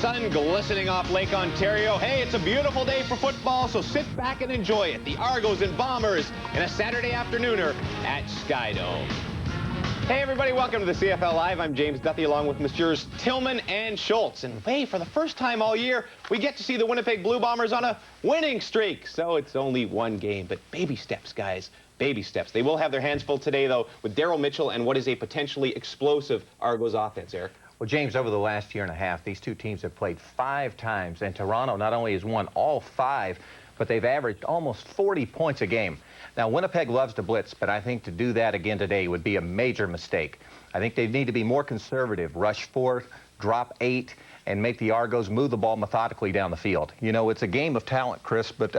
sun glistening off Lake Ontario. Hey, it's a beautiful day for football, so sit back and enjoy it. The Argos and Bombers in a Saturday afternooner at Skydome. Hey everybody, welcome to the CFL Live. I'm James Duthie along with Messrs. Tillman and Schultz. And hey, for the first time all year, we get to see the Winnipeg Blue Bombers on a winning streak. So it's only one game, but baby steps, guys. Baby steps. They will have their hands full today, though, with Daryl Mitchell and what is a potentially explosive Argos offense, Eric. Well, James, over the last year and a half, these two teams have played 5 times, and Toronto not only has won all 5, but they've averaged almost 40 points a game. Now, Winnipeg loves to blitz, but I think to do that again today would be a major mistake. I think they need to be more conservative, rush 4, drop 8, and make the Argos move the ball methodically down the field. You know, it's a game of talent, Chris, but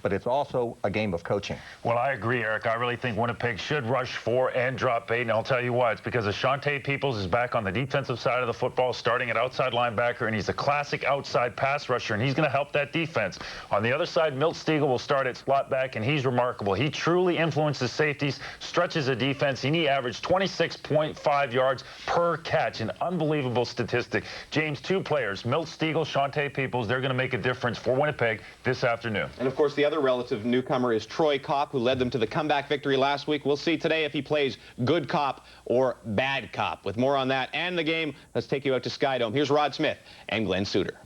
it's also a game of coaching. Well, I agree, Eric. I really think Winnipeg should rush 4 and drop 8, and I'll tell you why. It's because Ashante Peoples is back on the defensive side of the football, starting at outside linebacker, and he's a classic outside pass rusher, and he's going to help that defense. On the other side, Milt Stegall will start at slot back, and he's remarkable. He truly influences safeties, stretches the defense, and he averaged 26.5 yards per catch, an unbelievable statistic. James, 2 players, Milt Stegall, Ashante Peoples, they're going to make a difference for Winnipeg this afternoon. And, of course, the other relative newcomer is Troy Kopp, who led them to the comeback victory last week. We'll see today if he plays good cop or bad cop. With more on that and the game, let's take you out to Skydome. Here's Rod Smith and Glenn Suter.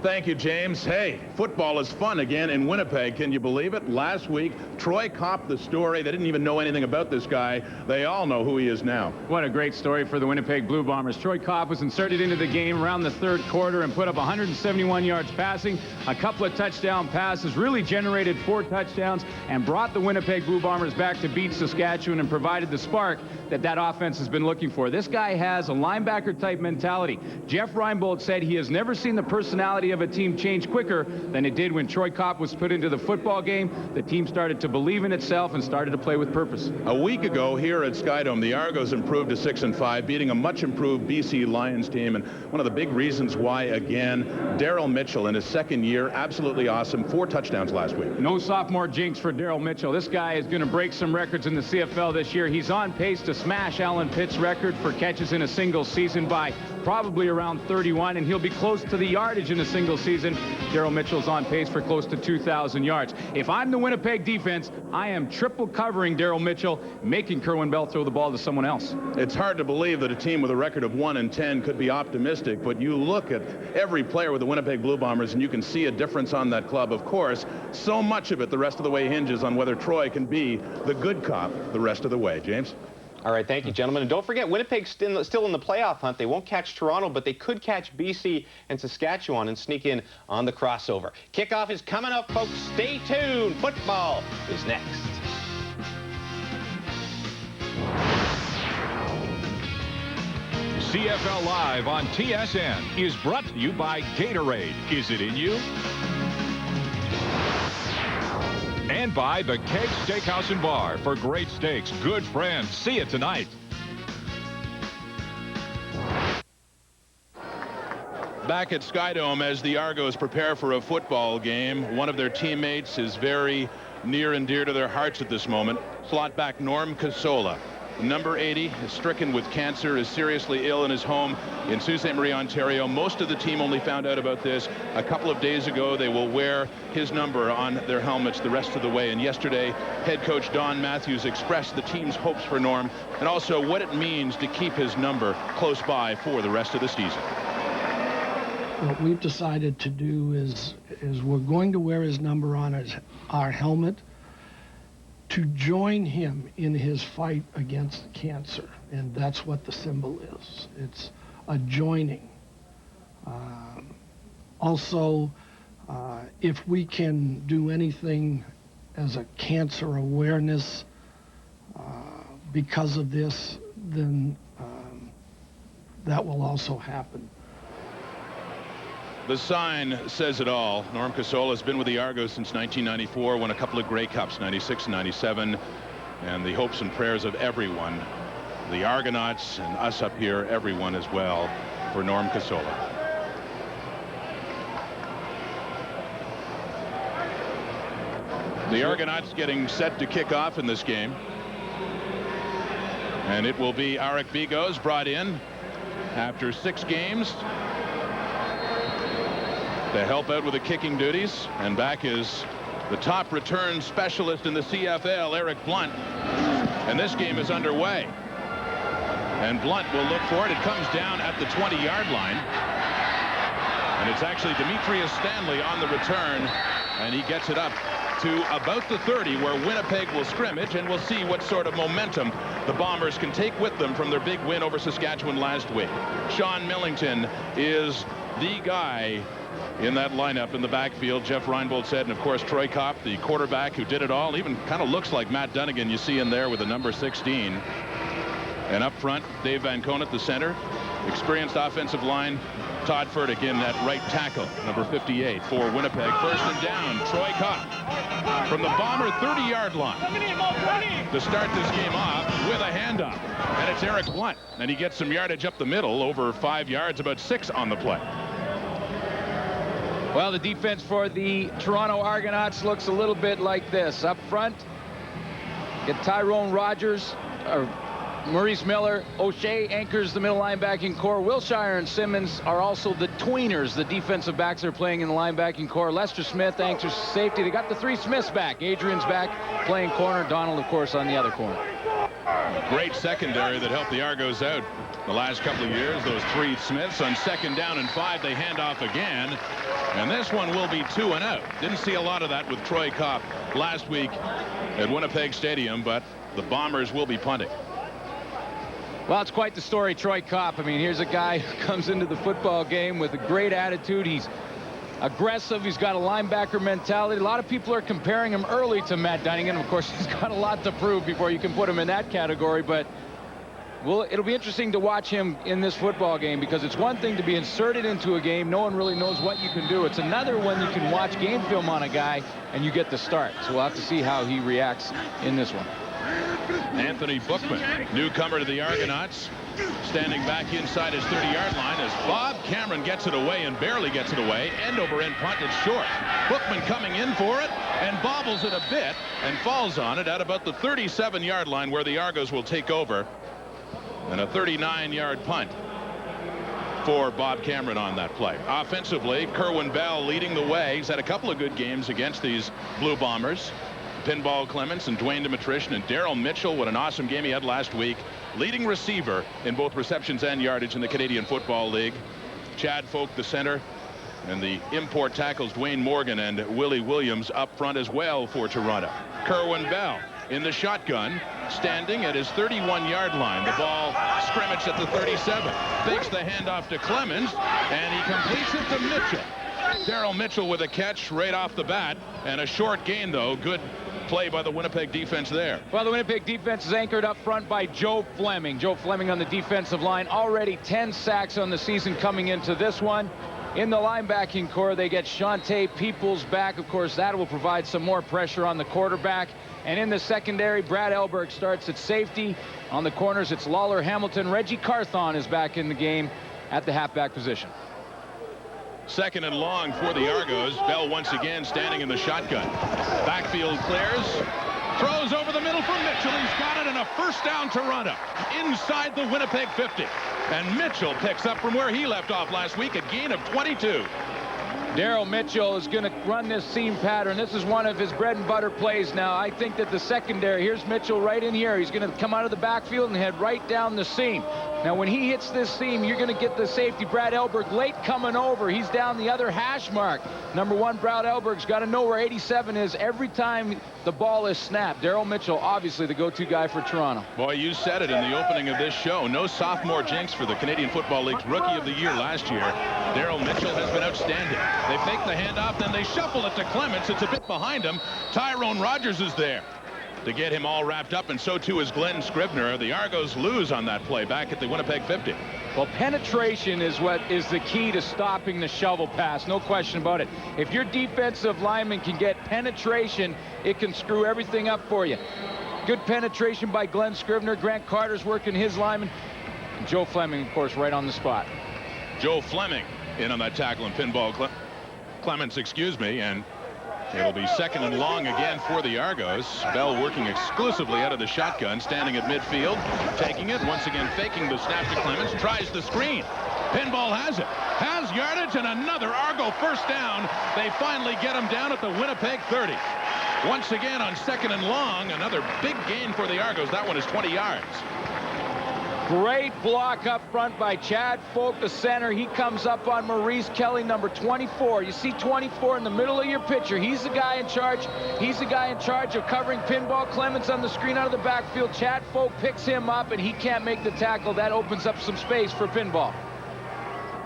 Thank you, James. Hey, football is fun again in Winnipeg. Can you believe it? Last week, Troy Kopp, the story. They didn't even know anything about this guy. They all know who he is now. What a great story for the Winnipeg Blue Bombers. Troy Kopp was inserted into the game around the 3rd quarter and put up 171 yards passing, a couple of touchdown passes, really generated 4 touchdowns, and brought the Winnipeg Blue Bombers back to beat Saskatchewan and provided the spark that offense has been looking for. This guy has a linebacker-type mentality. Jeff Reinbold said he has never seen the personality of a team change quicker than it did when Troy Kopp was put into the football game. The team started to believe in itself and started to play with purpose. A week ago here at Skydome, the Argos improved to 6-5, beating a much-improved BC Lions team. And one of the big reasons why, again, Daryl Mitchell in his 2nd year, absolutely awesome. 4 touchdowns last week. No sophomore jinx for Daryl Mitchell. This guy is going to break some records in the CFL this year. He's on pace to smash Alan Pitt's record for catches in a single season by probably around 31, and he'll be close to the yardage in a single season. Daryl Mitchell's on pace for close to 2,000 yards. If I'm the Winnipeg defense, I am triple covering Daryl Mitchell, making Kerwin Bell throw the ball to someone else. It's hard to believe that a team with a record of 1-10 could be optimistic, but you look at every player with the Winnipeg Blue Bombers and you can see a difference on that club. Of course, so much of it the rest of the way hinges on whether Troy can be the good cop the rest of the way. James? All right, thank you, gentlemen. And don't forget, Winnipeg's still in the playoff hunt. They won't catch Toronto, but they could catch BC and Saskatchewan and sneak in on the crossover. Kickoff is coming up, folks. Stay tuned. Football is next. CFL Live on TSN is brought to you by Gatorade. Is it in you? And by the Keg Steakhouse and Bar. For great steaks, good friends. See it tonight. Back at Skydome as the Argos prepare for a football game. One of their teammates is very near and dear to their hearts at this moment. Slot back Norm Casola. Number 80 is stricken with cancer, is seriously ill in his home in Sault Ste. Marie, Ontario. Most of the team only found out about this a couple of days ago. They will wear his number on their helmets the rest of the way. And yesterday, head coach Don Matthews expressed the team's hopes for Norm and also what it means to keep his number close by for the rest of the season. What we've decided to do is we're going to wear his number on our helmet to join him in his fight against cancer, and that's what the symbol is. It's a joining. Also, if we can do anything as a cancer awareness because of this, then that will also happen. The sign says it all. Norm Casola has been with the Argos since 1994, won a couple of Grey Cups, 96 and 97, and the hopes and prayers of everyone, the Argonauts and us up here, everyone as well, for Norm Casola. The Argonauts getting set to kick off in this game. And it will be Arik Bigos brought in after 6 games. to help out with the kicking duties. And back is the top return specialist in the CFL, Eric Blunt. And this game is underway. And Blunt will look for it. It comes down at the 20-yard line. And it's actually Demetrius Stanley on the return. And he gets it up to about the 30, where Winnipeg will scrimmage, and we'll see what sort of momentum the Bombers can take with them from their big win over Saskatchewan last week. Sean Millington is the guy in that lineup in the backfield, Jeff Reinbold said, and of course Troy Kopp, the quarterback who did it all, even kind of looks like Matt Dunnigan you see in there with the number 16. And up front, Dave Van Conant, the center. Experienced offensive line, Todd Furtick in that right tackle, number 58 for Winnipeg. First and down, Troy Kopp from the Bomber 30-yard line to start this game off with a handoff. And it's Eric Blunt, and he gets some yardage up the middle, over 5 yards, about 6 on the play. Well, the defense for the Toronto Argonauts looks a little bit like this. Up front, get Tyrone Rogers, or Maurice Miller. O'Shea anchors the middle linebacking core. Wilshire and Simmons are also the tweeners, the defensive backs that are playing in the linebacking core. Lester Smith anchors safety. They got the 3 Smiths back. Adrian's back playing corner. Donald, of course, on the other corner. Great secondary that helped the Argos out the last couple of years. Those 3 Smiths on second down and 5. They hand off again. And this one will be 2 and out. Didn't see a lot of that with Troy Kopp last week at Winnipeg Stadium, but the Bombers will be punting. Well, it's quite the story, Troy Kopp. I mean, here's a guy who comes into the football game with a great attitude. He's aggressive. He's got a linebacker mentality. A lot of people are comparing him early to Matt Dunnigan. Of course, he's got a lot to prove before you can put him in that category. But well, it'll be interesting to watch him in this football game, because it's one thing to be inserted into a game. No one really knows what you can do. It's another when you can watch game film on a guy and you get the start. So we'll have to see how he reacts in this one. Anthony Bookman, newcomer to the Argonauts, standing back inside his 30-yard line as Bob Cameron gets it away, and barely gets it away. End over end punt, it's short. Bookman coming in for it and bobbles it a bit and falls on it at about the 37-yard line, where the Argos will take over. And a 39-yard punt for Bob Cameron on that play. Offensively, Kerwin Bell leading the way. He's had a couple of good games against these Blue Bombers. Pinball Clements and Dwayne Demetrician, and Daryl Mitchell, what an awesome game he had last week. Leading receiver in both receptions and yardage in the Canadian Football League. Chad Folk, the center, and the import tackles Dwayne Morgan and Willie Williams up front as well for Toronto. Kerwin Bell in the shotgun, standing at his 31-yard line. The ball scrimmaged at the 37. Fakes the handoff to Clemens, and he completes it to Mitchell. Daryl Mitchell with a catch right off the bat, and a short gain, though. Good play by the Winnipeg defense there. Well, the Winnipeg defense is anchored up front by Joe Fleming. Joe Fleming on the defensive line, already 10 sacks on the season coming into this one. In the linebacking core, they get Shante Peoples back. Of course, that will provide some more pressure on the quarterback. And in the secondary, Brad Elberg starts at safety. On the corners, it's Lawler Hamilton. Reggie Carthon is back in the game at the halfback position. Second and long for the Argos. Bell once again standing in the shotgun. Backfield clears. Throws over the middle for Mitchell. He's got it, and a first down Toronto inside the Winnipeg 50. And Mitchell picks up from where he left off last week, a gain of 22. Daryl Mitchell is going to run this seam pattern. This is one of his bread and butter plays now. I think that the secondary, here's Mitchell right in here. He's going to come out of the backfield and head right down the seam. Now, when he hits this seam, you're going to get the safety, Brad Elberg, late coming over. He's down the other hash mark. Number 1, Brad Elberg's got to know where 87 is every time the ball is snapped. Daryl Mitchell, obviously the go-to guy for Toronto. Boy, you said it in the opening of this show. No sophomore jinx for the Canadian Football League's Rookie of the Year last year. Daryl Mitchell has been outstanding. They fake the handoff, then they shuffle it to Clements. It's a bit behind him. Tyrone Rogers is there to get him all wrapped up, and so too is Glenn Scribner. The Argos lose on that play back at the Winnipeg 50. Well, penetration is what is the key to stopping the shovel pass. No question about it. If your defensive lineman can get penetration, it can screw everything up for you. Good penetration by Glenn Scribner. Grant Carter's working his lineman. And Joe Fleming, of course, right on the spot. Joe Fleming in on that tackle, and Pinball Clements, excuse me, and it'll be second and long again for the Argos. Bell working exclusively out of the shotgun, standing at midfield, taking it, once again faking the snap to Clements, tries the screen, Pinball has it. Has yardage and another Argo first down. They finally get him down at the Winnipeg 30. Once again on 2nd and long, another big gain for the Argos. That one is 20 yards. Great block up front by Chad Folk, the center. He comes up on Maurice Kelly, number 24. You see 24 in the middle of your picture. He's the guy in charge. He's the guy in charge of covering Pinball. Clements on the screen out of the backfield. Chad Folk picks him up, and he can't make the tackle. That opens up some space for Pinball.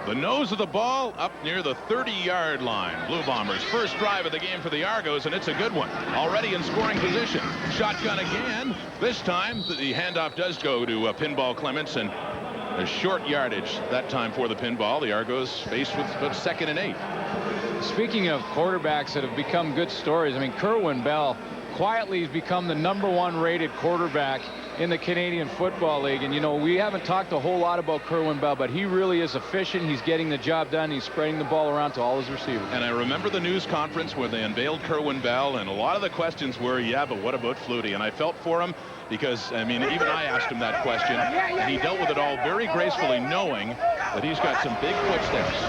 The nose of the ball up near the 30-yard line. Blue Bombers first drive of the game for the Argos, and it's a good one. Already in scoring position. Shotgun again. This time the handoff does go to Pinball Clements, and a short yardage that time for the Pinball. The Argos faced with 2nd and 8. Speaking of quarterbacks that have become good stories, I mean, Kerwin Bell quietly has become the #1 rated quarterback in the Canadian Football League. And, you know, we haven't talked a whole lot about Kerwin Bell, but he really is efficient. He's getting the job done. He's spreading the ball around to all his receivers. And I remember the news conference where they unveiled Kerwin Bell, and a lot of the questions were, yeah, but what about Flutie? And I felt for him because, I mean, even I asked him that question, and he dealt with it all very gracefully, knowing that he's got some big footsteps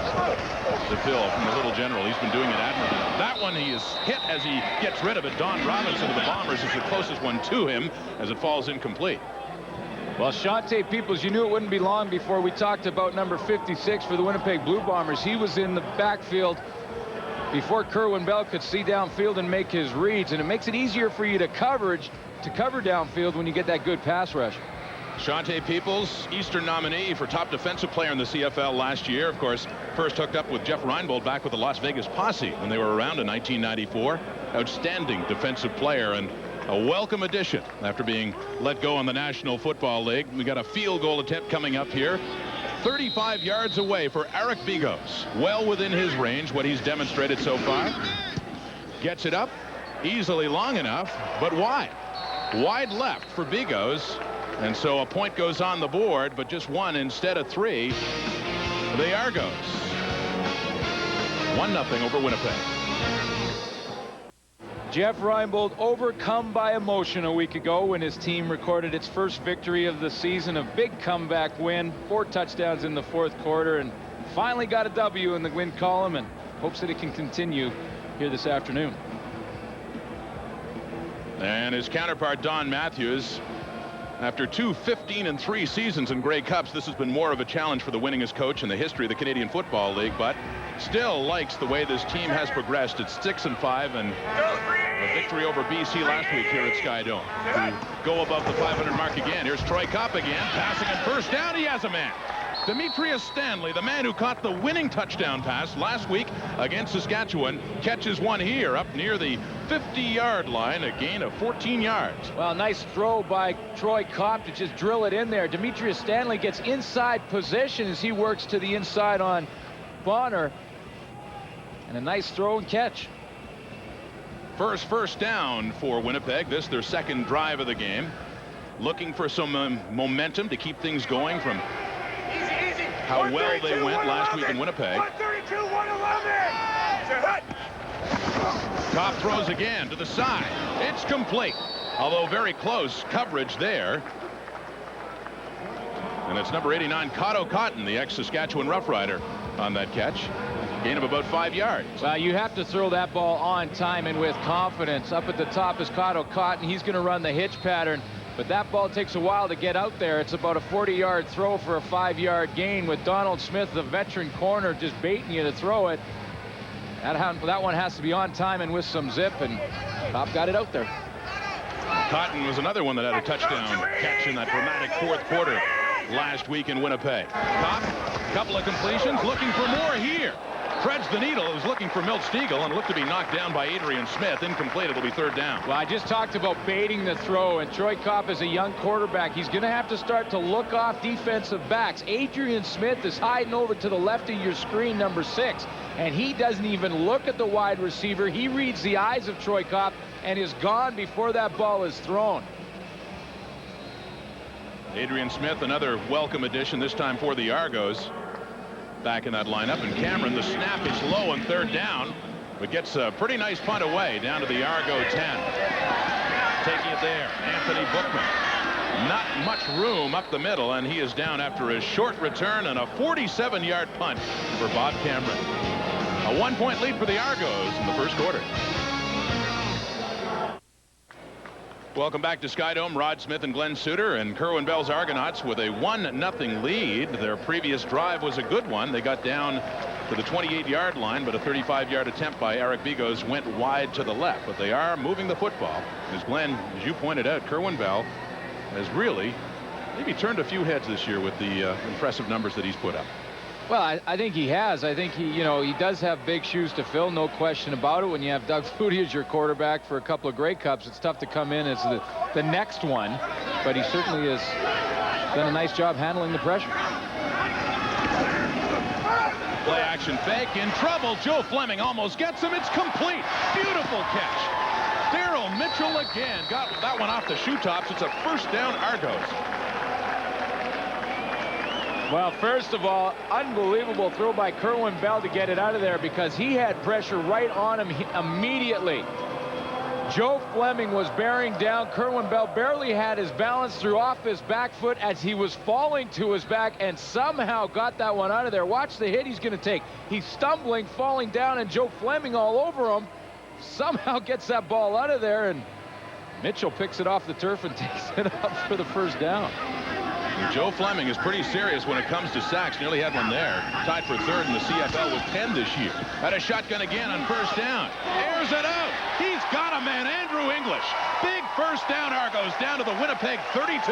to fill from the little general. He's been doing it admirably. That one he is hit as he gets rid of it. Don Robinson of the Bombers is the closest one to him as it falls incomplete. Well, Shante Peoples, you knew it wouldn't be long before we talked about number 56 for the Winnipeg Blue Bombers. He was in the backfield before Kerwin Bell could see downfield and make his reads, and it makes it easier for you to cover downfield when you get that good pass rush. Shante Peoples, Eastern nominee for top defensive player in the CFL last year. Of course, first hooked up with Jeff Reinbold back with the Las Vegas Posse when they were around in 1994. Outstanding defensive player and a welcome addition after being let go in the National Football League. We got a field goal attempt coming up here. 35 yards away for Eric Bigos. Well within his range, what he's demonstrated so far. Gets it up easily long enough, but wide. Wide left for Bigos. And so a point goes on the board, but just one instead of 3. The Argos 1-0 over Winnipeg. Jeff Reinbold overcome by emotion a week ago when his team recorded its first victory of the season. A big comeback win, 4 touchdowns in the 4th quarter, and finally got a W in the win column, and hopes that it can continue here this afternoon. And his counterpart Don Matthews, after 2 15-3 seasons in Grey Cups, this has been more of a challenge for the winningest coach in the history of the Canadian Football League, but still likes the way this team has progressed. It's 6-5, and a victory over BC last week here at Sky Dome to go above the 500 mark again. Here's Troy Kopp again, passing and first down. He has a man. Demetrius Stanley, the man who caught the winning touchdown pass last week against Saskatchewan, catches one here up near the 50-yard line, a gain of 14 yards. Well, nice throw by Troy Kopp to just drill it in there. Demetrius Stanley gets inside position as he works to the inside on Bonner. And a nice throw and catch. First down for Winnipeg. This their 2nd drive of the game. Looking for some momentum to keep things going from how well they went last week in Winnipeg. 132-111. Kopp throws again to the side. It's complete, although very close coverage there. And it's number 89, Cotto Cotton, the ex-Saskatchewan Rough Rider, on that catch. Gain of about 5 yards. Well, you have to throw that ball on time and with confidence. Up at the top is Cotto Cotton. He's going to run the hitch pattern, but that ball takes a while to get out there. It's about a 40-yard throw for a 5-yard gain with Donald Smith, the veteran corner, just baiting you to throw it. That one has to be on time and with some zip, and Kopp got it out there. Cotton was another one that had a touchdown catch in that dramatic 4th quarter last week in Winnipeg. Kopp, couple of completions, looking for more here. Treads the needle, is looking for Milt Stiegel, and looked to be knocked down by Adrian Smith. Incomplete, it'll be 3rd down. Well, I just talked about baiting the throw, and Troy Kopp is a young quarterback. He's going to have to start to look off defensive backs. Adrian Smith is hiding over to the left of your screen, number 6, and he doesn't even look at the wide receiver. He reads the eyes of Troy Kopp and is gone before that ball is thrown. Adrian Smith, another welcome addition, this time for the Argos. Back in that lineup, and Cameron, the snap is low on 3rd down, but gets a pretty nice punt away down to the Argo 10. Taking it there, Anthony Bookman. Not much room up the middle, and he is down after a short return and a 47-yard punt for Bob Cameron. A 1-point lead for the Argos in the first quarter. Welcome back to Skydome. Rod Smith and Glenn Suter, and Kerwin Bell's Argonauts with a 1-0 lead. Their previous drive was a good one. They got down to the 28-yard line, but a 35-yard attempt by Eric Bigos went wide to the left. But they are moving the football. As Glenn, as you pointed out, Kerwin Bell has really maybe turned a few heads this year with the impressive numbers that he's put up. Well, I think he has. I think he does have big shoes to fill, no question about it. When you have Doug Flutie as your quarterback for a couple of Grey Cups, it's tough to come in as the next one. But he certainly has done a nice job handling the pressure. Play action fake, in trouble. Joe Fleming almost gets him. It's complete. Beautiful catch. Daryl Mitchell again got that one off the shoe tops. It's a first down, Argos. Well, first of all, unbelievable throw by Kerwin Bell to get it out of there, because he had pressure right on him immediately. Joe Fleming was bearing down. Kerwin Bell barely had his balance, threw off his back foot as he was falling to his back, and somehow got that one out of there. Watch the hit he's going to take. He's stumbling, falling down, and Joe Fleming all over him. Somehow gets that ball out of there, and Mitchell picks it off the turf and takes it up for the first down. Joe Fleming is pretty serious when it comes to sacks. Nearly had one there. Tied for third in the CFL with 10 this year. Had a shotgun again on first down. Airs it out. He's got a man, Andrew English. Big first down, Argos, down to the Winnipeg 32.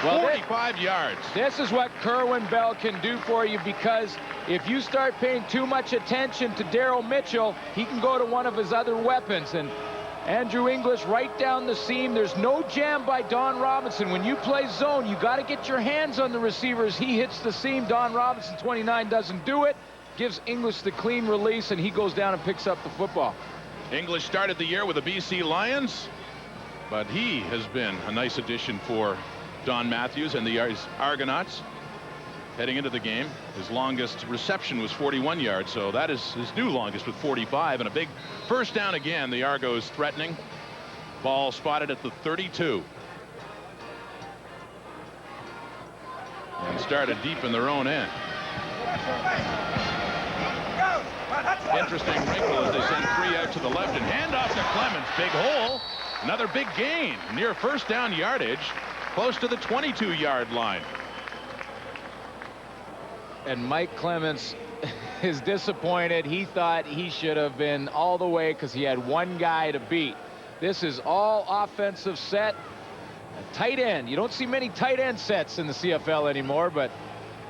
Well, 45 yards. This is what Kerwin Bell can do for you, because if you start paying too much attention to Daryl Mitchell, he can go to one of his other weapons. And Andrew English right down the seam. There's no jam by Don Robinson. When you play zone, you got to get your hands on the receivers. He hits the seam. Don Robinson, 29, doesn't do it. Gives English the clean release, and he goes down and picks up the football. English started the year with the BC Lions, but he has been a nice addition for Don Matthews and the Argonauts. Heading into the game, his longest reception was 41 yards, so that is his new longest with 45, and a big first down again. The Argos threatening. Ball spotted at the 32. And started deep in their own end. Interesting wrinkle as they send 3 out to the left and hand off to Clemens. Big hole. Another big gain near first down yardage, close to the 22-yard line. And Mike Clemens is disappointed. He thought he should have been all the way because he had one guy to beat. This is all offensive set. A tight end. You don't see many tight end sets in the CFL anymore, but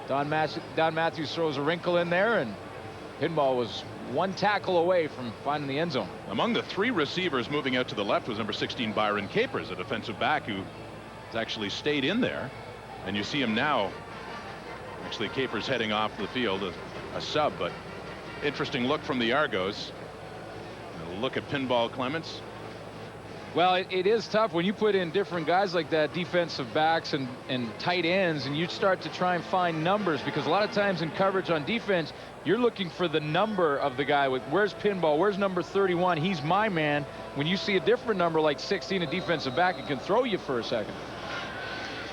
Don Matthews throws a wrinkle in there, and Pinball was one tackle away from finding the end zone. Among the 3 receivers moving out to the left was number 16 Byron Capers, a defensive back who has actually stayed in there. And you see him now. Actually, Capers heading off the field, a sub, but interesting look from the Argos. A look at Pinball Clements. Well, it is tough when you put in different guys like that, defensive backs and tight ends, and you start to try and find numbers, because a lot of times in coverage on defense, you're looking for the number of the guy. With where's Pinball? Where's number 31? He's my man. When you see a different number like 16, a defensive back, it can throw you for a second.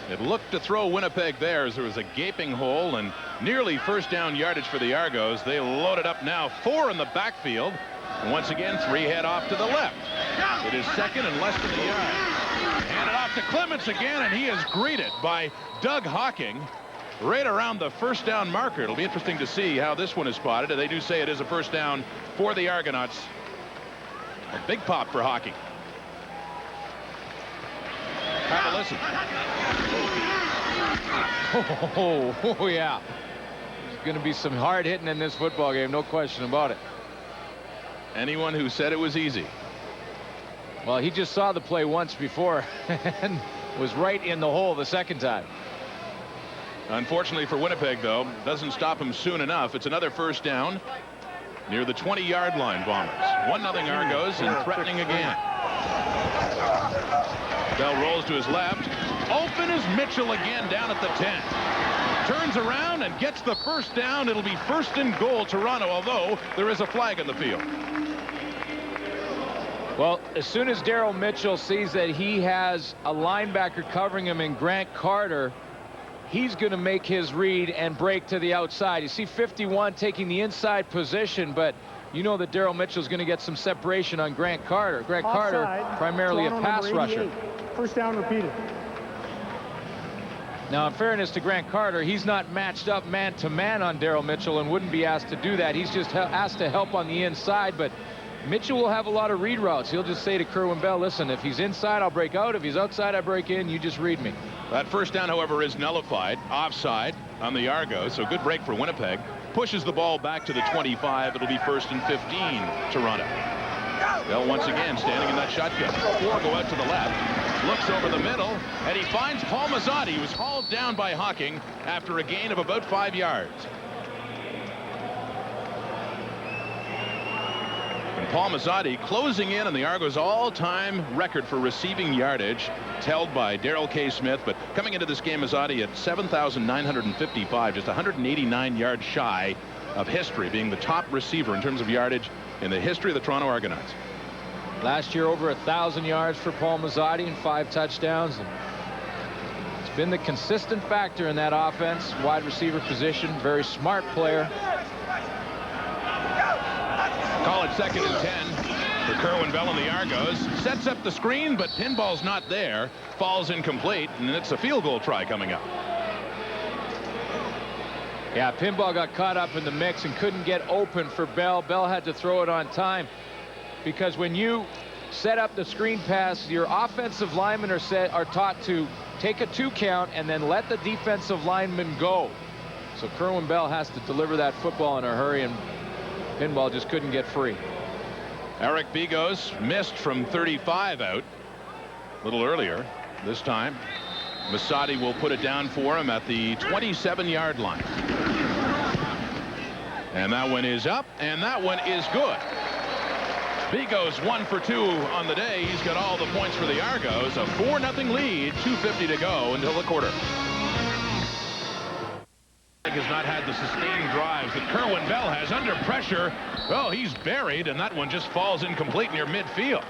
It looked to throw Winnipeg there as there was a gaping hole and nearly first down yardage for the Argos. They loaded up now, 4 in the backfield. And once again, 3 head off to the left. It is second and less than a yard. Handed off to Clements again, and he is greeted by Doug Hawking right around the first down marker. It'll be interesting to see how this one is spotted. They do say it is a first down for the Argonauts. A big pop for Hawking. Have a listen. Oh, yeah. There's going to be some hard hitting in this football game, no question about it. Anyone who said it was easy. Well, he just saw the play once before and was right in the hole the second time. Unfortunately for Winnipeg, though, doesn't stop him soon enough. It's another first down near the 20-yard line, Bombers. 1-0 Argos and threatening again. Bell rolls to his left. Open is Mitchell again down at the 10. Turns around and gets the first down. It'll be first and goal, Toronto, although there is a flag in the field. Well, as soon as Daryl Mitchell sees that he has a linebacker covering him in Grant Carter, he's going to make his read and break to the outside. You see 51 taking the inside position, but you know that Daryl Mitchell is going to get some separation on Grant Carter. Grant Carter, primarily a pass rusher. First down repeated. Now, in fairness to Grant Carter, he's not matched up man-to-man on Daryl Mitchell and wouldn't be asked to do that. He's just asked to help on the inside, but Mitchell will have a lot of read routes. He'll just say to Kerwin Bell, listen, if he's inside, I'll break out. If he's outside, I break in. You just read me. That first down, however, is nullified. Offside on the Argos, so good break for Winnipeg. Pushes the ball back to the 25. It'll be 1st and 15, Toronto. Bell once again standing in that shotgun. 4 go out to the left. Looks over the middle, and he finds Paul Mazzotti, who was hauled down by Hawking after a gain of about 5 yards. And Paul Mazzotti closing in on the Argos' all-time record for receiving yardage. It's held by Darrell K. Smith, but coming into this game, Mazzotti at 7,955, just 189 yards shy of history, being the top receiver in terms of yardage in the history of the Toronto Argonauts. Last year, over 1,000 yards for Paul Mazzotti and 5 touchdowns. And it's been the consistent factor in that offense. Wide receiver position, very smart player. Call it 2nd and 10 for Kerwin Bell and the Argos. Sets up the screen, but pinball's not there. Falls incomplete, and it's a field goal try coming up. Yeah, pinball got caught up in the mix and couldn't get open for Bell. Bell had to throw it on time, because when you set up the screen pass, your offensive linemen are taught to take a 2 count and then let the defensive lineman go. So Kerwin Bell has to deliver that football in a hurry, and pinball just couldn't get free. Eric Bigos missed from 35 out a little earlier. This time Mazzotti will put it down for him at the 27-yard line. And that one is up, and that one is good. Bigos 1 for 2 on the day. He's got all the points for the Argos. A 4-0 lead, 2:50 to go until the quarter. Has not had the sustained drives that Kerwin Bell has. Under pressure. Oh, he's buried, and that one just falls incomplete near midfield.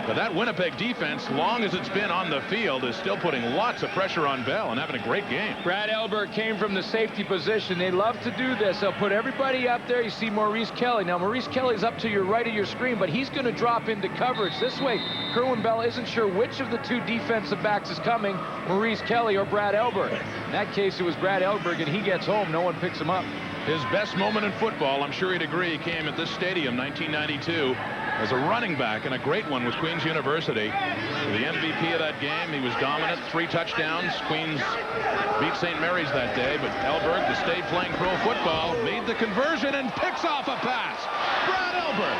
But that Winnipeg defense, long as it's been on the field, is still putting lots of pressure on Bell and having a great game. Brad Elberg came from the safety position. They love to do this. They'll put everybody up there. You see Maurice Kelly. Now, Maurice Kelly's up to your right of your screen, but he's going to drop into coverage. This way, Kerwin Bell isn't sure which of the 2 defensive backs is coming, Maurice Kelly or Brad Elberg. In that case, it was Brad Elberg, and he gets home. No one picks him up. His best moment in football, I'm sure he'd agree, came at this stadium, 1992. As a running back, and a great one with Queen's University. The MVP of that game, he was dominant, 3 touchdowns. Queens beat St. Mary's that day, but Elberg, to stay playing pro football, made the conversion and picks off a pass. Brad Elberg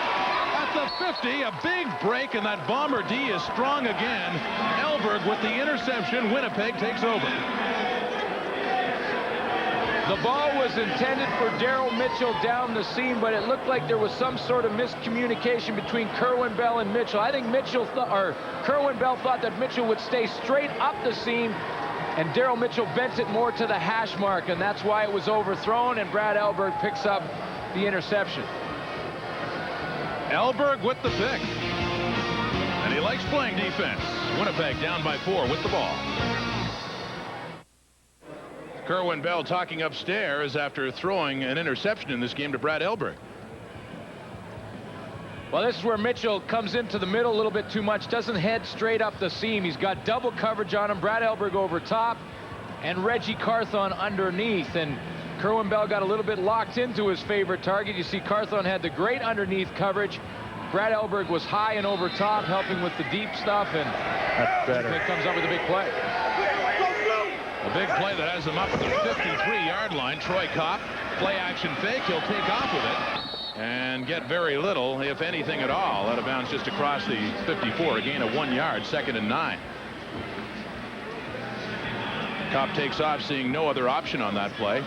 at the 50, a big break, and that Bomber D is strong again. Elberg with the interception. Winnipeg takes over. The ball was intended for Daryl Mitchell down the seam, but it looked like there was some sort of miscommunication between Kerwin Bell and Mitchell. I think Kerwin Bell thought that Mitchell would stay straight up the seam, and Daryl Mitchell bent it more to the hash mark, and that's why it was overthrown, and Brad Elberg picks up the interception. Elberg with the pick. And he likes playing defense. Winnipeg down by 4 with the ball. Kerwin Bell talking upstairs after throwing an interception in this game to Brad Elberg. Well, this is where Mitchell comes into the middle a little bit too much, doesn't head straight up the seam. He's got double coverage on him. Brad Elberg over top and Reggie Carthon underneath. And Kerwin Bell got a little bit locked into his favorite target. You see Carthon had the great underneath coverage. Brad Elberg was high and over top, helping with the deep stuff, and that's better. It comes up with a big play. A big play that has him up at the 53-yard line. Troy Kopp, play action fake. He'll take off with it and get very little, if anything at all, out of bounds just across the 54. A gain of 1 yard, 2nd and 9. Kopp takes off, seeing no other option on that play.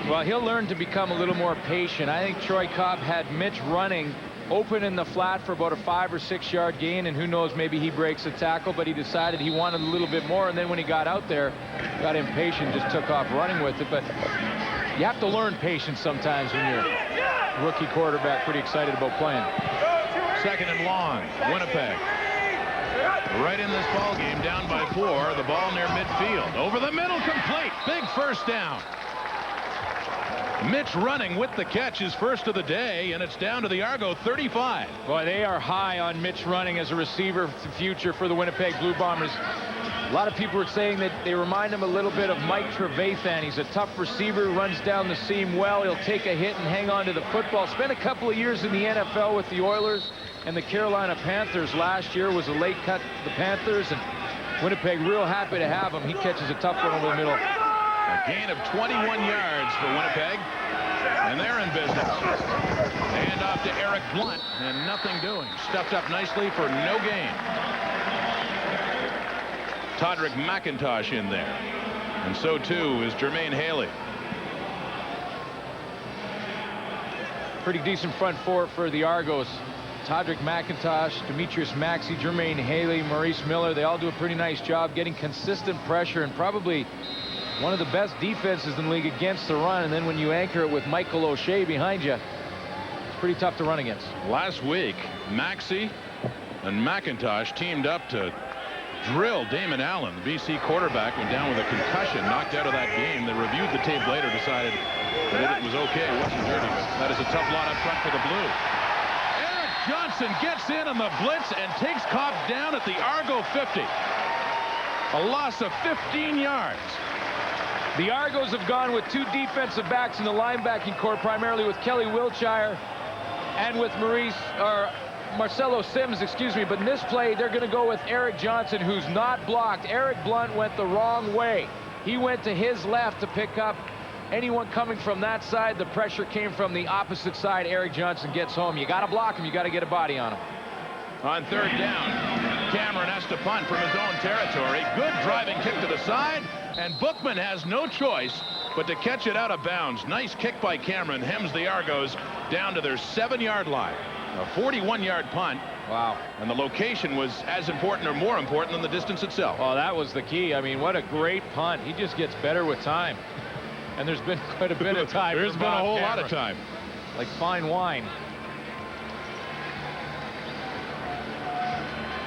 Well, he'll learn to become a little more patient. I think Troy Kopp had Mitch running open in the flat for about a 5 or 6 yard gain, and who knows, maybe he breaks a tackle, but he decided he wanted a little bit more, and then when he got out there, got impatient, just took off running with it. But you have to learn patience sometimes when you're a rookie quarterback, pretty excited about playing. Second and long. Winnipeg. Right in this ball game, down by 4. The ball near midfield. Over the middle, complete. Big first down. Mitch running with the catch, his first of the day, and it's down to the Argo 35. Boy, they are high on Mitch running as a receiver future for the Winnipeg Blue Bombers. A lot of people are saying that they remind him a little bit of Mike Trevathan. He's a tough receiver, runs down the seam well. He'll take a hit and hang on to the football. Spent a couple of years in the NFL with the Oilers and the Carolina Panthers. Last year was a late cut to the Panthers, and Winnipeg real happy to have him. He catches a tough one over the middle. A gain of 21 yards for Winnipeg, and they're in business. Hand off to Eric Blunt, and nothing doing. Stuffed up nicely for no gain. Todrick McIntosh in there, and so too is Jermaine Haley. Pretty decent front four for the Argos. Todrick McIntosh, Demetrius Maxey, Jermaine Haley, Maurice Miller, they all do a pretty nice job getting consistent pressure, and probably one of the best defenses in the league against the run. And then when you anchor it with Michael O'Shea behind you, it's pretty tough to run against. Last week, Maxey and McIntosh teamed up to drill Damon Allen. The BC quarterback went down with a concussion, knocked out of that game. They reviewed the tape later, decided that it was okay. It wasn't hurting him. That is a tough lot up front for the Blue. Eric Johnson gets in on the blitz and takes Kopp down at the Argo 50. A loss of 15 yards. The Argos have gone with 2 defensive backs in the linebacking core, primarily with Kelly Wiltshire and with Marcelo Sims, excuse me. But in this play, they're going to go with Eric Johnson, who's not blocked. Eric Blunt went the wrong way. He went to his left to pick up anyone coming from that side. The pressure came from the opposite side. Eric Johnson gets home. You got to block him. You got to get a body on him. On third down, Cameron has to punt from his own territory. Good driving kick to the side, and Bookman has no choice but to catch it out of bounds. Nice kick by Cameron, hems the Argos down to their 7-yard line. A 41-yard punt. Wow. And the location was as important or more important than the distance itself. Oh, that was the key. I mean, what a great punt. He just gets better with time. And there's been quite a bit of time. There's been a whole lot of time. Like fine wine.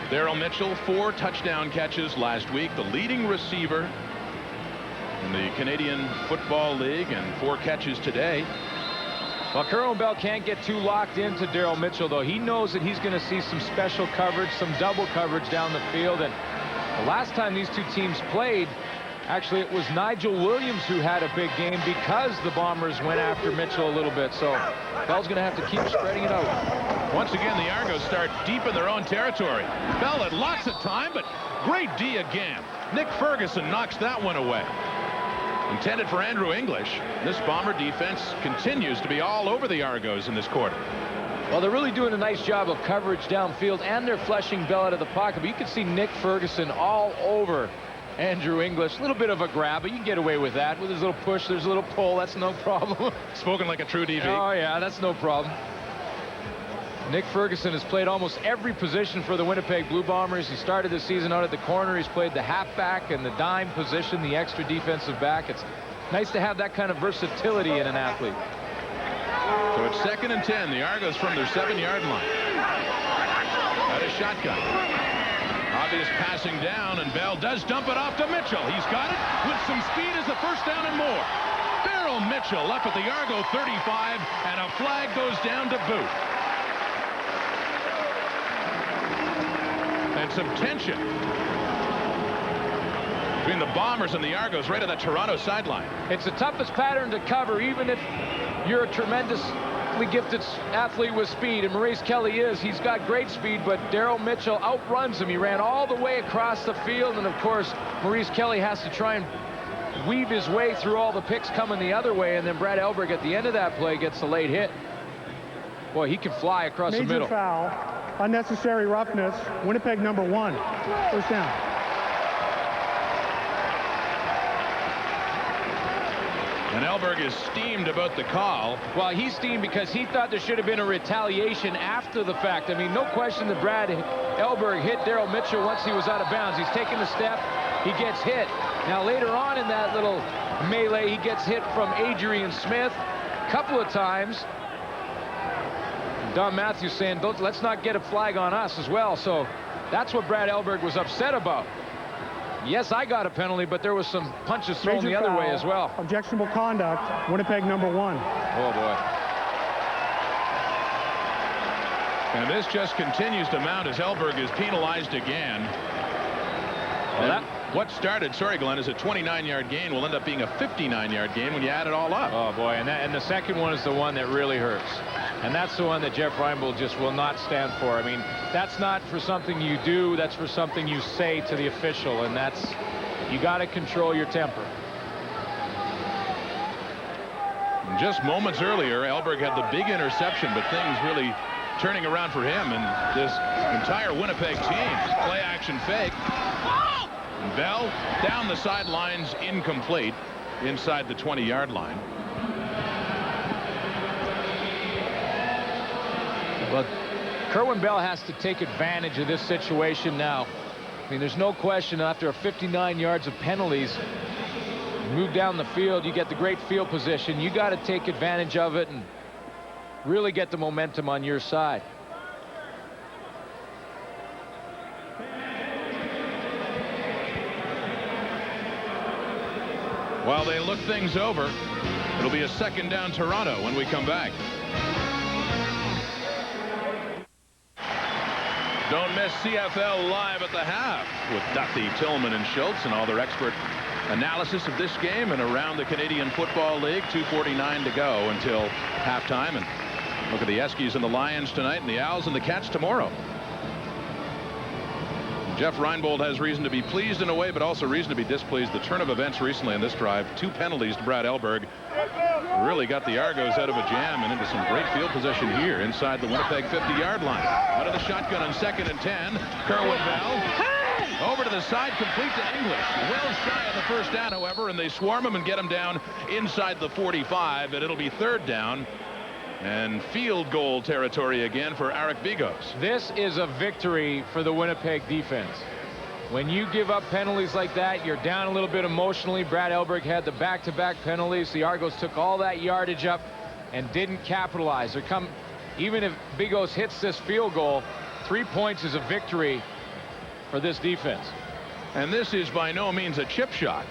Daryl Mitchell, 4 touchdown catches last week, the leading receiver in the Canadian Football League, and 4 catches today. Well, Kerwin Bell can't get too locked into Daryl Mitchell, though. He knows that he's going to see some special coverage, some double coverage down the field. And the last time these two teams played, actually, it was Nigel Williams who had a big game because the Bombers went after Mitchell a little bit. So Bell's going to have to keep spreading it out. Once again, the Argos start deep in their own territory. Bell had lots of time, but great D again. Nick Ferguson knocks that one away. Intended for Andrew English. This Bomber defense continues to be all over the Argos in this quarter. Well, they're really doing a nice job of coverage downfield, and they're fleshing Bell out of the pocket. But you can see Nick Ferguson all over Andrew English. A little bit of a grab, but you can get away with that. With his little push, there's a little pull. That's no problem. Spoken like a true DV. Oh, yeah, that's no problem. Nick Ferguson has played almost every position for the Winnipeg Blue Bombers. He started the season out at the corner. He's played the halfback and the dime position, the extra defensive back. It's nice to have that kind of versatility in an athlete. So it's 2nd and 10. The Argos from their 7-yard line. Out of shotgun. Obvious passing down, and Bell does dump it off to Mitchell. He's got it with some speed as a first down and more. Daryl Mitchell up at the Argo 35, and a flag goes down to boot. And some tension between the Bombers and the Argos right on the Toronto sideline. It's the toughest pattern to cover, even if you're a tremendously gifted athlete with speed, and Maurice Kelly is. He's got great speed, but Daryl Mitchell outruns him. He ran all the way across the field, and of course Maurice Kelly has to try and weave his way through all the picks coming the other way, and then Brad Elberg at the end of that play gets a late hit. Boy, he can fly across the middle. Major foul, unnecessary roughness, Winnipeg number 1, first down. And Elberg is steamed about the call. Well, he's steamed because he thought there should have been a retaliation after the fact. I mean, no question that Brad Elberg hit Daryl Mitchell once he was out of bounds. He's taking a step. He gets hit. Now, later on in that little melee, he gets hit from Adrian Smith a couple of times. Don Matthews saying, let's not get a flag on us as well. So that's what Brad Elberg was upset about. Yes, I got a penalty, but there was some punches thrown the other way as well. Objectionable conduct, Winnipeg number 1. Oh, boy. And this just continues to mount as Elberg is penalized again. Well, what started, sorry Glenn, is a 29-yard gain will end up being a 59-yard gain when you add it all up. Oh boy, and the second one is the one that really hurts. And that's the one that Jeff Reinbold just will not stand for. I mean, that's not for something you do, that's for something you say to the official, and that's, you got to control your temper. Just moments earlier, Elberg had the big interception, but things really turning around for him and this entire Winnipeg team. Play action fake. And Bell down the sidelines, incomplete, inside the 20-yard line. Well, Kerwin Bell has to take advantage of this situation now. I mean, there's no question after a 59 yards of penalties, you move down the field, you get the great field position. You got to take advantage of it and really get the momentum on your side. While they look things over, it'll be a second down Toronto when we come back. Don't miss CFL Live at the half with Duffy, Tillman, and Schultz and all their expert analysis of this game and around the Canadian Football League. 2:49 to go until halftime. And look at the Eskies and the Lions tonight and the Owls and the Cats tomorrow. Jeff Reinbold has reason to be pleased in a way, but also reason to be displeased. The turn of events recently in this drive, 2 penalties to Brad Elberg, really got the Argos out of a jam and into some great field position here inside the Winnipeg 50-yard line. Out of the shotgun on 2nd and 10. Kerwin Bell over to the side, complete to English. Well shy of the first down, however, and they swarm him and get him down inside the 45, and it'll be 3rd down. And field goal territory again for Eric Bigos. This is a victory for the Winnipeg defense. When you give up penalties like that, you're down a little bit emotionally. Brad Elberg had the back-to-back penalties. The Argos took all that yardage up and didn't capitalize. Even if Bigos hits this field goal, 3 points is a victory for this defense. And this is by no means a chip shot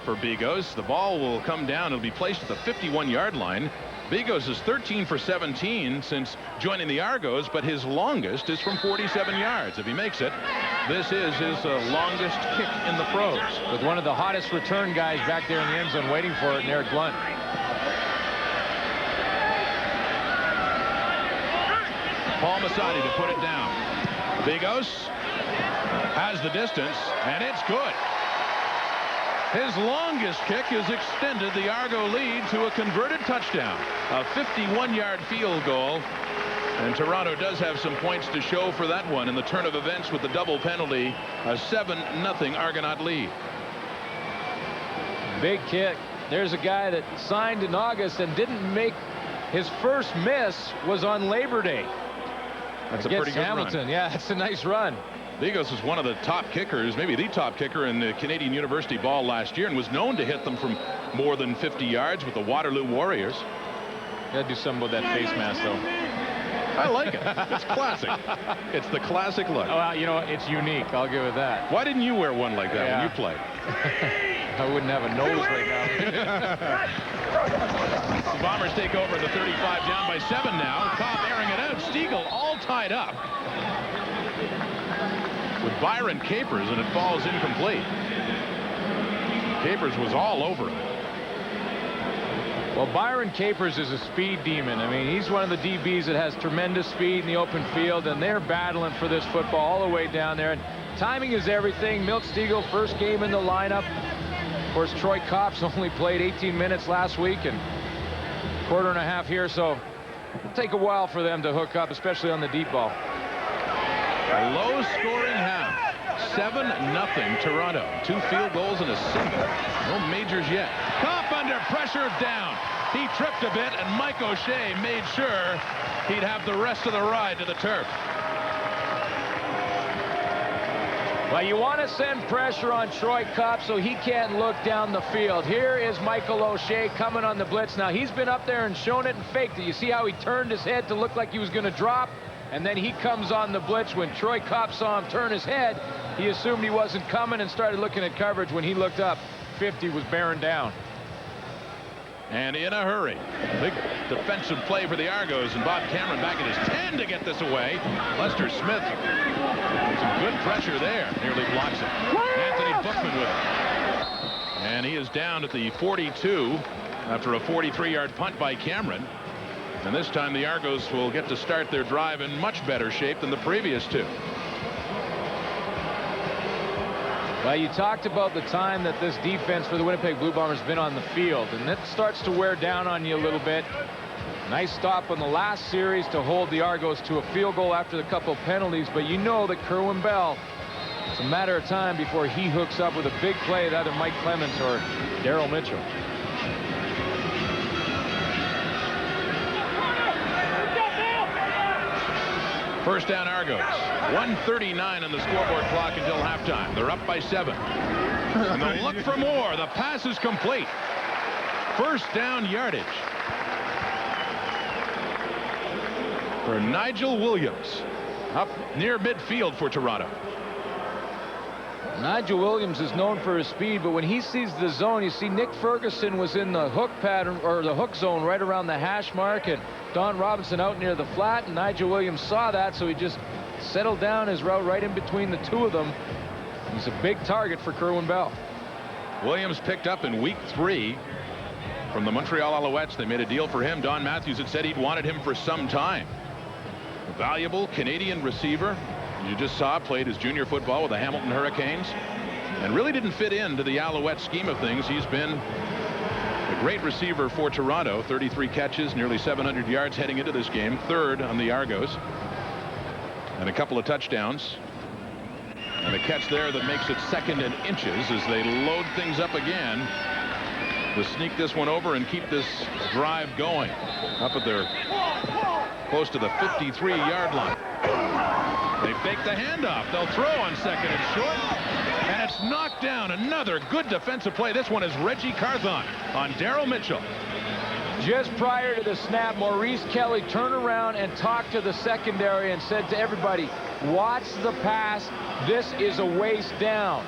for Bigos. The ball will come down. It'll be placed at the 51-yard line. Bigos is 13 for 17 since joining the Argos, but his longest is from 47 yards. If he makes it, this is his longest kick in the pros. With one of the hottest return guys back there in the end zone waiting for it, and Eric Blunt. Paul Masadi to put it down. Bigos has the distance, and it's good. His longest kick has extended the Argo lead to a converted touchdown, a 51-yard field goal. And Toronto does have some points to show for that one in the turn of events with the double penalty, a 7-0 Argonaut lead. Big kick. There's a guy that signed in August and didn't make his first miss was on Labor Day. That's a pretty good Hamilton. run. Yeah, it's a nice run. Bigos was one of the top kickers, maybe the top kicker in the Canadian University ball last year, and was known to hit them from more than 50 yards with the Waterloo Warriors. Gotta do something with that face mask, though. I like it. It's classic. It's the classic look. Oh, well, you know, it's unique. I'll give it that. Why didn't you wear one like that when you played? I wouldn't have a nose right now. The Bombers take over the 35, down by 7 now. Cobb airing it out. Stiegel all tied up with Byron Capers, and it falls incomplete. Capers was all over him. Well, Byron Capers is a speed demon. I mean, he's one of the DBs that has tremendous speed in the open field, and they're battling for this football all the way down there. And timing is everything. Milt Stiegel, first game in the lineup. Of course, Troy Kopp's only played 18 minutes last week and quarter and a half here, so it'll take a while for them to hook up, especially on the deep ball. A low-scoring half. 7-0 Toronto. 2 field goals and a single. No majors yet. Kopp under pressure down. He tripped a bit, and Mike O'Shea made sure he'd have the rest of the ride to the turf. Well, you want to send pressure on Troy Kopp so he can't look down the field. Here is Michael O'Shea coming on the blitz. Now, he's been up there and shown it and faked it. You see how he turned his head to look like he was going to drop? And then he comes on the blitz. When Troy Kopp saw him turn his head, he assumed he wasn't coming and started looking at coverage. When he looked up, 50 was bearing down. And in a hurry. Big defensive play for the Argos, and Bob Cameron back at his 10 to get this away. Lester Smith, some good pressure there, nearly blocks it. Anthony Bookman with it. And he is down at the 42 after a 43-yard punt by Cameron. And this time the Argos will get to start their drive in much better shape than the previous two. Well, you talked about the time that this defense for the Winnipeg Blue Bombers has been on the field, and that starts to wear down on you a little bit. Nice stop on the last series to hold the Argos to a field goal after the couple penalties, but you know that Kerwin Bell, it's a matter of time before he hooks up with a big play to either Mike Clements or Daryl Mitchell. First down Argos. 1:39 on the scoreboard clock until halftime. They're up by 7. And they'll look for more. The pass is complete. First down yardage for Nigel Williams. Up near midfield for Toronto. Nigel Williams is known for his speed, but when he sees the zone, you see Nick Ferguson was in the hook pattern or the hook zone right around the hash mark, and Don Robinson out near the flat, and Nigel Williams saw that, so he just settled down his route right in between the two of them. He's a big target for Kerwin Bell. Williams picked up in week 3 from the Montreal Alouettes. They made a deal for him. Don Matthews had said he'd wanted him for some time. A valuable Canadian receiver. You just saw played his junior football with the Hamilton Hurricanes and really didn't fit into the Alouette scheme of things. He's been a great receiver for Toronto. 33 catches, nearly 700 yards heading into this game. 3rd on the Argos. And a couple of touchdowns. And a catch there that makes it 2nd and inches as they load things up again to sneak this one over and keep this drive going up at their close to the 53-yard line. They fake the handoff. They'll throw on 2nd and short. And it's knocked down. Another good defensive play. This one is Reggie Carthon on Daryl Mitchell. Just prior to the snap, Maurice Kelly turned around and talked to the secondary and said to everybody, watch the pass. This is a waist down.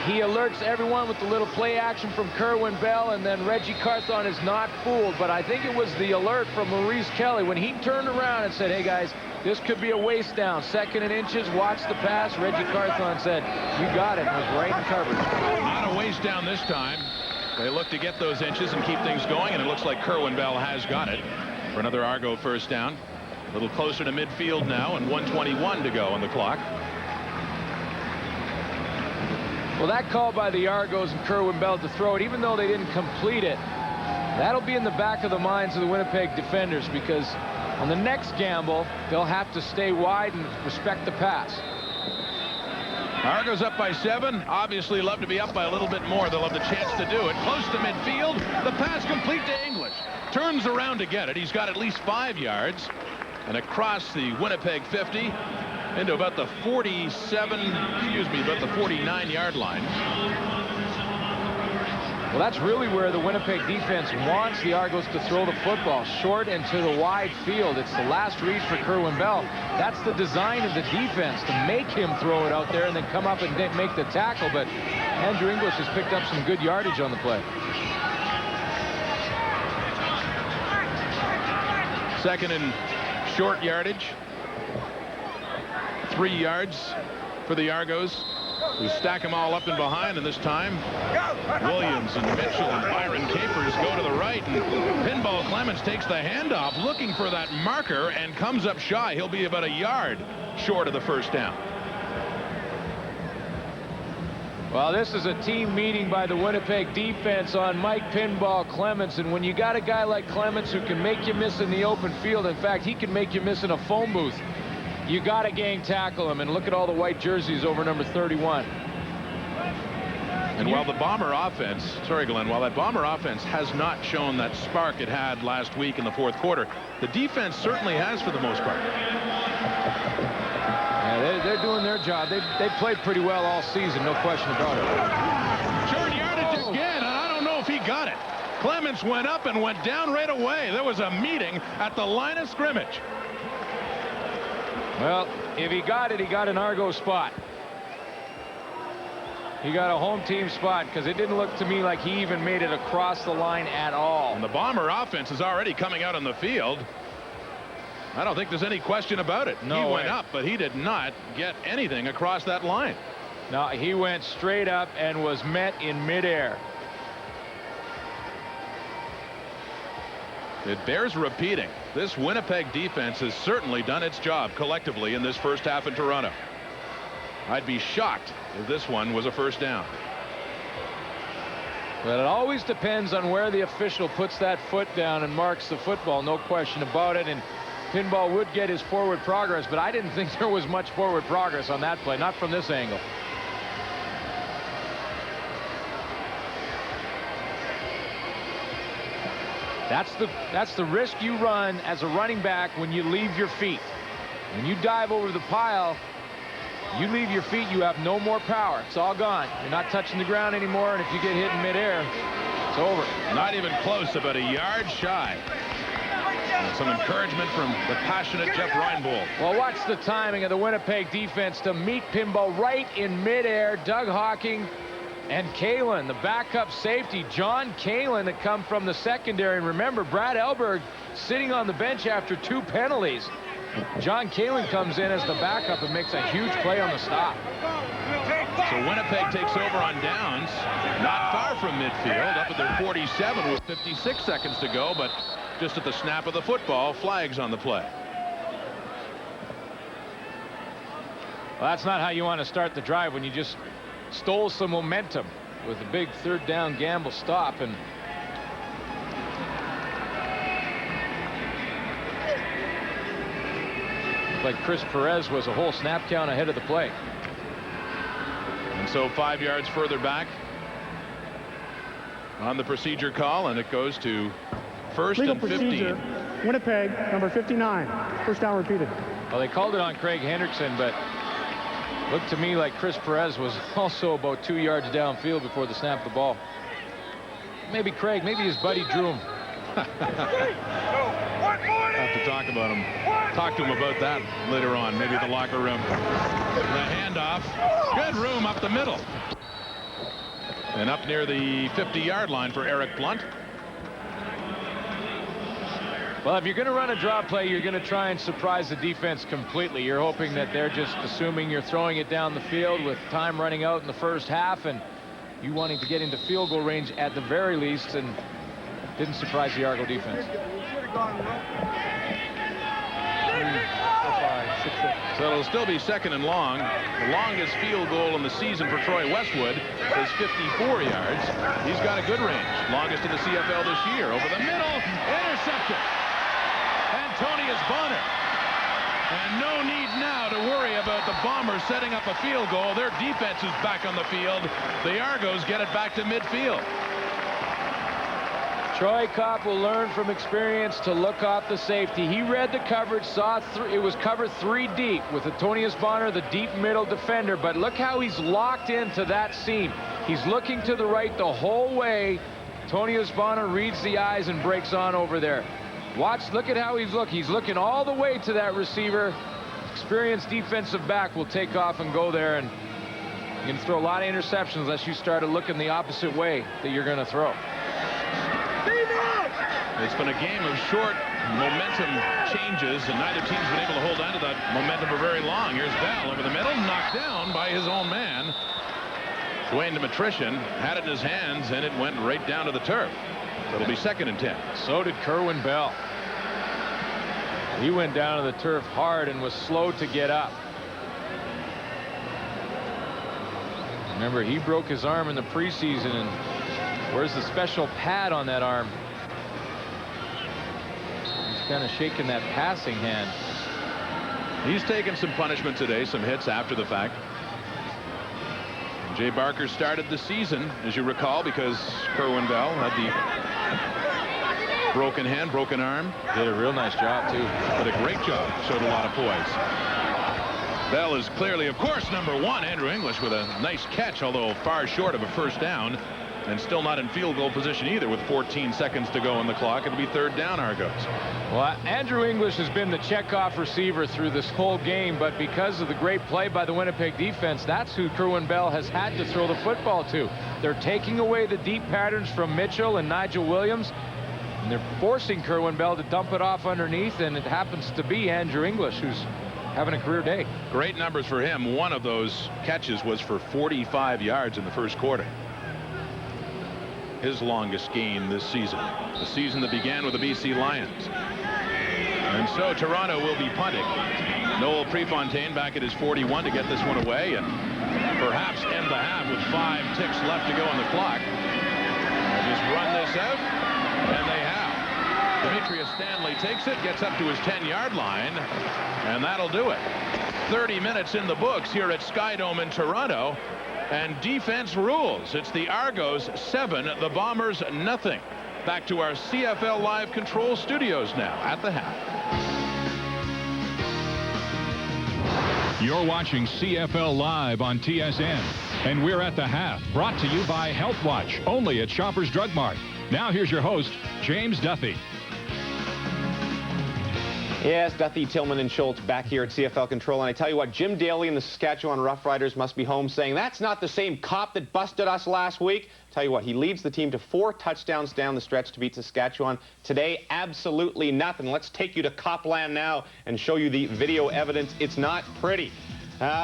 He alerts everyone with the little play action from Kerwin Bell, and then Reggie Carthon is not fooled. But I think it was the alert from Maurice Kelly when he turned around and said, hey guys, this could be a waist down. 2nd and inches, watch the pass. Reggie Carthon said, you got it. It was right in coverage. Not a waist down this time. They look to get those inches and keep things going, and it looks like Kerwin Bell has got it for another Argo first down. A little closer to midfield now, and 1:21 to go on the clock. Well, that call by the Argos and Kerwin Bell to throw it, even though they didn't complete it, that'll be in the back of the minds of the Winnipeg defenders, because on the next gamble, they'll have to stay wide and respect the pass. Argos up by 7. Obviously love to be up by a little bit more. They'll have the chance to do it. Close to midfield. The pass complete to English. Turns around to get it. He's got at least 5 yards. And across the Winnipeg 50 into about the 49-yard line. Well, that's really where the Winnipeg defense wants the Argos to throw the football, short and to the wide field. It's the last read for Kerwin Bell. That's the design of the defense, to make him throw it out there and then come up and make the tackle. But Andrew English has picked up some good yardage on the play. 2nd and short yardage. 3 yards for the Argos, who stack them all up and behind, and this time Williams and Mitchell and Byron Capers go to the right, and Pinball Clements takes the handoff looking for that marker and comes up shy. He'll be about a yard short of the first down. Well, this is a team meeting by the Winnipeg defense on Mike Pinball Clements, and when you got a guy like Clements who can make you miss in the open field, in fact, he can make you miss in a phone booth, you got to gang tackle him. And look at all the white jerseys over number 31. And while the Bomber offense, sorry Glenn, while that Bomber offense has not shown that spark it had last week in the 4th quarter, the defense certainly has for the most part. Yeah, They're doing their job. They've played pretty well all season, no question about it. Short yardage again, and I don't know if he got it. Clements went up and went down right away. There was a meeting at the line of scrimmage. Well, if he got it, he got an Argo spot. He got a home team spot because it didn't look to me like he even made it across the line at all. And the Bomber offense is already coming out on the field. I don't think there's any question about it. No he went way. up, but he did not get anything across that line. No, he went straight up and was met in midair. It bears repeating. This Winnipeg defense has certainly done its job collectively in this first half in Toronto. I'd be shocked if this one was a first down. But it always depends on where the official puts that foot down and marks the football, no question about it. And Pinball would get his forward progress, but I didn't think there was much forward progress on that play, not from this angle. That's the risk you run as a running back when you leave your feet. When you dive over the pile, you leave your feet, you have no more power. It's all gone. You're not touching the ground anymore, and if you get hit in midair, it's over. Not even close, about a yard shy. And some encouragement from the passionate Jeff Reinbold. Well, watch the timing of the Winnipeg defense to meet Pinball right in midair. Doug Hawking and Kalin, the backup safety, John Kalin, that come from the secondary. And remember, Brad Elberg sitting on the bench after 2 penalties. John Kalin comes in as the backup and makes a huge play on the stop. So Winnipeg takes over on downs, not far from midfield, up at their 47 with 56 seconds to go, but just at the snap of the football, flags on the play. Well, that's not how you want to start the drive when you just stole some momentum with a big third down gamble stop. And like Chris Perez was a whole snap count ahead of the play. And so 5 yards further back on the procedure call, and it goes to first Legal and 15. procedure, Winnipeg, number 59. First down repeated. Well, they called it on Craig Hendrickson, but looked to me like Chris Perez was also about 2 yards downfield before the snap of the ball. Maybe Craig, maybe his buddy drew him. Have to talk about him. Talk to him about that later on, maybe in the locker room. The handoff. Good room up the middle. And up near the 50-yard line for Eric Blunt. Well, if you're going to run a draw play, you're going to try and surprise the defense completely. You're hoping that they're just assuming you're throwing it down the field with time running out in the first half, and you wanting to get into field goal range at the very least, and didn't surprise the Argo defense. So it'll still be second and long. The longest field goal in the season for Troy Westwood is 54 yards. He's got a good range. Longest in the CFL this year. Over the middle. Intercepted. Antonius Bonner. And no need now to worry about the Bombers setting up a field goal. Their defense is back on the field. The Argos get it back to midfield. Troy Kopp will learn from experience to look off the safety. He read the coverage, saw it was covered 3 deep with Antonius Bonner, the deep middle defender. But look how he's locked into that seam. He's looking to the right the whole way. Antonius Bonner reads the eyes and breaks on over there. Watch, look at how he's looking. He's looking all the way to that receiver. Experienced defensive back will take off and go there, and you're going to throw a lot of interceptions unless you started looking the opposite way that you're going to throw. It's been a game of short momentum changes, and neither team's been able to hold on to that momentum for very long. Here's Bell over the middle, knocked down by his own man. Dwayne Demetrician had it in his hands, and it went right down to the turf. So it'll be second and 10. So did Kerwin Bell. He went down to the turf hard and was slow to get up. Remember, he broke his arm in the preseason, and where's the special pad on that arm? He's kind of shaking that passing hand. He's taken some punishment today, some hits after the fact. Jay Barker started the season, as you recall, because Kerwin Bell had the broken hand, broken arm. Did a real nice job, too. Did a great job. Showed a lot of poise. Bell is clearly, of course, number one. Andrew English with a nice catch, although far short of a first down, and still not in field goal position either with 14 seconds to go on the clock. It'll be third down, Argos. Well, Andrew English has been the checkoff receiver through this whole game, but because of the great play by the Winnipeg defense, that's who Kerwin Bell has had to throw the football to. They're taking away the deep patterns from Mitchell and Nigel Williams, and they're forcing Kerwin Bell to dump it off underneath, and it happens to be Andrew English who's having a career day. Great numbers for him. One of those catches was for 45 yards in the first quarter. His longest gain this season. The season that began with the BC Lions. And so Toronto will be punting. Noel Prefontaine back at his 41 to get this one away and perhaps end the half with 5 ticks left to go on the clock. They'll just run this out, and they have. Demetrius Stanley takes it, gets up to his 10-yard line, and that'll do it. 30 minutes in the books here at Skydome in Toronto, and defense rules. It's the Argos 7, the Bombers nothing. Back to our CFL Live Control Studios now at the half. You're watching CFL Live on TSN. And we're at the half, brought to you by Health Watch, only at Shoppers Drug Mart. Now here's your host, James Duthie. Yes, Duthie, Tillman, and Schultz back here at CFL Control. And I tell you what, Jim Daly and the Saskatchewan Roughriders must be home saying, that's not the same cop that busted us last week. Tell you what, he leads the team to 4 touchdowns down the stretch to beat Saskatchewan. Today, absolutely nothing. Let's take you to Copland now and show you the video evidence. It's not pretty.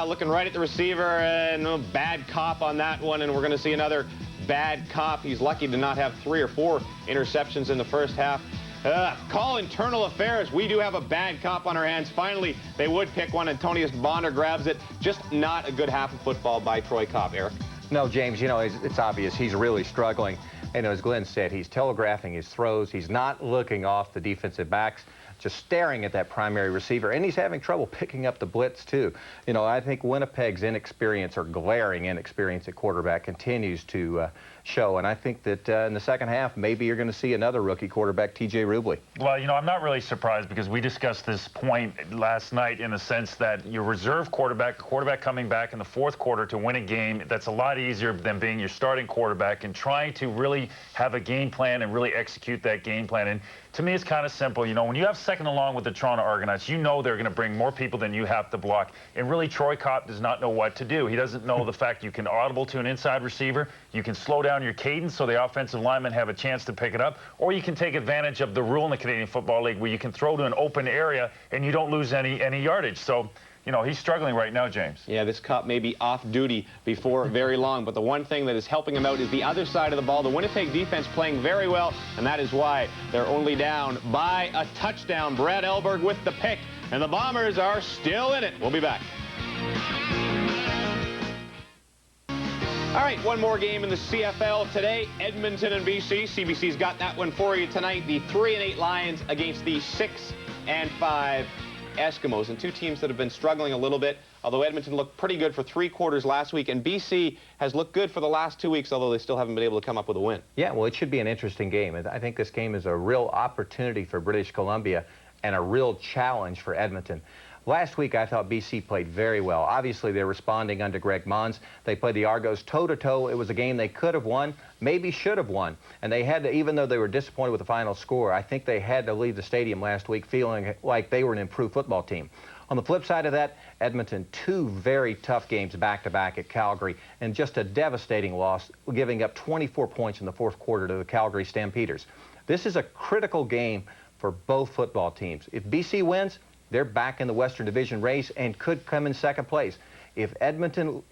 Looking right at the receiver, and a bad cop on that one, and we're going to see another bad cop. He's lucky to not have 3 or 4 interceptions in the first half. Call internal affairs. We do have a bad cop on our hands. Finally, they would pick one. Antonius Bonner grabs it. Just not a good half of football by Troy Cobb. Eric? No, James, you know, it's obvious he's really struggling. And as Glenn said, he's telegraphing his throws. He's not looking off the defensive backs, just staring at that primary receiver. And he's having trouble picking up the blitz, too. You know, I think Winnipeg's inexperience, or glaring inexperience at quarterback, continues to show. And I think that in the second half, maybe you're going to see another rookie quarterback, T.J. Rubley. Well, you know, I'm not really surprised because we discussed this point last night in the sense that your reserve quarterback, a quarterback coming back in the fourth quarter to win a game, that's a lot easier than being your starting quarterback and trying to really have a game plan and really execute that game plan. And to me, it's kind of simple. You know, when you have second along with the Toronto Argonauts, you know they're going to bring more people than you have to block. And really, Troy Cobb does not know what to do. He doesn't know the fact you can audible to an inside receiver, you can slow down your cadence so the offensive linemen have a chance to pick it up, or you can take advantage of the rule in the Canadian Football League where you can throw to an open area and you don't lose any yardage. So, you know, he's struggling right now, James. Yeah, this cop may be off duty before very long, but the one thing that is helping him out is the other side of the ball. The Winnipeg defense playing very well, and that is why they're only down by a touchdown. Brad Elberg with the pick, and the Bombers are still in it. We'll be back. All right, one more game in the CFL today. Edmonton and BC. CBC's got that one for you tonight. The 3-8 Lions against the 6-5 Eskimos, and 2 teams that have been struggling a little bit, although Edmonton looked pretty good for 3 quarters last week, and BC has looked good for the last 2 weeks, although they still haven't been able to come up with a win. Yeah, well, it should be an interesting game. I think this game is a real opportunity for British Columbia and a real challenge for Edmonton. Last week, I thought BC played very well. Obviously, they're responding under Greg Mons. They played the Argos toe-to-toe. It was a game they could have won, maybe should have won. And they had to, even though they were disappointed with the final score, I think they had to leave the stadium last week feeling like they were an improved football team. On the flip side of that, Edmonton, 2 very tough games back-to-back at Calgary, and just a devastating loss, giving up 24 points in the fourth quarter to the Calgary Stampeders. This is a critical game for both football teams. If BC wins, they're back in the Western Division race and could come in second place. If Edmonton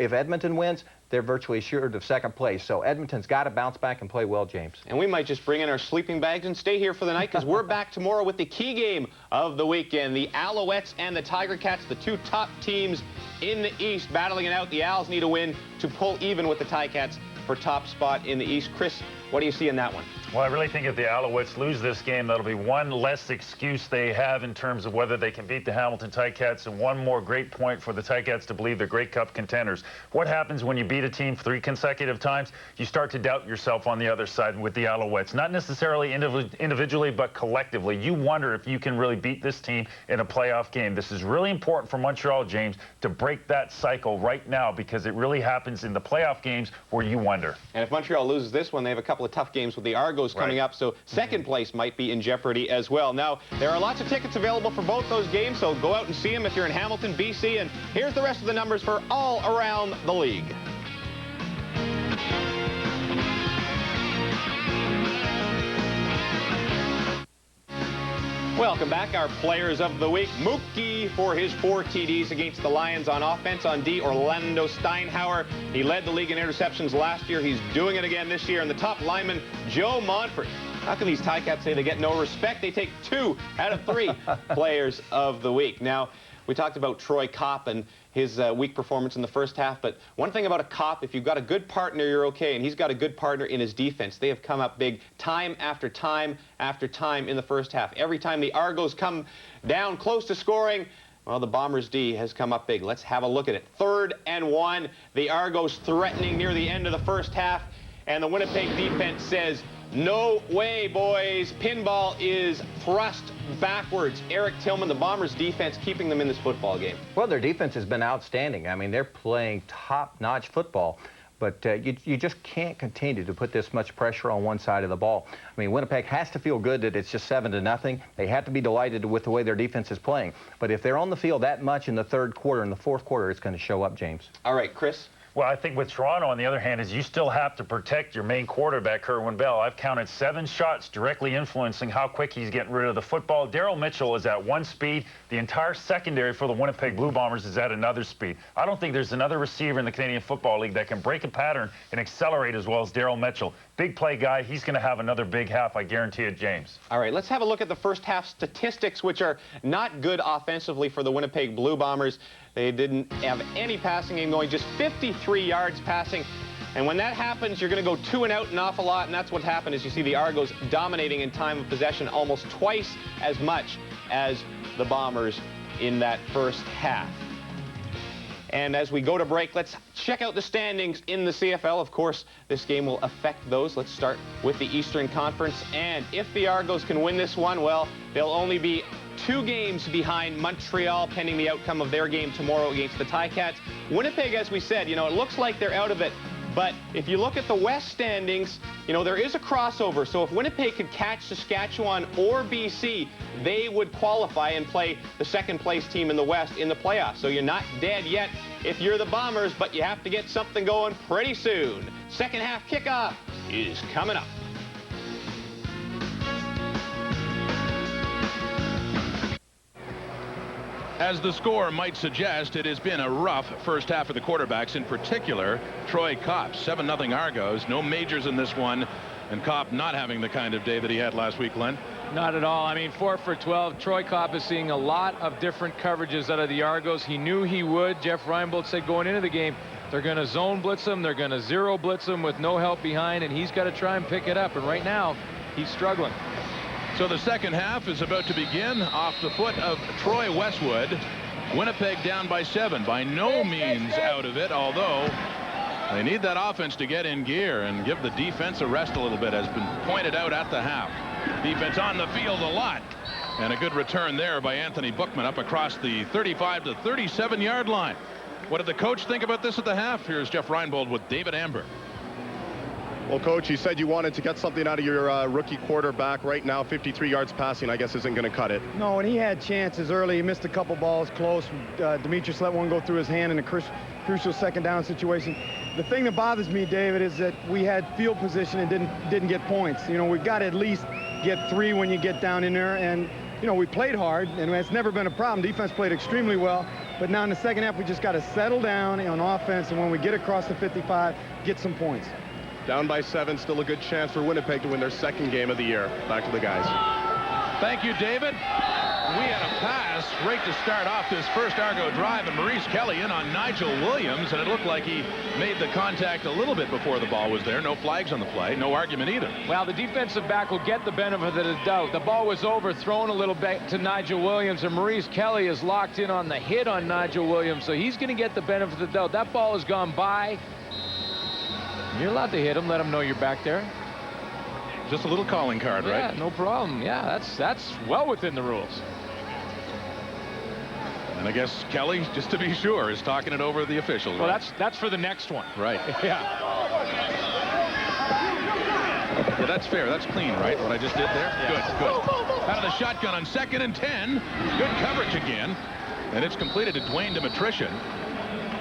wins, they're virtually assured of second place. So Edmonton's got to bounce back and play well, James. And we might just bring in our sleeping bags and stay here for the night, because we're back tomorrow with the key game of the weekend. The Alouettes and the Tiger Cats, the 2 top teams in the East, battling it out. The Owls need a win to pull even with the Ticats for top spot in the East. Chris, what do you see in that one? Well, I really think if the Alouettes lose this game, that'll be one less excuse they have in terms of whether they can beat the Hamilton Ticats, and one more great point for the Ticats to believe they're Grey Cup contenders. What happens when you beat a team 3 consecutive times? You start to doubt yourself on the other side with the Alouettes. Not necessarily individually, but collectively. You wonder if you can really beat this team in a playoff game. This is really important for Montreal, James, to break that cycle right now, because it really happens in the playoff games where you wonder. And if Montreal loses this one, they have a couple of tough games with the Argos coming up, so second place might be in jeopardy as well. Now, there are lots of tickets available for both those games, so go out and see them if you're in Hamilton, BC, and here's the rest of the numbers for all around the league. Welcome back. Our players of the week. Mookie for his 4 TDs against the Lions on offense. On D, Orlando Steinhauer. He led the league in interceptions last year. He's doing it again this year. And the top lineman, Joe Montfort. How can these Ticats say they get no respect? They take 2 out of 3 players of the week. Now, we talked about Troy Kopp and his weak performance in the first half, but one thing about a Kopp, if you've got a good partner, you're okay, and he's got a good partner in his defense. They have come up big time after time after time in the first half. Every time the Argos come down close to scoring, well, the Bombers' D has come up big. Let's have a look at it. 3rd and 1, the Argos threatening near the end of the first half, and the Winnipeg defense says, no way, boys. Pinball is thrust backwards. Eric Tillman, the Bombers' defense, keeping them in this football game. Well, their defense has been outstanding. I mean, they're playing top-notch football, but you just can't continue to put this much pressure on one side of the ball. I mean, Winnipeg has to feel good that it's just 7-0. They have to be delighted with the way their defense is playing. But if they're on the field that much in the 3rd quarter and the 4th quarter, it's going to show up, James. All right, Chris. Well, I think with Toronto, on the other hand, is you still have to protect your main quarterback, Kerwin Bell. I've counted 7 shots directly influencing how quick he's getting rid of the football. Daryl Mitchell is at 1 speed. The entire secondary for the Winnipeg Blue Bombers is at another speed. I don't think there's another receiver in the Canadian Football League that can break a pattern and accelerate as well as Daryl Mitchell. Big play guy. He's going to have another big half, I guarantee it, James. All right, let's have a look at the first half statistics, which are not good offensively for the Winnipeg Blue Bombers. They didn't have any passing game going, just 53 yards passing. And when that happens, you're going to go 2 and out an awful lot, and that's what happened. As you see the Argos dominating in time of possession almost twice as much as the Bombers in that first half. And as we go to break, let's check out the standings in the CFL. Of course, this game will affect those. Let's start with the Eastern Conference. And if the Argos can win this one, well, they'll only be 2 games behind Montreal, pending the outcome of their game tomorrow against the Ticats. Winnipeg, as we said, it looks like they're out of it. But if you look at the West standings, there is a crossover. So if Winnipeg could catch Saskatchewan or BC, they would qualify and play the 2nd place team in the West in the playoffs. So you're not dead yet if you're the Bombers, but you have to get something going pretty soon. Second half kickoff is coming up. As the score might suggest, it has been a rough first half for the quarterbacks, in particular Troy Kopp. 7-0 Argos. No majors in this one, and Kopp not having the kind of day that he had last week, Len. Not at all. I mean, 4 for 12. Troy Kopp is seeing a lot of different coverages out of the Argos. He knew he would. Jeff Reinbold said going into the game, they're going to zone blitz him. They're going to zero blitz him with no help behind, and he's got to try and pick it up. And right now, he's struggling. So the second half is about to begin off the foot of Troy Westwood. Winnipeg down by 7. By no means out of it, although they need that offense to get in gear and give the defense a rest a little bit, has been pointed out at the half. Defense on the field a lot. And a good return there by Anthony Bookman up across the 35 to 37 yard line. What did the coach think about this at the half? Here's Jeff Reinbold with David Amber. Well, Coach, you said you wanted to get something out of your rookie quarterback. Right now, 53 yards passing, I guess, isn't going to cut it. No, and he had chances early. He missed a couple balls close. Demetrius let one go through his hand in a crucial second down situation. The thing that bothers me, David, is that we had field position and didn't get points. We've got to at least get 3 when you get down in there. And, we played hard, and it's never been a problem. Defense played extremely well. But now in the second half, we just got to settle down on offense. And when we get across the 55, get some points. Down by 7, still a good chance for Winnipeg to win their 2nd game of the year. Back to the guys. Thank you, David. We had a pass right to start off this first Argo drive, and Maurice Kelly in on Nigel Williams, and it looked like he made the contact a little bit before the ball was there. No flags on the play, no argument either. Well, the defensive back will get the benefit of the doubt. The ball was overthrown a little bit to Nigel Williams, and Maurice Kelly is locked in on the hit on Nigel Williams, so he's going to get the benefit of the doubt. That ball has gone by. You're allowed to hit him, let him know you're back there. Just a little calling card, right? Yeah, no problem. Yeah, that's well within the rules. And I guess Kelly, just to be sure, is talking it over to the officials. Well, right? that's for the next one. Right. Yeah. Yeah, that's fair. That's clean, right? What I just did there? Yeah. Good. Out of the shotgun on 2nd and 10. Good coverage again. And it's completed to Dwayne Demetrician.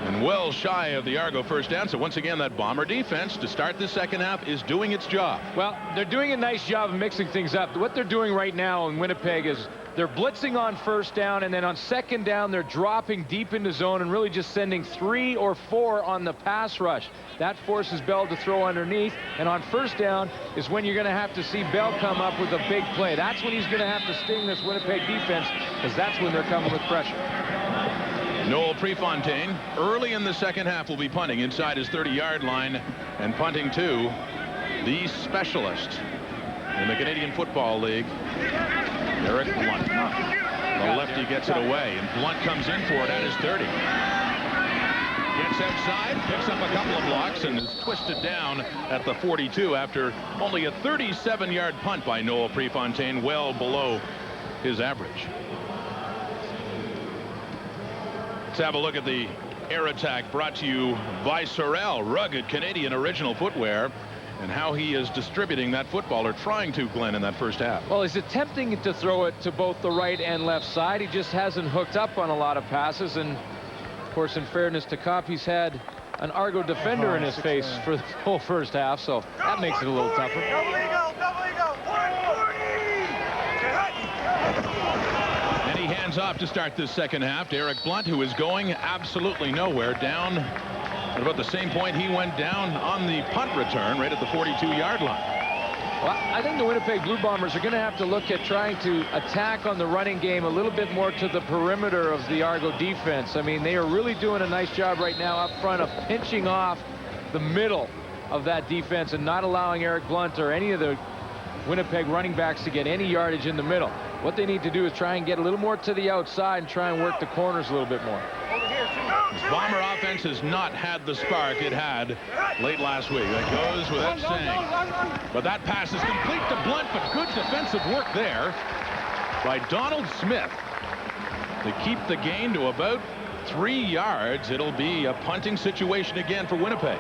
And well shy of the Argo first down. So once again, that Bomber defense to start the second half is doing its job. Well, they're doing a nice job of mixing things up. What they're doing right now in Winnipeg is they're blitzing on first down, and then on second down, they're dropping deep into zone and really just sending 3 or 4 on the pass rush. That forces Bell to throw underneath, and on first down is when you're going to have to see Bell come up with a big play. That's when he's going to have to sting this Winnipeg defense, because that's when they're coming with pressure. Noel Prefontaine, early in the second half, will be punting inside his 30-yard line, and punting to the specialist in the Canadian Football League, Eric Blunt. The lefty gets it away, and Blunt comes in for it at his 30. Gets outside, picks up a couple of blocks, and is twisted down at the 42 after only a 37-yard punt by Noel Prefontaine, well below his average. Let's have a look at the air attack brought to you by Sorel, rugged Canadian original footwear, and how he is distributing that football, or trying to, Glenn, in that first half. Well, he's attempting to throw it to both the right and left side. He just hasn't hooked up on a lot of passes, and of course, in fairness to Kopp, he's had an Argo defender in his face for the whole first half, so that makes it a little tougher. And he hands off to start this second half to Eric Blunt, who is going absolutely nowhere, down at about the same point he went down on the punt return, right at the 42-yard line. Well, I think the Winnipeg Blue Bombers are going to have to look at trying to attack on the running game a little bit more to the perimeter of the Argo defense. I mean, they are really doing a nice job right now up front of pinching off the middle of that defense and not allowing Eric Blunt or any of the Winnipeg running backs to get any yardage in the middle. What they need to do is try and get a little more to the outside and try and work the corners a little bit more. This Bomber offense has not had the spark it had late last week. That goes without saying. But that pass is complete to Blunt, but good defensive work there by Donald Smith to keep the gain to about 3 yards. It'll be a punting situation again for Winnipeg.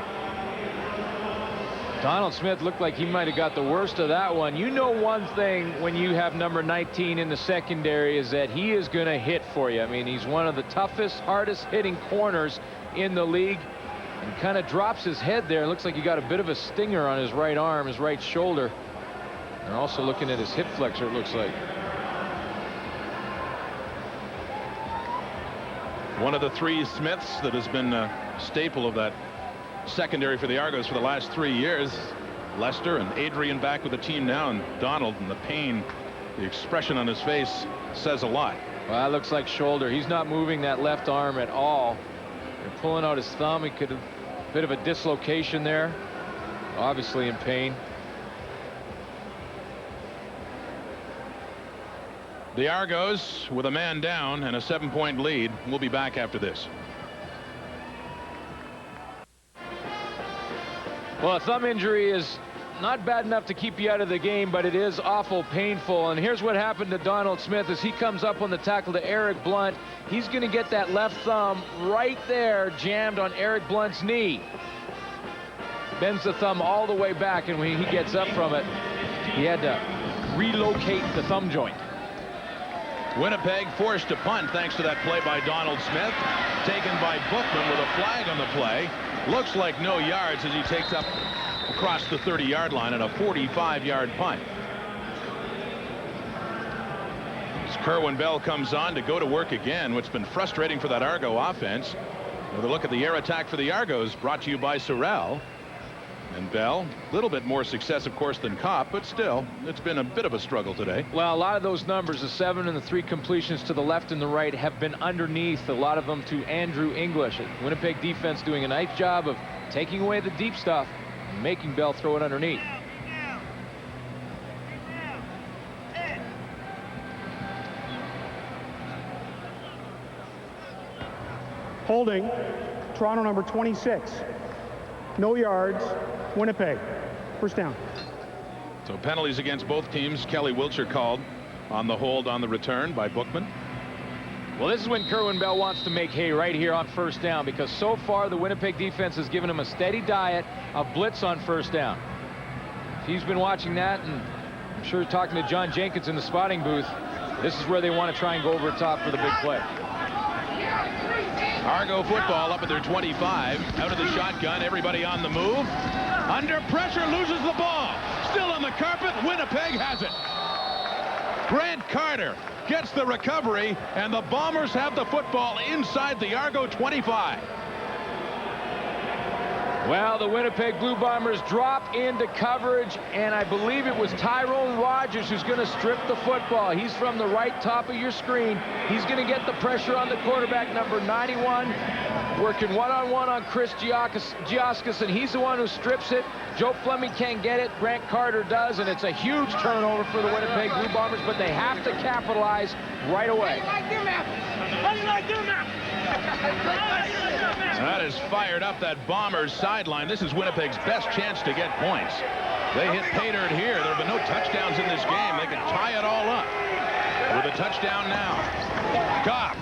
Donald Smith looked like he might have got the worst of that one. You know one thing when you have number 19 in the secondary is that he is going to hit for you. I mean, he's one of the toughest, hardest hitting corners in the league, and kind of drops his head there. It looks like he got a bit of a stinger on his right arm, his right shoulder. They're also looking at his hip flexor, it looks like. One of the 3 Smiths that has been a staple of that secondary for the Argos for the last 3 years. Lester and Adrian back with the team now, and Donald, and the pain, the expression on his face says a lot. Well, that looks like shoulder. He's not moving that left arm at all. They're pulling out his thumb. He could have a bit of a dislocation there. Obviously in pain. The Argos with a man down and a 7-point lead. We'll be back after this. Well, a thumb injury is not bad enough to keep you out of the game, but it is awful painful. And here's what happened to Donald Smith as he comes up on the tackle to Eric Blunt. He's going to get that left thumb right there jammed on Eric Blunt's knee. Bends the thumb all the way back, and when he gets up from it, he had to relocate the thumb joint. Winnipeg forced to punt thanks to that play by Donald Smith, taken by Bookman with a flag on the play. Looks like no yards as he takes up across the 30-yard line at a 45-yard punt. As Kerwin Bell comes on to go to work again, what's been frustrating for that Argo offense. With a look at the air attack for the Argos, brought to you by Sorel. And Bell, a little bit more success, of course, than Kopp, but still, it's been a bit of a struggle today. Well, a lot of those numbers, the 7 and the 3 completions to the left and the right, have been underneath, a lot of them to Andrew English. Winnipeg defense doing a nice job of taking away the deep stuff and making Bell throw it underneath. Holding, Toronto number 26. No yards, Winnipeg. First down. So penalties against both teams. Kelly Wiltshire called on the hold on the return by Bookman. Well, this is when Kerwin Bell wants to make hay right here on first down, because so far the Winnipeg defense has given him a steady diet of blitz on first down. If he's been watching that, and I'm sure talking to John Jenkins in the spotting booth, this is where they want to try and go over the top for the big play. Argo football up at their 25. Out of the shotgun, everybody on the move. Under pressure, loses the ball. Still on the carpet, Winnipeg has it. Grant Carter gets the recovery, and the Bombers have the football inside the Argo 25. Well, the Winnipeg Blue Bombers drop into coverage, and I believe it was Tyrone Rogers who's going to strip the football. He's from the right top of your screen. He's going to get the pressure on the quarterback, number 91, working one-on-one on Chris Giaskis, and he's the one who strips it. Joe Fleming can't get it. Grant Carter does, and it's a huge turnover for the Winnipeg Blue Bombers, but they have to capitalize right away. That has fired up that Bombers sideline. This is Winnipeg's best chance to get points. They hit pay dirt here. There have been no touchdowns in this game. They can tie it all up with a touchdown now. Kopp.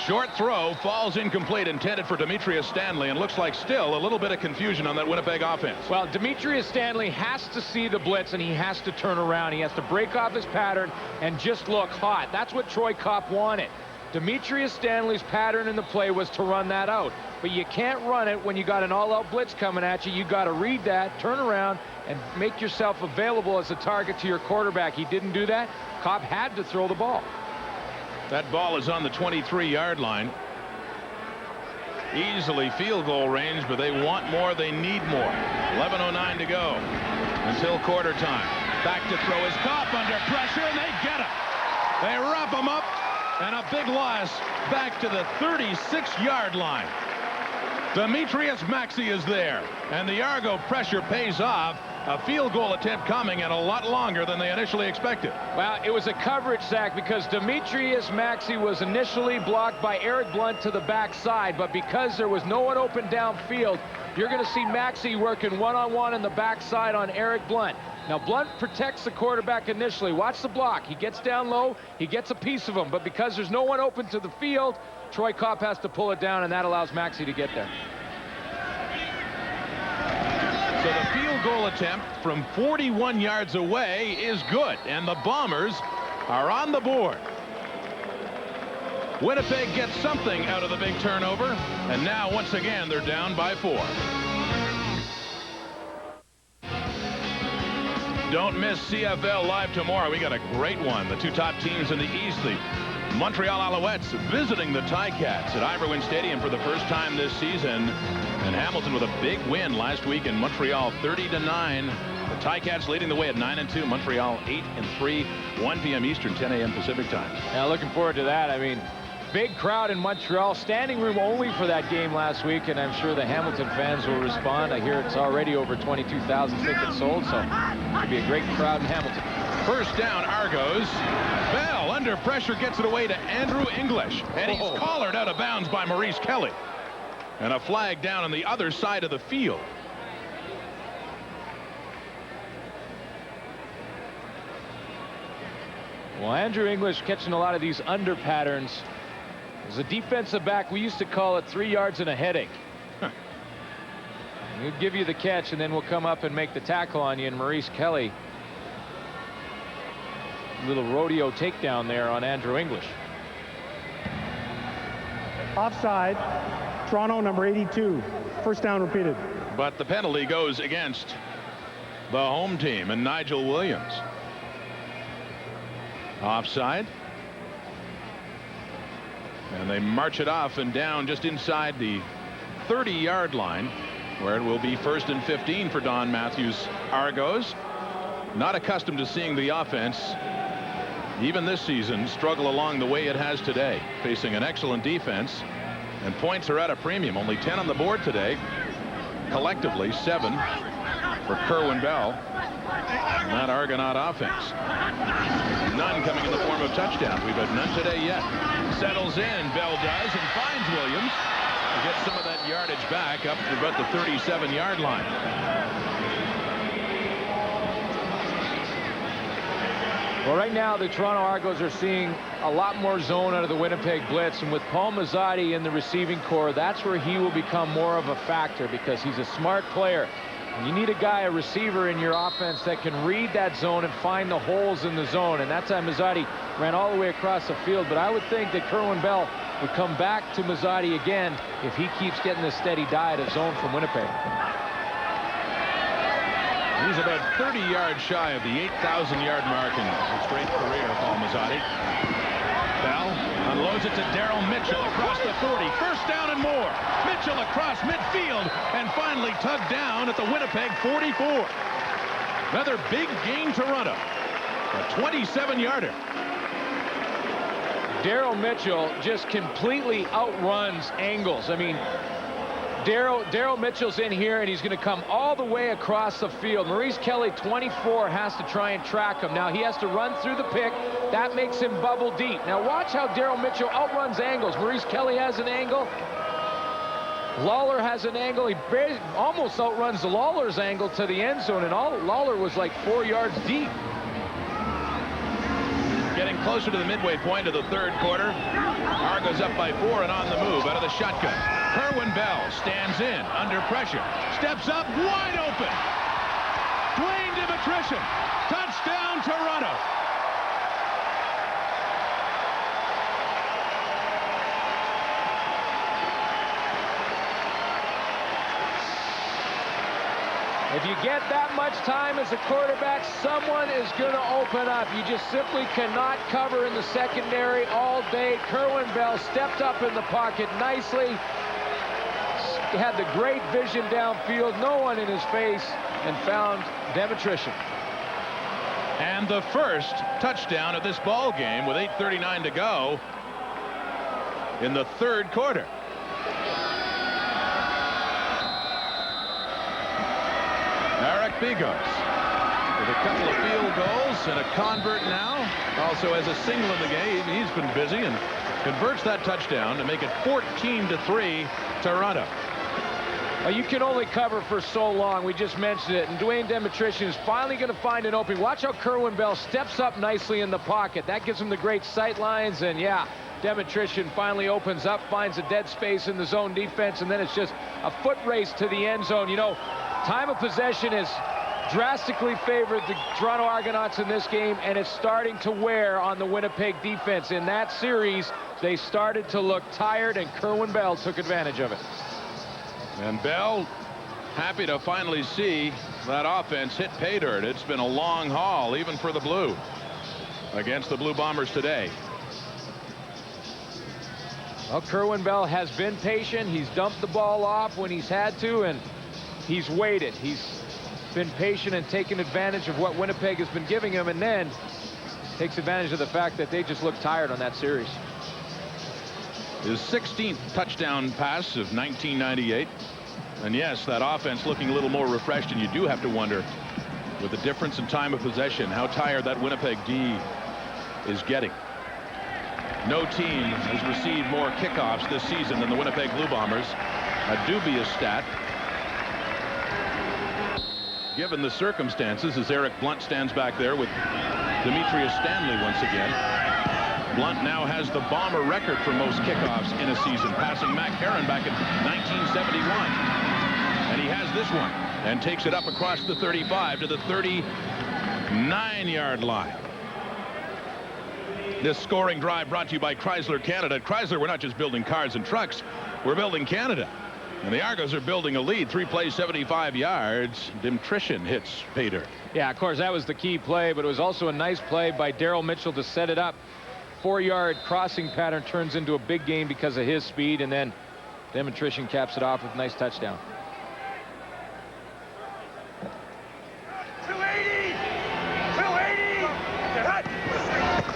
Short throw, falls incomplete, intended for Demetrius Stanley, and looks like still a little bit of confusion on that Winnipeg offense. Well, Demetrius Stanley has to see the blitz, and he has to turn around. He has to break off his pattern and just look hot. That's what Troy Kopp wanted. Demetrius Stanley's pattern in the play was to run that out. But you can't run it when you got an all-out blitz coming at you. You got to read that, turn around, and make yourself available as a target to your quarterback. He didn't do that. Kopp had to throw the ball. That ball is on the 23-yard line. Easily field goal range, but they want more. They need more. 11:09 to go until quarter time. Back to throw is Kopp under pressure, and they get him. They wrap him up, and a big loss back to the 36-yard line. Demetrius Maxey is there, and the Argo pressure pays off. A field goal attempt coming, and a lot longer than they initially expected. Well, it was a coverage sack because Demetrius Maxey was initially blocked by Eric Blunt to the backside, but because there was no one open downfield, you're going to see Maxey working one-on-one in the backside on Eric Blunt. Now, Blunt protects the quarterback initially. Watch the block. He gets down low. He gets a piece of him, but because there's no one open to the field, Troy Kopp has to pull it down, and that allows Maxey to get there. So the field goal attempt from 41 yards away is good, and the Bombers are on the board. Winnipeg gets something out of the big turnover, and now once again they're down by 4. Don't miss CFL Live tomorrow. We got a great one. The two top teams in the East, the Montreal Alouettes visiting the Ticats at Iverwin Stadium for the first time this season. And Hamilton with a big win last week in Montreal, 30-9. The Ticats leading the way at 9-2. Montreal 8-3. 1 p.m. Eastern, 10 a.m. Pacific time. Yeah, looking forward to that. I mean, big crowd in Montreal, standing room only for that game last week, and I'm sure the Hamilton fans will respond. I hear it's already over 22,000 tickets sold, so it'll be a great crowd in Hamilton. First down, Argos. Bell under pressure gets it away to Andrew English, and he's collared out of bounds by Maurice Kelly. And a flag down on the other side of the field. Well, Andrew English catching a lot of these under patterns. As a defensive back, we used to call it 3 yards and a headache. We'll give you the catch, and then we'll come up and make the tackle on you. And Maurice Kelly, little rodeo takedown there on Andrew English. Offside, Toronto number 82. First down repeated. But the penalty goes against the home team and Nigel Williams. Offside. And they march it off and down just inside the 30-yard line. where it will be 1st and 15 for Don Matthews' Argos. Not accustomed to seeing the offense, even this season, struggle along the way it has today, facing an excellent defense, and points are at a premium. Only 10 on the board today, collectively 7 for Kerwin Bell and that Argonaut offense. None coming in the form of touchdowns. We've had none today yet. Settles in, Bell does, and finds Williams to get some of that yardage back up to about the 37-yard line. Well, right now, the Toronto Argos are seeing a lot more zone out of the Winnipeg Blitz, and with Paul Mazzotti in the receiving core, that's where he will become more of a factor, because he's a smart player. And you need a guy, a receiver in your offense that can read that zone and find the holes in the zone, and that time Mazzotti ran all the way across the field. But I would think that Kerwin Bell would come back to Mazzotti again if he keeps getting a steady diet of zone from Winnipeg. He's about 30 yards shy of the 8,000-yard mark in his great career, Paul Mazzotti. Bell unloads it to Daryl Mitchell across the 40. First down and more. Mitchell across midfield and finally tugged down at the Winnipeg 44. Another big gain, Toronto. A 27-yarder. Daryl Mitchell just completely outruns angles. I mean, Daryl Mitchell's in here, and he's going to come all the way across the field. Maurice Kelly, 24, has to try and track him. Now he has to run through the pick. That makes him bubble deep. Now watch how Daryl Mitchell outruns angles. Maurice Kelly has an angle. Lawler has an angle. He almost outruns Lawler's angle to the end zone, and Lawler was like 4 yards deep. Getting closer to the midway point of the third quarter. Argos up by 4 and on the move out of the shotgun. Kerwin Bell stands in under pressure. Steps up wide open. Dwayne Dimitrition. Touchdown, Toronto. If you get that much time as a quarterback, someone is going to open up. You just simply cannot cover in the secondary all day. Kerwin Bell stepped up in the pocket nicely. He had the great vision downfield, no one in his face, and found Dimitrition. And the first touchdown of this ball game with 8:39 to go in the third quarter. Eric Bigos with a couple of field goals and a convert now. Also has a single in the game. He's been busy and converts that touchdown to make it 14-3 Toronto. Well, you can only cover for so long. We just mentioned it. And Dwayne Dimitrition is finally going to find an opening. Watch how Kerwin Bell steps up nicely in the pocket. That gives him the great sight lines. And, yeah, Dimitrition finally opens up, finds a dead space in the zone defense, and then it's just a foot race to the end zone. You know, time of possession has drastically favored the Toronto Argonauts in this game, and it's starting to wear on the Winnipeg defense. In that series, they started to look tired, and Kerwin Bell took advantage of it. And Bell happy to finally see that offense hit pay dirt. It's been a long haul, even for the Blue, against the Blue Bombers today. Well, Kerwin Bell has been patient. He's dumped the ball off when he's had to, and he's waited. He's been patient and taken advantage of what Winnipeg has been giving him, and then takes advantage of the fact that they just look tired on that series. His 16th touchdown pass of 1998. And yes, that offense looking a little more refreshed, and you do have to wonder, with the difference in time of possession, how tired that Winnipeg D is getting. No team has received more kickoffs this season than the Winnipeg Blue Bombers. A dubious stat, given the circumstances, as Eric Blunt stands back there with Demetrius Stanley once again. Blunt now has the Bomber record for most kickoffs in a season, passing Mac Herron back in 1971. And he has this one and takes it up across the 35 to the 39-yard line. This scoring drive brought to you by Chrysler Canada. At Chrysler, we're not just building cars and trucks, we're building Canada. And the Argos are building a lead. 3 plays, 75 yards. Dimitrition hits pay dirt. Yeah, of course, that was the key play, but it was also a nice play by Daryl Mitchell to set it up. 4-yard crossing pattern turns into a big game because of his speed, and then Dimitrition caps it off with a nice touchdown.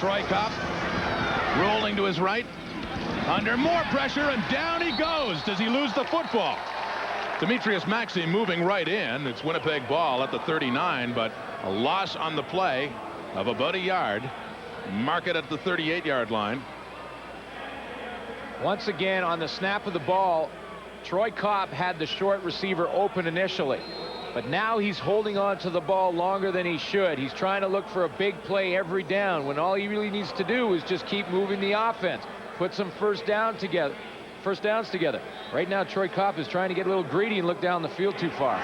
Troy Kopp rolling to his right. Under more pressure, and down he goes. Does he lose the football? Demetrius Maxey moving right in. It's Winnipeg ball at the 39, but a loss on the play of about a yard. Mark it at the 38-yard line. Once again, on the snap of the ball, Troy Kopp had the short receiver open initially, but now he's holding on to the ball longer than he should. He's trying to look for a big play every down when all he really needs to do is just keep moving the offense, put some first downs together. Right now, Troy Kopp is trying to get a little greedy and look down the field too far.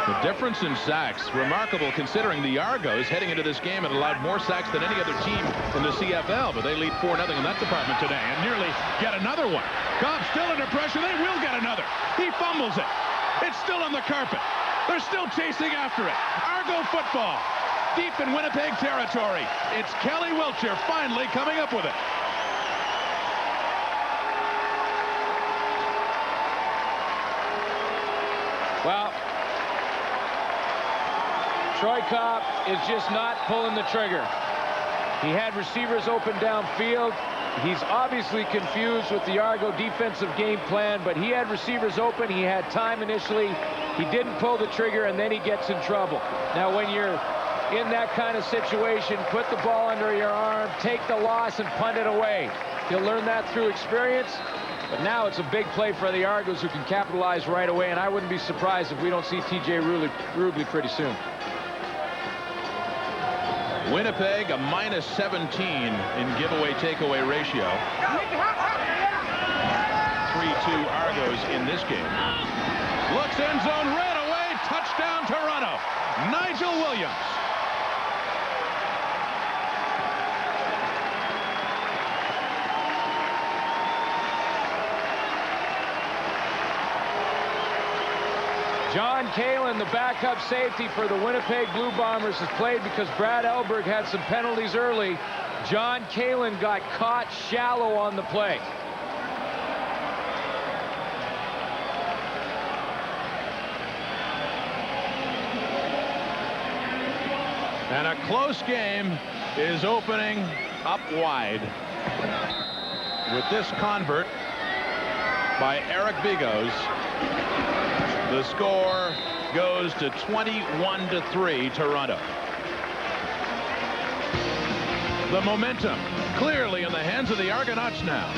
The difference in sacks, remarkable considering the Argos heading into this game had allowed more sacks than any other team in the CFL, but they lead 4-0 in that department today and nearly get another one. Kopp still under pressure. They will get another. He fumbles it. It's still on the carpet. They're still chasing after it. Argo football deep in Winnipeg territory. It's Kelly Wiltshire finally coming up with it. Well, Troy Kopp is just not pulling the trigger. He had receivers open downfield. He's obviously confused with the Argo defensive game plan, but he had receivers open. He had time initially. He didn't pull the trigger, and then he gets in trouble. Now, when you're in that kind of situation, put the ball under your arm, take the loss, and punt it away. He'll learn that through experience. But now it's a big play for the Argos, who can capitalize right away, and I wouldn't be surprised if we don't see T.J. Rubley pretty soon. Winnipeg a -17 in giveaway takeaway ratio. 3-2 Argos in this game. Looks end zone right away. Touchdown Toronto. Nigel Williams. John Kalin, the backup safety for the Winnipeg Blue Bombers, has played because Brad Elberg had some penalties early. John Kalin got caught shallow on the play. And a close game is opening up wide with this convert by Eric Bigos. The score goes to 21-3 Toronto. The momentum clearly in the hands of the Argonauts now.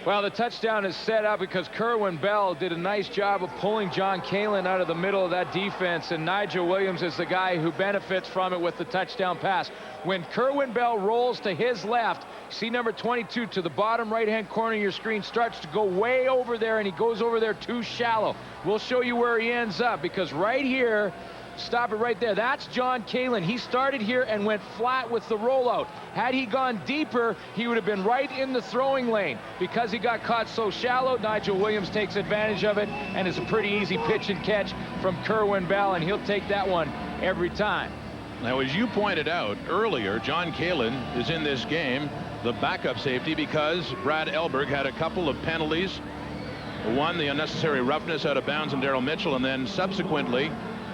Well, the touchdown is set up because Kerwin Bell did a nice job of pulling John Kalin out of the middle of that defense, and Nigel Williams is the guy who benefits from it with the touchdown pass. When Kerwin Bell rolls to his left, see number 22 to the bottom right-hand corner of your screen, starts to go way over there, and he goes over there too shallow. We'll show you where he ends up, because right here, stop it right there. That's John Kalin. He started here and went flat with the rollout. Had he gone deeper, he would have been right in the throwing lane. Because he got caught so shallow, Nigel Williams takes advantage of it, and it's a pretty easy pitch and catch from Kerwin Bell, and he'll take that one every time. Now, as you pointed out earlier, John Kalin is in this game, the backup safety, because Brad Elberg had a couple of penalties. One, the unnecessary roughness out of bounds on Darryl Mitchell, and then subsequently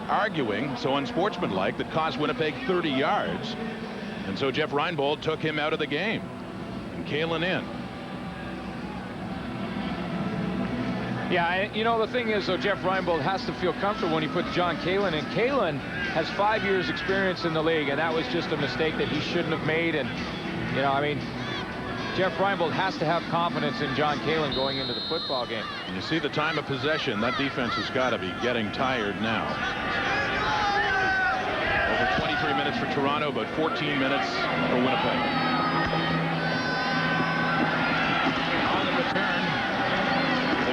arguing so unsportsmanlike that cost Winnipeg 30 yards. And so Jeff Reinbold took him out of the game, and Kalin in. Yeah, you know, the thing is, though, Jeff Reinbold has to feel comfortable when he puts John Kalin in. Kalin has 5 years experience in the league, and that was just a mistake that he shouldn't have made. And, you know, I mean, Jeff Reinbold has to have confidence in John Kalin going into the football game. And you see the time of possession. That defense has got to be getting tired now. Over 23 minutes for Toronto, but 14 minutes for Winnipeg. On the return,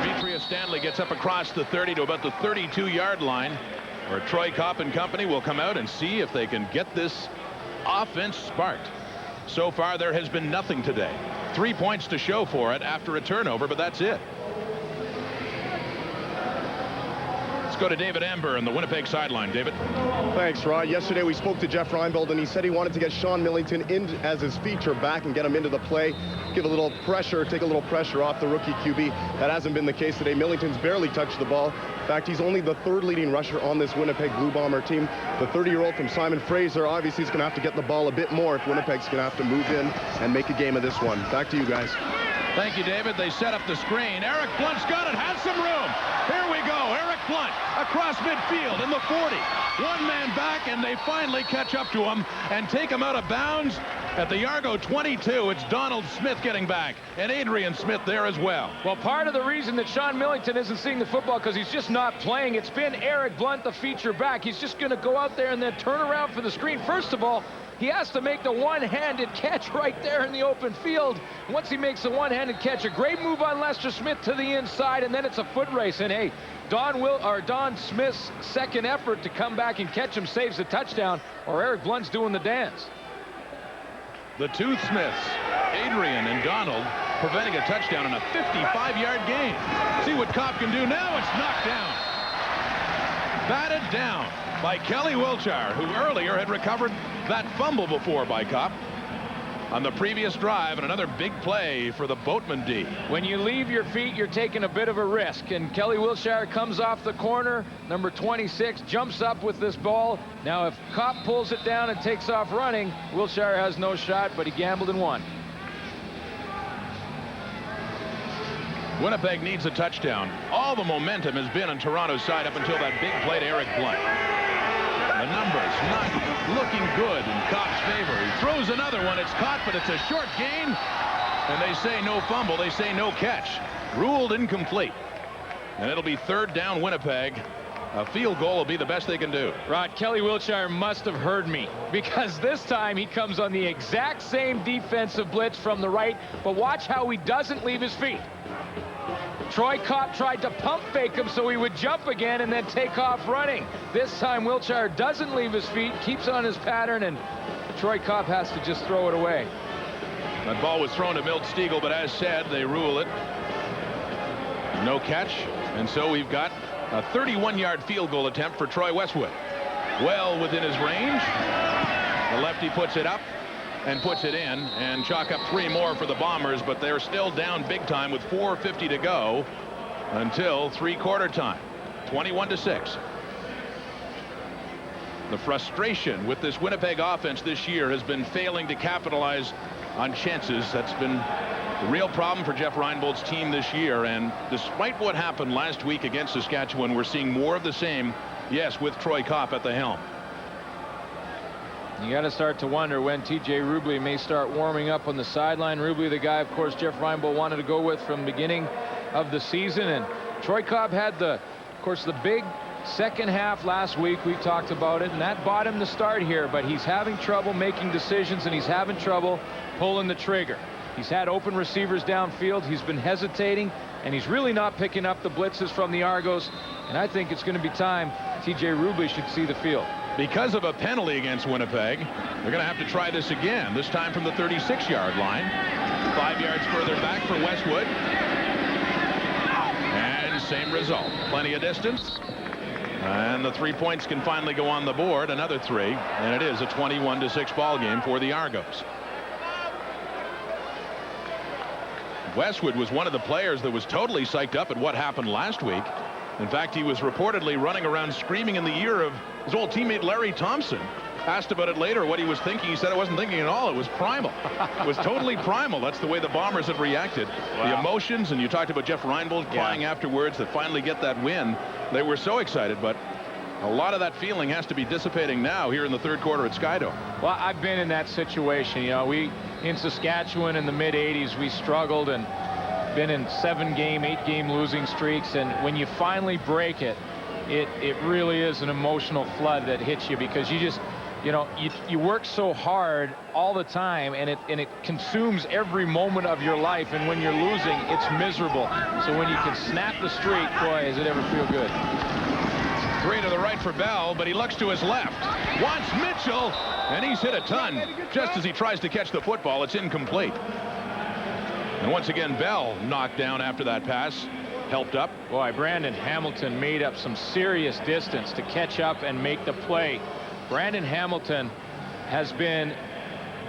Demetrius Stanley gets up across the 30 to about the 32-yard line, where Troy Kopp and company will come out and see if they can get this offense sparked. So far, there has been nothing today. 3 points to show for it after a turnover, but that's it. go to David Amber on the Winnipeg sideline. David. Thanks, Rod. Yesterday we spoke to Jeff Reinbold, and he said he wanted to get Sean Millington in as his feature back and get him into the play, give a little pressure, take a little pressure off the rookie QB. That hasn't been the case today. Millington's barely touched the ball. In fact, he's only the third leading rusher on this Winnipeg Blue Bomber team. The 30-year-old from Simon Fraser obviously is going to have to get the ball a bit more if Winnipeg's going to have to move in and make a game of this one. Back to you guys. Thank you, David. They set up the screen. Eric Blunt's got it. Has some room. Here we go. Eric Blunt across midfield in the 40. One man back, and they finally catch up to him and take him out of bounds at the Argo 22. It's Donald Smith getting back, and Adrian Smith there as well. Well, part of the reason that Sean Millington isn't seeing the football because he's just not playing. It's been Eric Blunt, the feature back. He's just going to go out there and then turn around for the screen. First of all, he has to make the one-handed catch right there in the open field. Once he makes the one-handed catch, a great move on Lester Smith to the inside, and then it's a foot race. And hey, Don Smith's second effort to come back and catch him saves the touchdown, or Eric Blunt's doing the dance. The two Smiths, Adrian and Donald, preventing a touchdown in a 55-yard gain. See what Kopp can do now. It's knocked down. Batted down by Kelly Wiltshire, who earlier had recovered that fumble before by Kopp on the previous drive, and another big play for the Boatman D. When you leave your feet, you're taking a bit of a risk, and Kelly Wiltshire comes off the corner. Number 26 jumps up with this ball. Now if Kopp pulls it down and takes off running, Wiltshire has no shot, but he gambled and won. Winnipeg needs a touchdown. All the momentum has been on Toronto's side up until that big play to Eric Blunt. The numbers not looking good in Kopp's favor. He throws another one. It's caught, but it's a short gain. And they say no fumble. They say no catch. Ruled incomplete. And it'll be third down Winnipeg. A field goal will be the best they can do. Rod, Kelly Wiltshire must have heard me, because this time he comes on the exact same defensive blitz from the right, but watch how he doesn't leave his feet. Troy Kopp tried to pump fake him so he would jump again and then take off running. This time Wiltshire doesn't leave his feet, keeps on his pattern, and Troy Kopp has to just throw it away. That ball was thrown to Milt Stiegel, but as said, they rule it. No catch, and so we've got a 31-yard field goal attempt for Troy Westwood. Well within his range. The lefty puts it up and puts it in, and chalk up 3 more for the Bombers, but they're still down big time with 4:50 to go until three-quarter time. 21-6. The frustration with this Winnipeg offense this year has been failing to capitalize on chances. That's been the real problem for Jeff Reinbold's team this year, and despite what happened last week against Saskatchewan, we're seeing more of the same, yes, with Troy Kopp at the helm. You got to start to wonder when T.J. Rubley may start warming up on the sideline. Rubley, the guy, of course, Jeff Reinbold wanted to go with from the beginning of the season. And Troy Kopp had, of course, the big second half last week. We talked about it, and that bought him the start here. But he's having trouble making decisions, and he's having trouble pulling the trigger. He's had open receivers downfield. He's been hesitating, and he's really not picking up the blitzes from the Argos. And I think it's going to be time T.J. Rubley should see the field. Because of a penalty against Winnipeg, they're going to have to try this again, this time from the 36-yard line. 5 yards further back for Westwood. And same result. Plenty of distance. And the 3 points can finally go on the board. Another 3. And it is a 21-6 ball game for the Argos. Westwood was one of the players that was totally psyched up at what happened last week. In fact, he was reportedly running around screaming in the ear of his old teammate Larry Thompson. Asked about it later, what he was thinking. He said, I wasn't thinking at all. It was primal. It was totally primal. That's the way the Bombers have reacted. Wow. The emotions, and you talked about Jeff Reinbold crying afterwards that finally get that win. They were so excited, but a lot of that feeling has to be dissipating now here in the third quarter at Skydome. Well, I've been in that situation. You know, we in Saskatchewan in the mid-'80s, we struggled and been in 7-game, 8-game losing streaks, and when you finally break it, it really is an emotional flood that hits you, because you just, you know, you work so hard all the time, and it consumes every moment of your life, and when you're losing, it's miserable. So when you can snap the streak, boy, does it ever feel good. 3 to the right for Bell, but he looks to his left. Wants Mitchell, and he's hit a ton. Just as he tries to catch the football, it's incomplete. And once again, Bell knocked down after that pass. helped up. Boy, Brandon Hamilton made up some serious distance to catch up and make the play. Brandon Hamilton has been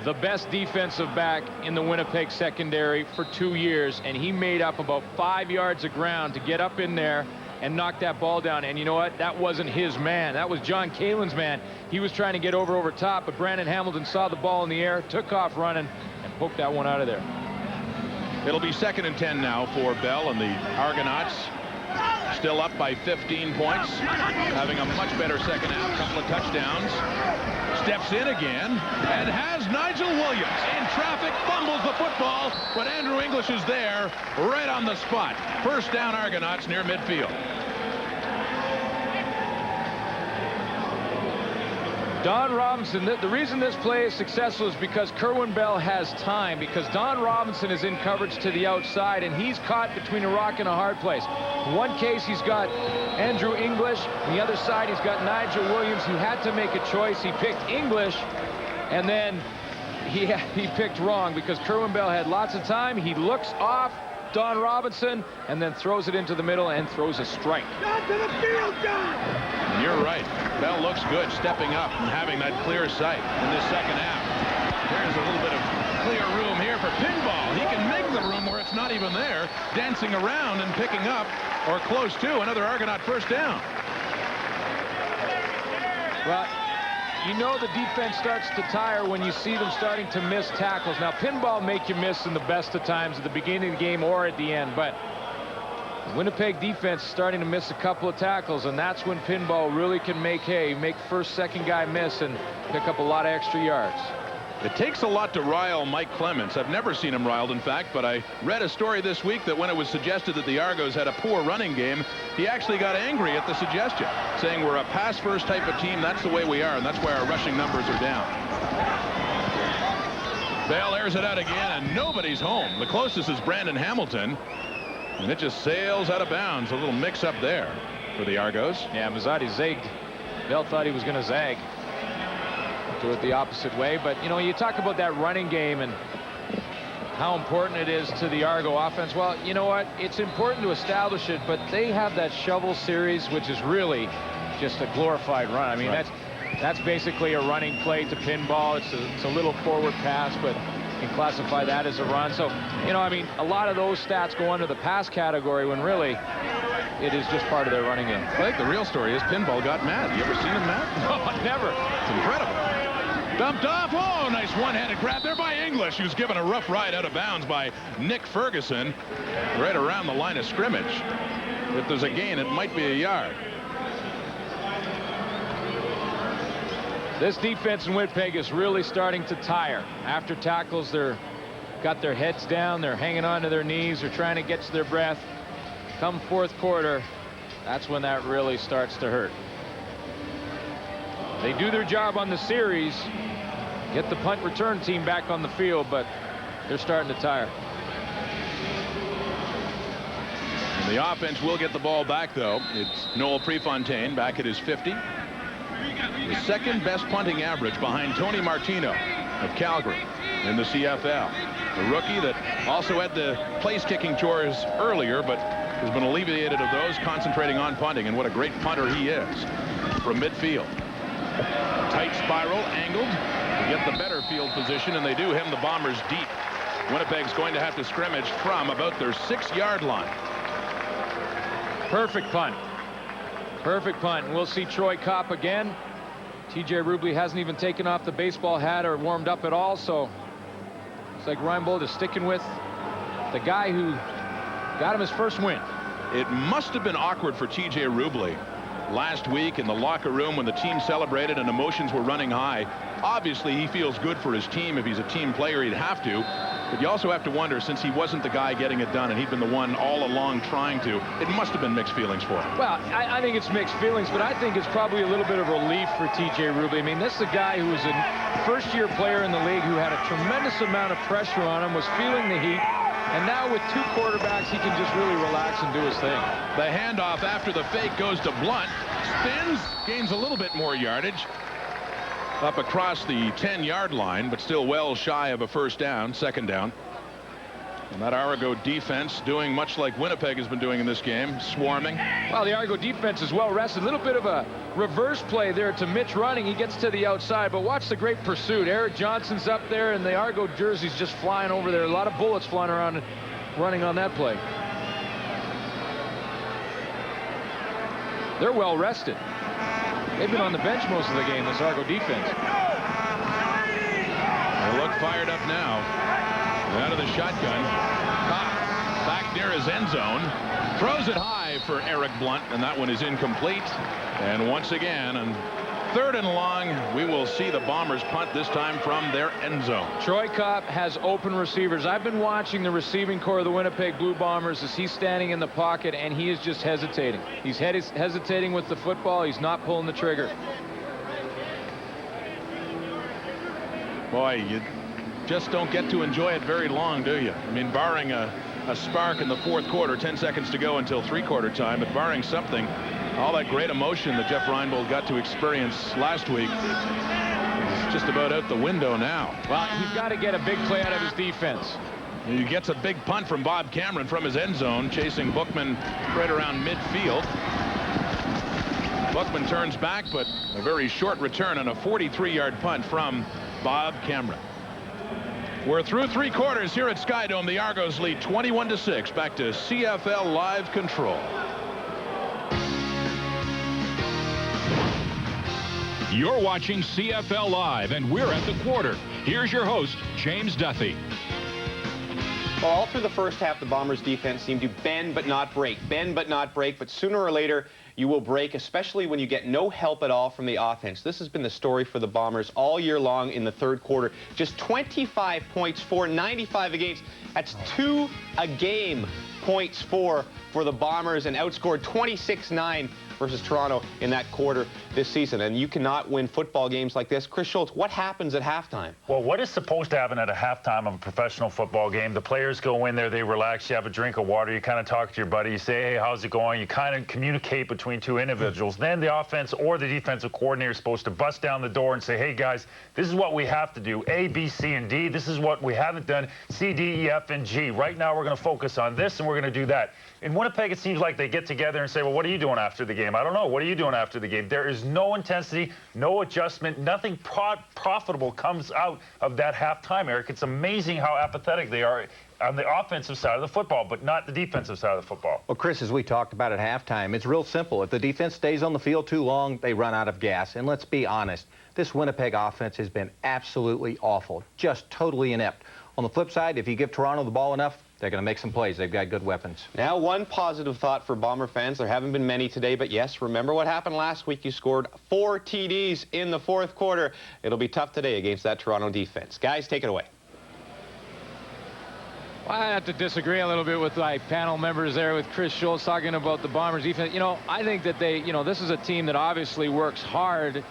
the best defensive back in the Winnipeg secondary for 2 years, and he made up about 5 yards of ground to get up in there and knock that ball down. And you know what? That wasn't his man. That was John Kalin's man. He was trying to get over top, but Brandon Hamilton saw the ball in the air, took off running, and poked that one out of there. It'll be 2nd and 10 now for Bell and the Argonauts. Still up by 15 points, having a much better second half, couple of touchdowns. Steps in again and has Nigel Williams in traffic, fumbles the football, but Andrew English is there right on the spot. First down, Argonauts near midfield. Don Robinson, the reason this play is successful is because Kerwin Bell has time, because Don Robinson is in coverage to the outside, and he's caught between a rock and a hard place. In one case, he's got Andrew English. On the other side, he's got Nigel Williams. He had to make a choice. He picked English, and then he picked wrong because Kerwin Bell had lots of time. He looks off Don Robinson and then throws it into the middle and throws a strike. Down to the field, John! And you're right. Bell looks good stepping up and having that clear sight in this second half. There's a little bit of clear room here for pinball. He can make the room where it's not even there, dancing around and picking up, or close to, another Argonaut first down. Well, you know the defense starts to tire when you see them starting to miss tackles. Now, pinball make you miss in the best of times at the beginning of the game or at the end, but the Winnipeg defense is starting to miss a couple of tackles, and that's when pinball really can make hay, make first, second guy miss and pick up a lot of extra yards. It takes a lot to rile Mike Clements. I've never seen him riled, in fact, but I read a story this week that when it was suggested that the Argos had a poor running game, he actually got angry at the suggestion, saying we're a pass-first type of team. That's the way we are, and that's why our rushing numbers are down. Bell airs it out again, and nobody's home. The closest is Brandon Hamilton, and it just sails out of bounds. A little mix-up there for the Argos. Yeah, Mazzotti zigged. Bell thought he was going to zag. Do it the opposite way, but you know, you talk about that running game and how important it is to the Argo offense. Well, you know what, it's important to establish it, but they have that shovel series, which is really just a glorified run. I mean, right. that's basically a running play to pinball. It's a little forward pass, but you can classify that as a run. So, you know, I mean, a lot of those stats go under the pass category when really it is just part of their running game. I think the real story is pinball got mad. You ever seen him mad? No, never. It's incredible. Dumped off. Oh, nice one-handed grab there by English, who's given a rough ride out of bounds by Nick Ferguson right around the line of scrimmage. If there's a gain, it might be a yard. This defense in Winnipeg is really starting to tire. After tackles, they're got their heads down, they're hanging on to their knees, they're trying to get to their breath. Come fourth quarter, that's when that really starts to hurt. They do their job on the series, get the punt return team back on the field, but they're starting to tire. And the offense will get the ball back, though. It's Noel Prefontaine back at his 50. The second best punting average behind Tony Martino of Calgary in the CFL. A rookie that also had the place-kicking chores earlier, but has been alleviated of those, concentrating on punting, and what a great punter he is from midfield. Tight spiral, angled to get the better field position, and they do hem the Bombers deep. Winnipeg's going to have to scrimmage from about their 6-yard line. Perfect punt. Perfect punt. And we'll see Troy Kopp again. TJ Rubley hasn't even taken off the baseball hat or warmed up at all, so it's like Reinbold is sticking with the guy who got him his first win. It must have been awkward for TJ Rubley last week in the locker room when the team celebrated and emotions were running high. Obviously, he feels good for his team. If he's a team player, he'd have to. But you also have to wonder, since he wasn't the guy getting it done and he'd been the one all along trying to, it must have been mixed feelings for him. Well, I think it's mixed feelings, but I think it's probably a little bit of relief for TJ Rubley. I mean, this is a guy who was a first-year player in the league who had a tremendous amount of pressure on him, was feeling the heat. And now with 2 quarterbacks, he can just really relax and do his thing. The handoff after the fake goes to Blunt. Spins, gains a little bit more yardage. Up across the 10-yard line, but still well shy of a first down, second down. And that Argo defense doing much like Winnipeg has been doing in this game, swarming. Well, the Argo defense is well rested. A little bit of a reverse play there to Mitch running. He gets to the outside, but watch the great pursuit. Eric Johnson's up there, and the Argo jersey's just flying over there. A lot of bullets flying around running on that play. They're well rested. They've been on the bench most of the game, this Argo defense. They look fired up now. Out of the shotgun. Back near his end zone. Throws it high for Eric Blunt, and that one is incomplete. And once again, on 3rd and long, we will see the Bombers punt, this time from their end zone. Troy Kopp has open receivers. I've been watching the receiving core of the Winnipeg Blue Bombers as he's standing in the pocket, and he is just hesitating. He's hesitating with the football. He's not pulling the trigger. Boy, you just don't get to enjoy it very long, do you? I mean, barring a spark in the 4th quarter, 10 seconds to go until 3/4 time, but barring something, all that great emotion that Jeff Reinbold got to experience last week is just about out the window now. Well, he's got to get a big play out of his defense. He gets a big punt from Bob Cameron from his end zone, chasing Bookman right around midfield. Bookman turns back, but a very short return on a 43-yard punt from Bob Cameron. We're through 3 quarters here at Skydome. The Argos lead 21-6. Back to CFL Live Control. You're watching CFL Live, and we're at the quarter. Here's your host, James Duthie. Well, all through the first half, the Bombers' defense seemed to bend but not break. Bend but not break, but sooner or later, you will break, especially when you get no help at all from the offense. This has been the story for the Bombers all year long in the 3rd quarter. Just 25 points for, 95 against. That's 2 a game points for the Bombers, and outscored 26-9 versus Toronto in that quarter this season. And you cannot win football games like this. Chris Schultz, what happens at halftime? Well, what is supposed to happen at a halftime of a professional football game? The players go in there, they relax, you have a drink of water, you kind of talk to your buddy, you say, hey, how's it going? You kind of communicate between 2 individuals. Then the offense or the defensive coordinator is supposed to bust down the door and say, hey, guys, this is what we have to do. A, B, C, and D. This is what we haven't done. C, D, E, F, and G. Right now, we're going to focus on this, and we're going to do that. In Winnipeg, it seems like they get together and say, well, what are you doing after the game? I don't know. What are you doing after the game? There is no intensity, no adjustment, nothing profitable comes out of that halftime, Eric. It's amazing how apathetic they are on the offensive side of the football, but not the defensive side of the football. Well, Chris, as we talked about at halftime, it's real simple. If the defense stays on the field too long, they run out of gas. And let's be honest, this Winnipeg offense has been absolutely awful, just totally inept. On the flip side, if you give Toronto the ball enough, they're going to make some plays. They've got good weapons. Now, one positive thought for Bomber fans. There haven't been many today, but yes, remember what happened last week. You scored 4 TDs in the 4th quarter. It'll be tough today against that Toronto defense. Guys, take it away. Well, I have to disagree a little bit with my panel members there, with Chris Schultz talking about the Bombers defense. You know, I think that this is a team that obviously works hard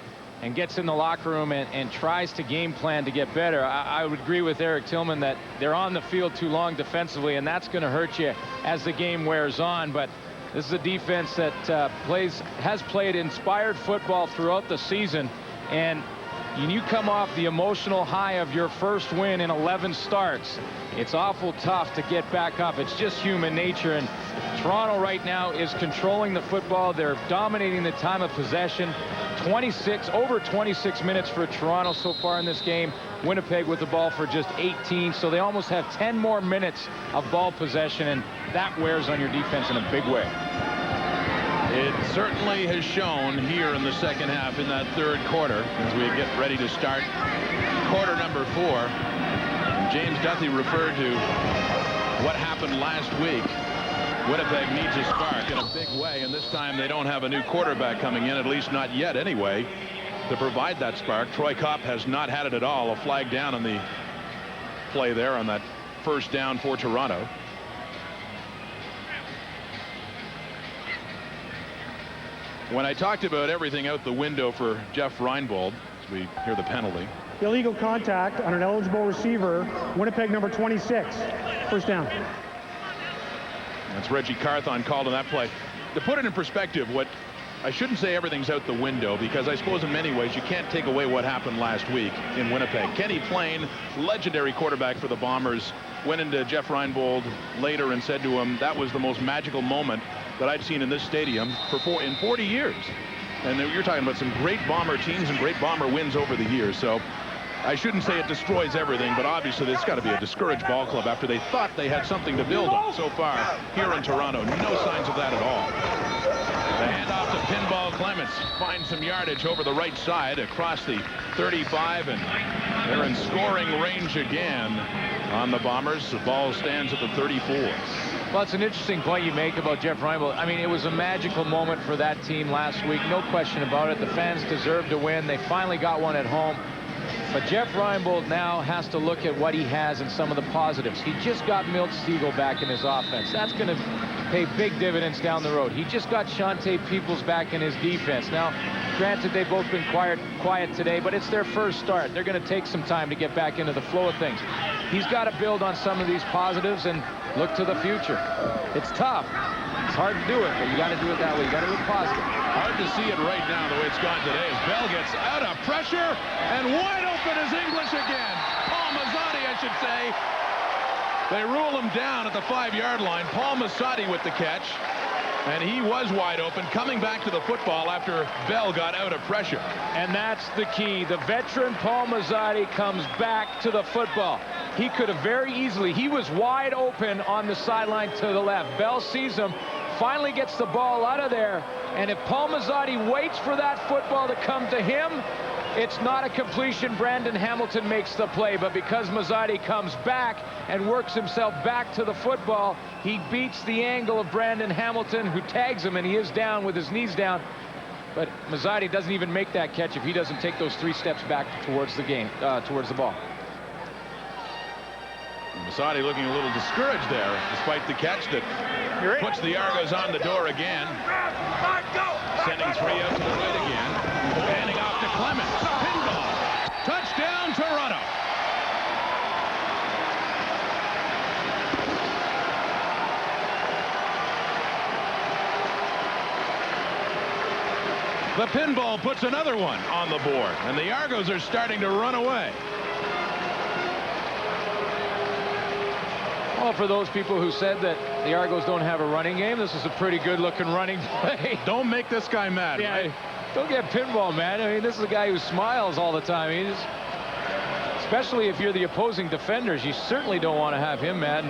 and gets in the locker room and tries to game plan to get better. I would agree with Eric Tillman that they're on the field too long defensively, and that's going to hurt you as the game wears on. But this is a defense that has played inspired football throughout the season, and when you come off the emotional high of your first win in 11 starts, it's awful tough to get back up. It's just human nature, and Toronto right now is controlling the football. They're dominating the time of possession. Over 26 minutes for Toronto so far in this game. Winnipeg with the ball for just 18, so they almost have 10 more minutes of ball possession, and that wears on your defense in a big way. It certainly has shown here in the second half in that 3rd quarter as we get ready to start quarter number 4. James Duthie referred to what happened last week. Winnipeg needs a spark in a big way, and this time they don't have a new quarterback coming in, at least not yet anyway, to provide that spark. Troy Kopp has not had it at all. A flag down on the play there on that first down for Toronto. When I talked about everything out the window for Jeff Reinbold, as we hear the penalty. Illegal contact on an eligible receiver, Winnipeg number 26. First down. That's Reggie Carthon called on that play. To put it in perspective, what I shouldn't say everything's out the window, because I suppose in many ways you can't take away what happened last week in Winnipeg. Kenny Plain, legendary quarterback for the Bombers, went into Jeff Reinbold later and said to him, that was the most magical moment that I'd seen in this stadium in 40 years. And you're talking about some great Bomber teams and great Bomber wins over the years. So I shouldn't say it destroys everything, but obviously this got to be a discouraged ball club after they thought they had something to build on. So far here in Toronto, no signs of that at all. The handoff to Pinball Clements finds some yardage over the right side across the 35, and they're in scoring range again on the Bombers. The ball stands at the 34. Well, it's an interesting point you make about Jeff Reinbold. I mean, it was a magical moment for that team last week, no question about it. The fans deserved to win. They finally got one at home. But Jeff Reinbold now has to look at what he has and some of the positives. He just got Milt Stegall back in his offense. That's going to pay big dividends down the road. He just got Shante Peoples back in his defense. Now, granted, they've both been quiet today, but it's their first start. They're going to take some time to get back into the flow of things. He's got to build on some of these positives and look to the future. It's tough. It's hard to do it, but you got to do it that way. You got to look positive. Hard to see it right now the way it's gone today as Bell gets out of pressure, and wide open is English again. Paul Mazzotti, I should say. They rule him down at the 5-yard line. Paul Mazzotti with the catch, and he was wide open, coming back to the football after Bell got out of pressure. And that's the key. The veteran Paul Mazzotti comes back to the football. He could have very easily, he was wide open on the sideline to the left. Bell sees him, finally gets the ball out of there, and if Paul Mazzotti waits for that football to come to him, it's not a completion. Brandon Hamilton makes the play, but because Mazzotti comes back and works himself back to the football, he beats the angle of Brandon Hamilton, who tags him, and he is down with his knees down. But Mazzotti doesn't even make that catch if he doesn't take those 3 steps back towards the game, towards the ball. Mazzotti looking a little discouraged there, despite the catch that puts the Argos on the door again. Sending 3 out to the right again. Handing off to Clements. Pinball. Touchdown, Toronto. The pinball puts another one on the board, and the Argos are starting to run away. Well, for those people who said that the Argos don't have a running game, this is a pretty good-looking running play. Don't make this guy mad, yeah, right? Don't get Pinball mad. I mean, this is a guy who smiles all the time. Especially if you're the opposing defenders, you certainly don't want to have him mad.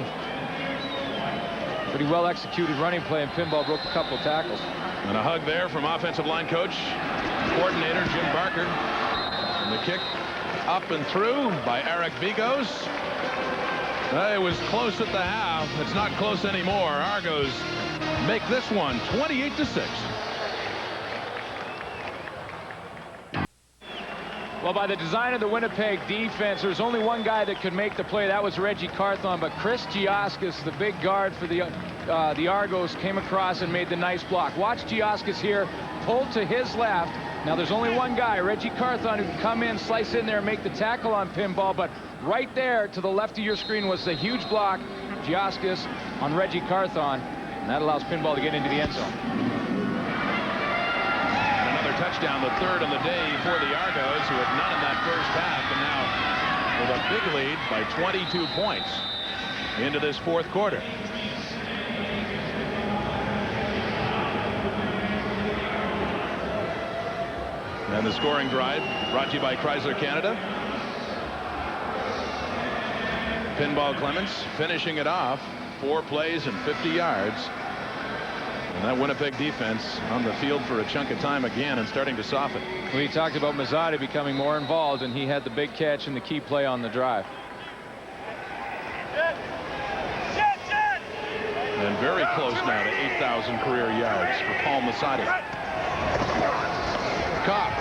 Pretty well-executed running play, and Pinball broke a couple tackles. And a hug there from offensive line coach, coordinator Jim Barker. And the kick up and through by Eric Bigos. It was close at the half. It's not close anymore. Argos make this one 28-6. Well, by the design of the Winnipeg defense, there's only one guy that could make the play. That was Reggie Carthon, but Chris Giaskis, the big guard for the Argos, came across and made the nice block. Watch Giaskis here, pulled to his left. Now, there's only one guy, Reggie Carthon, who can come in, slice in there, and make the tackle on Pinball, but right there to the left of your screen was a huge block, Giaskis on Reggie Carthon, and that allows Pinball to get into the end zone. Another touchdown, the third on the day for the Argos, who had none in that first half, and now with a big lead by 22 points into this fourth quarter. And the scoring drive brought to you by Chrysler Canada. Pinball Clements finishing it off, 4 plays and 50 yards. And that Winnipeg defense on the field for a chunk of time again and starting to soften. We talked about Mazzotti becoming more involved, and he had the big catch and the key play on the drive. And very close now to 8,000 career yards for Paul Mazzotti. Kopp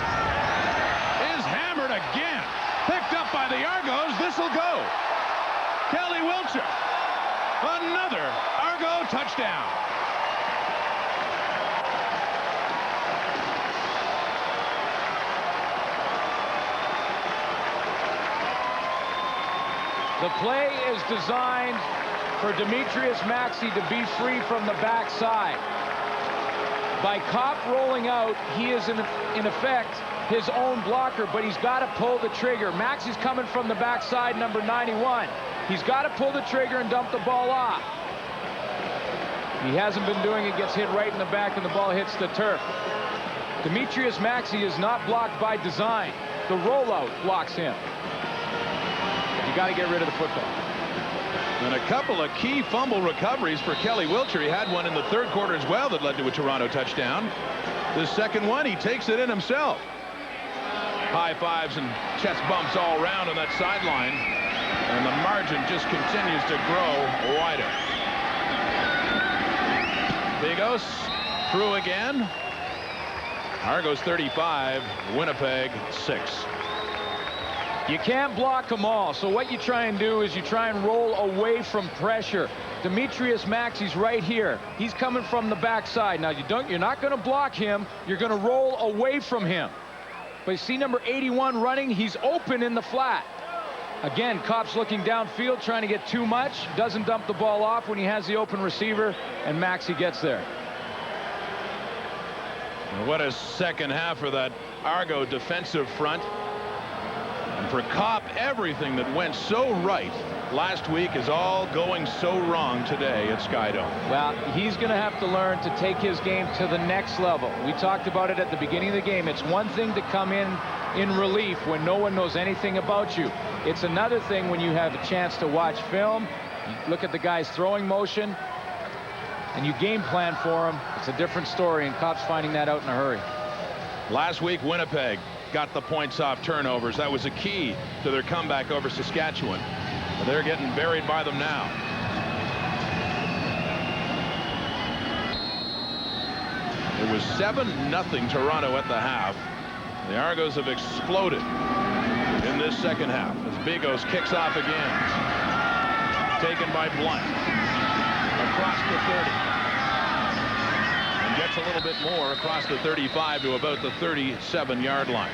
is hammered again. Picked up by the Argos. This'll go. Kelly Wiltshire. Another Argo touchdown. The play is designed for Demetrius Maxey to be free from the backside. By Kopp rolling out, he is in effect his own blocker, but he's got to pull the trigger. Maxey's coming from the backside, number 91. He's got to pull the trigger and dump the ball off. He hasn't been doing it, gets hit right in the back, and the ball hits the turf. Demetrius Maxey is not blocked by design. The rollout blocks him. You got to get rid of the football. And a couple of key fumble recoveries for Kelly Wiltshire. He had one in the third quarter as well that led to a Toronto touchdown. The second one, he takes it in himself. High fives and chest bumps all around on that sideline. And the margin just continues to grow wider. Bigos through again. Argos 35, Winnipeg 6. You can't block them all, so what you try and do is you try and roll away from pressure. Demetrius Maxey's right here. He's coming from the backside. Now you're not going to block him. You're going to roll away from him. But you see number 81 running. He's open in the flat. Again, Kopp's looking downfield, trying to get too much. Doesn't dump the ball off when he has the open receiver, and Maxey gets there. What a second half for that Argo defensive front. And for Kopp, everything that went so right last week is all going so wrong today at Skydome. Well, he's going to have to learn to take his game to the next level. We talked about it at the beginning of the game. It's one thing to come in relief when no one knows anything about you. It's another thing when you have a chance to watch film, you look at the guy's throwing motion, and you game plan for him. It's a different story, and Kopp's finding that out in a hurry. Last week, Winnipeg got the points off turnovers. That was a key to their comeback over Saskatchewan. But they're getting buried by them now. It was 7-0 Toronto at the half. The Argos have exploded in this second half as Bigos kicks off again. Taken by Blunt. Across the 30. And gets a little bit more across the 35 to about the 37-yard line.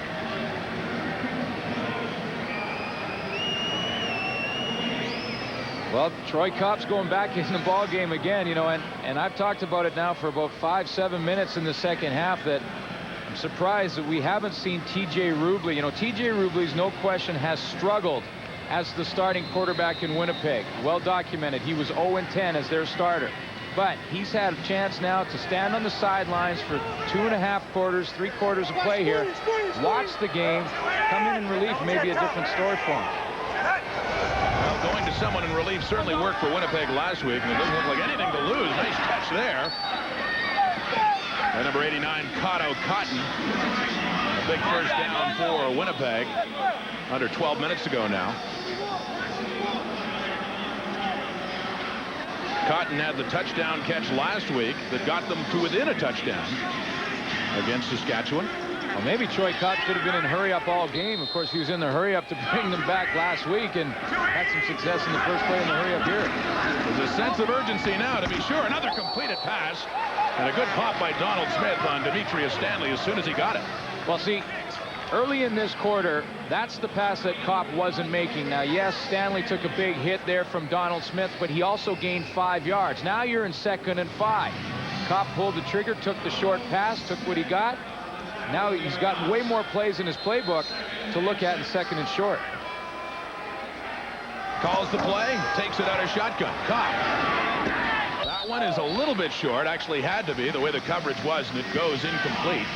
Well, Troy Kopp's going back in the ball game again, you know, and I've talked about it now for about 5-7 minutes in the second half that I'm surprised that we haven't seen T.J. Rubley. You know, T.J. Rubley's no question has struggled as the starting quarterback in Winnipeg. Well documented. He was 0-10 as their starter. But he's had a chance now to stand on the sidelines for 2.5 quarters, 3 quarters of play here. Watch the game. Come in relief, maybe a different story for him. Well, going to someone in relief certainly worked for Winnipeg last week, and it doesn't look like anything to lose. Nice catch there. And number 89, Cotto Cotton. A big first down for Winnipeg. Under 12 minutes to go now. Cotton had the touchdown catch last week that got them to within a touchdown against Saskatchewan. Well, maybe Troy Kopp could have been in hurry-up all game. Of course, he was in the hurry-up to bring them back last week and had some success in the first play in the hurry-up here. There's a sense of urgency now, to be sure. Another completed pass and a good pop by Donald Smith on Demetrius Stanley as soon as he got it. Well, see, early in this quarter, that's the pass that Kopp wasn't making. Now, yes, Stanley took a big hit there from Donald Smith, but he also gained 5 yards. Now you're in 2nd and 5. Kopp pulled the trigger, took the short pass, took what he got. Now he's got way more plays in his playbook to look at in 2nd and short. Calls the play, takes it out of shotgun. Kopp. That one is a little bit short, actually had to be the way the coverage was, and it goes incomplete.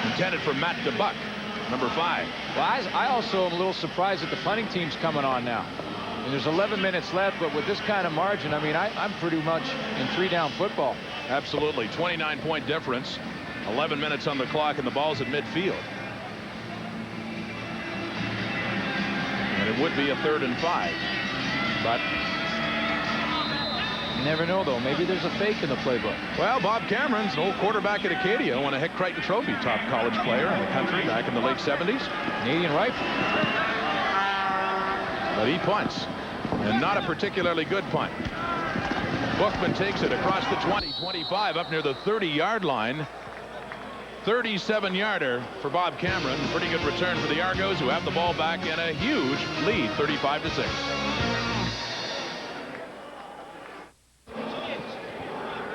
Intended for Matt DeBuck, number 5. Well, I also am a little surprised that the punting team's coming on now. I mean, there's 11 minutes left, but with this kind of margin, I mean, I'm pretty much in 3-down football. Absolutely. 29-point difference. 11 minutes on the clock, and the ball's at midfield. And it would be a 3rd and 5. But you never know, though. Maybe there's a fake in the playbook. Well, Bob Cameron's an old quarterback at Acadia, won a Hick Crichton Trophy, top college player in the country back in the late 70s. Canadian rifle. But he punts, and not a particularly good punt. Bookman takes it across the 20, 25, up near the 30-yard line. 37-yarder for Bob Cameron. Pretty good return for the Argos, who have the ball back in a huge lead, 35-6.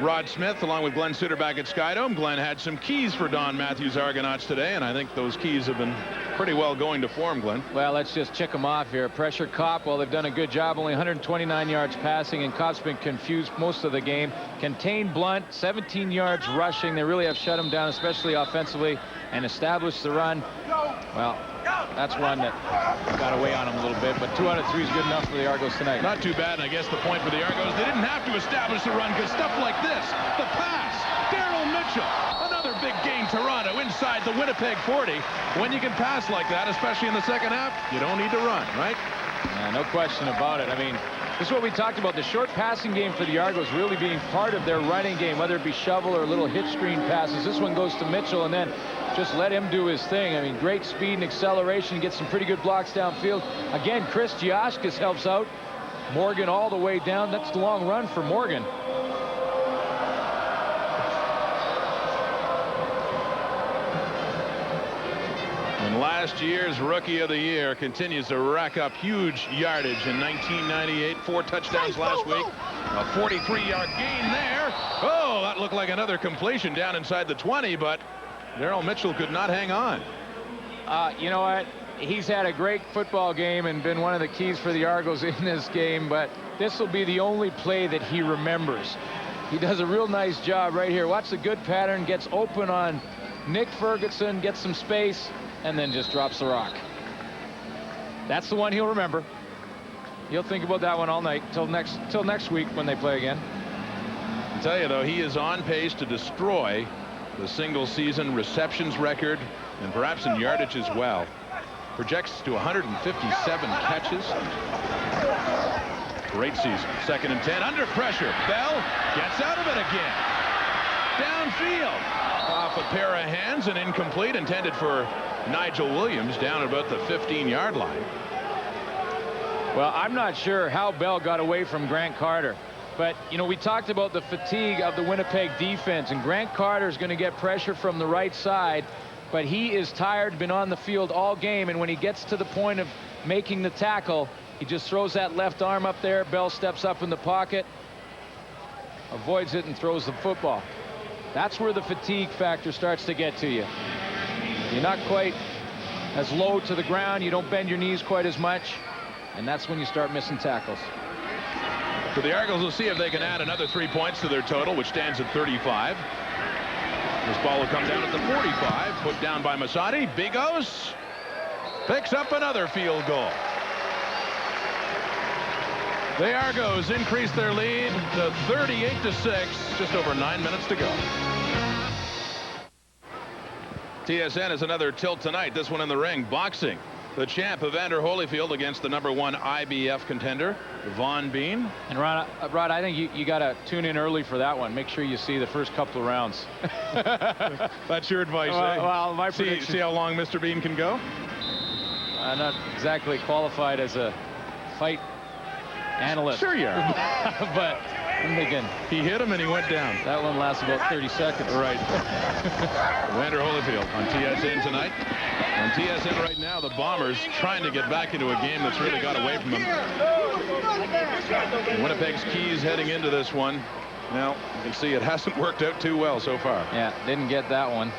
Rod Smith along with Glenn Sutter back at Skydome. Glenn had some keys for Don Matthews' Argonauts today, and I think those keys have been pretty well going to form, Glenn. Well, let's just check them off here. Pressure Kopp, well, they've done a good job. Only 129 yards passing, and Kopp's been confused most of the game. Contain Blunt, 17 yards rushing. They really have shut him down, especially offensively, and established the run. Well, that's one that got away on him a little bit, but 2 out of 3 is good enough for the Argos tonight. Not too bad, and I guess the point for the Argos, they didn't have to establish the run because stuff like this, the pass, Daryl Mitchell, another big game, Toronto inside the Winnipeg 40. When you can pass like that, especially in the second half, you don't need to run, right? Yeah, no question about it. I mean, this is what we talked about, the short passing game for the Argos really being part of their running game, whether it be shovel or little hitch screen passes. This one goes to Mitchell, and then just let him do his thing. I mean, great speed and acceleration, gets some pretty good blocks downfield. Again, Chris Giashkas helps out. Morgan all the way down. That's the long run for Morgan. And last year's Rookie of the Year continues to rack up huge yardage in 1998. 4 touchdowns last week. A 43-yard gain there. Oh, that looked like another completion down inside the 20, but Daryl Mitchell could not hang on. You know what? He's had a great football game and been one of the keys for the Argos in this game, but this will be the only play that he remembers. He does a real nice job right here. Watch the good pattern, gets open on Nick Ferguson, gets some space, and then just drops the rock. That's the one he'll remember. He'll think about that one all night till next week when they play again. I tell you, though, he is on pace to destroy the single-season receptions record and perhaps in yardage as well. Projects to 157 catches. Great season. 2nd and 10 under pressure. Bell gets out of it again. Downfield. Off a pair of hands and incomplete, intended for Nigel Williams down about the 15-yard line. Well, I'm not sure how Bell got away from Grant Carter. But, you know, we talked about the fatigue of the Winnipeg defense, and Grant Carter is going to get pressure from the right side, but he is tired, been on the field all game, and when he gets to the point of making the tackle, he just throws that left arm up there. Bell steps up in the pocket, avoids it, and throws the football. That's where the fatigue factor starts to get to you. You're not quite as low to the ground. You don't bend your knees quite as much, and that's when you start missing tackles. So the Argos will see if they can add another 3 points to their total, which stands at 35. This ball will come down at the 45. Put down by Masadi. Bigos picks up another field goal. The Argos increase their lead to 38-6. Just over 9 minutes to go. TSN is another tilt tonight. This one in the ring. Boxing. The champ, Evander Holyfield, against the #1 IBF contender, Vaughn Bean. And Rod, I think you got to tune in early for that one. Make sure you see the first couple of rounds. That's your advice, eh? Well, my prediction. See how long Mr. Bean can go? I'm not exactly qualified as a fight analyst. Sure you are. But I'm thinking. He hit him and he went down. That one lasts about 30 seconds. Right. Evander Holyfield on TSN tonight. On TSN right now, the Bombers trying to get back into a game that's really got away from them. Winnipeg's keys heading into this one. Now, you can see it hasn't worked out too well so far. Yeah, didn't get that one.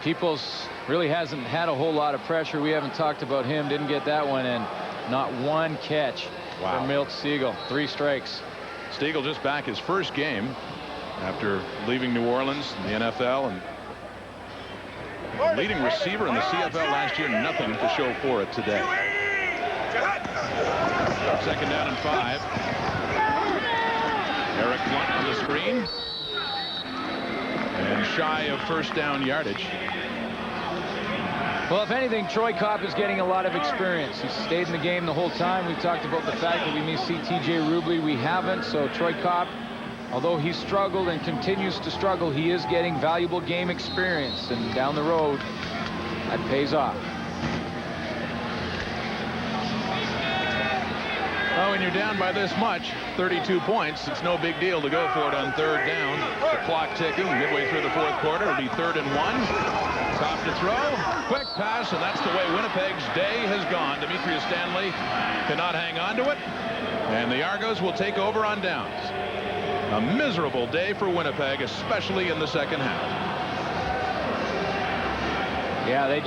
Peoples really hasn't had a whole lot of pressure. We haven't talked about him. Didn't get that one, and not one catch for Milt Stegall. 3 strikes. Stegall just back his first game after leaving New Orleans in the NFL, and leading receiver in the CFL last year. Nothing to show for it today. 2nd down and 5. Eric Blunt on the screen, and shy of first down yardage. Well, if anything, Troy Kopp is getting a lot of experience. He's stayed in the game the whole time. We talked about the fact that we may see TJ Rubley. We haven't. So Troy Kopp, although he's struggled and continues to struggle, he is getting valuable game experience. And down the road, that pays off. Well, when you're down by this much, 32 points, it's no big deal to go for it on 3rd down. The clock ticking midway through the 4th quarter. It'll be 3rd and 1. Top to throw. Quick pass, and that's the way Winnipeg's day has gone. Demetrius Stanley cannot hang on to it. And the Argos will take over on downs. A miserable day for Winnipeg, especially in the second half. Yeah, they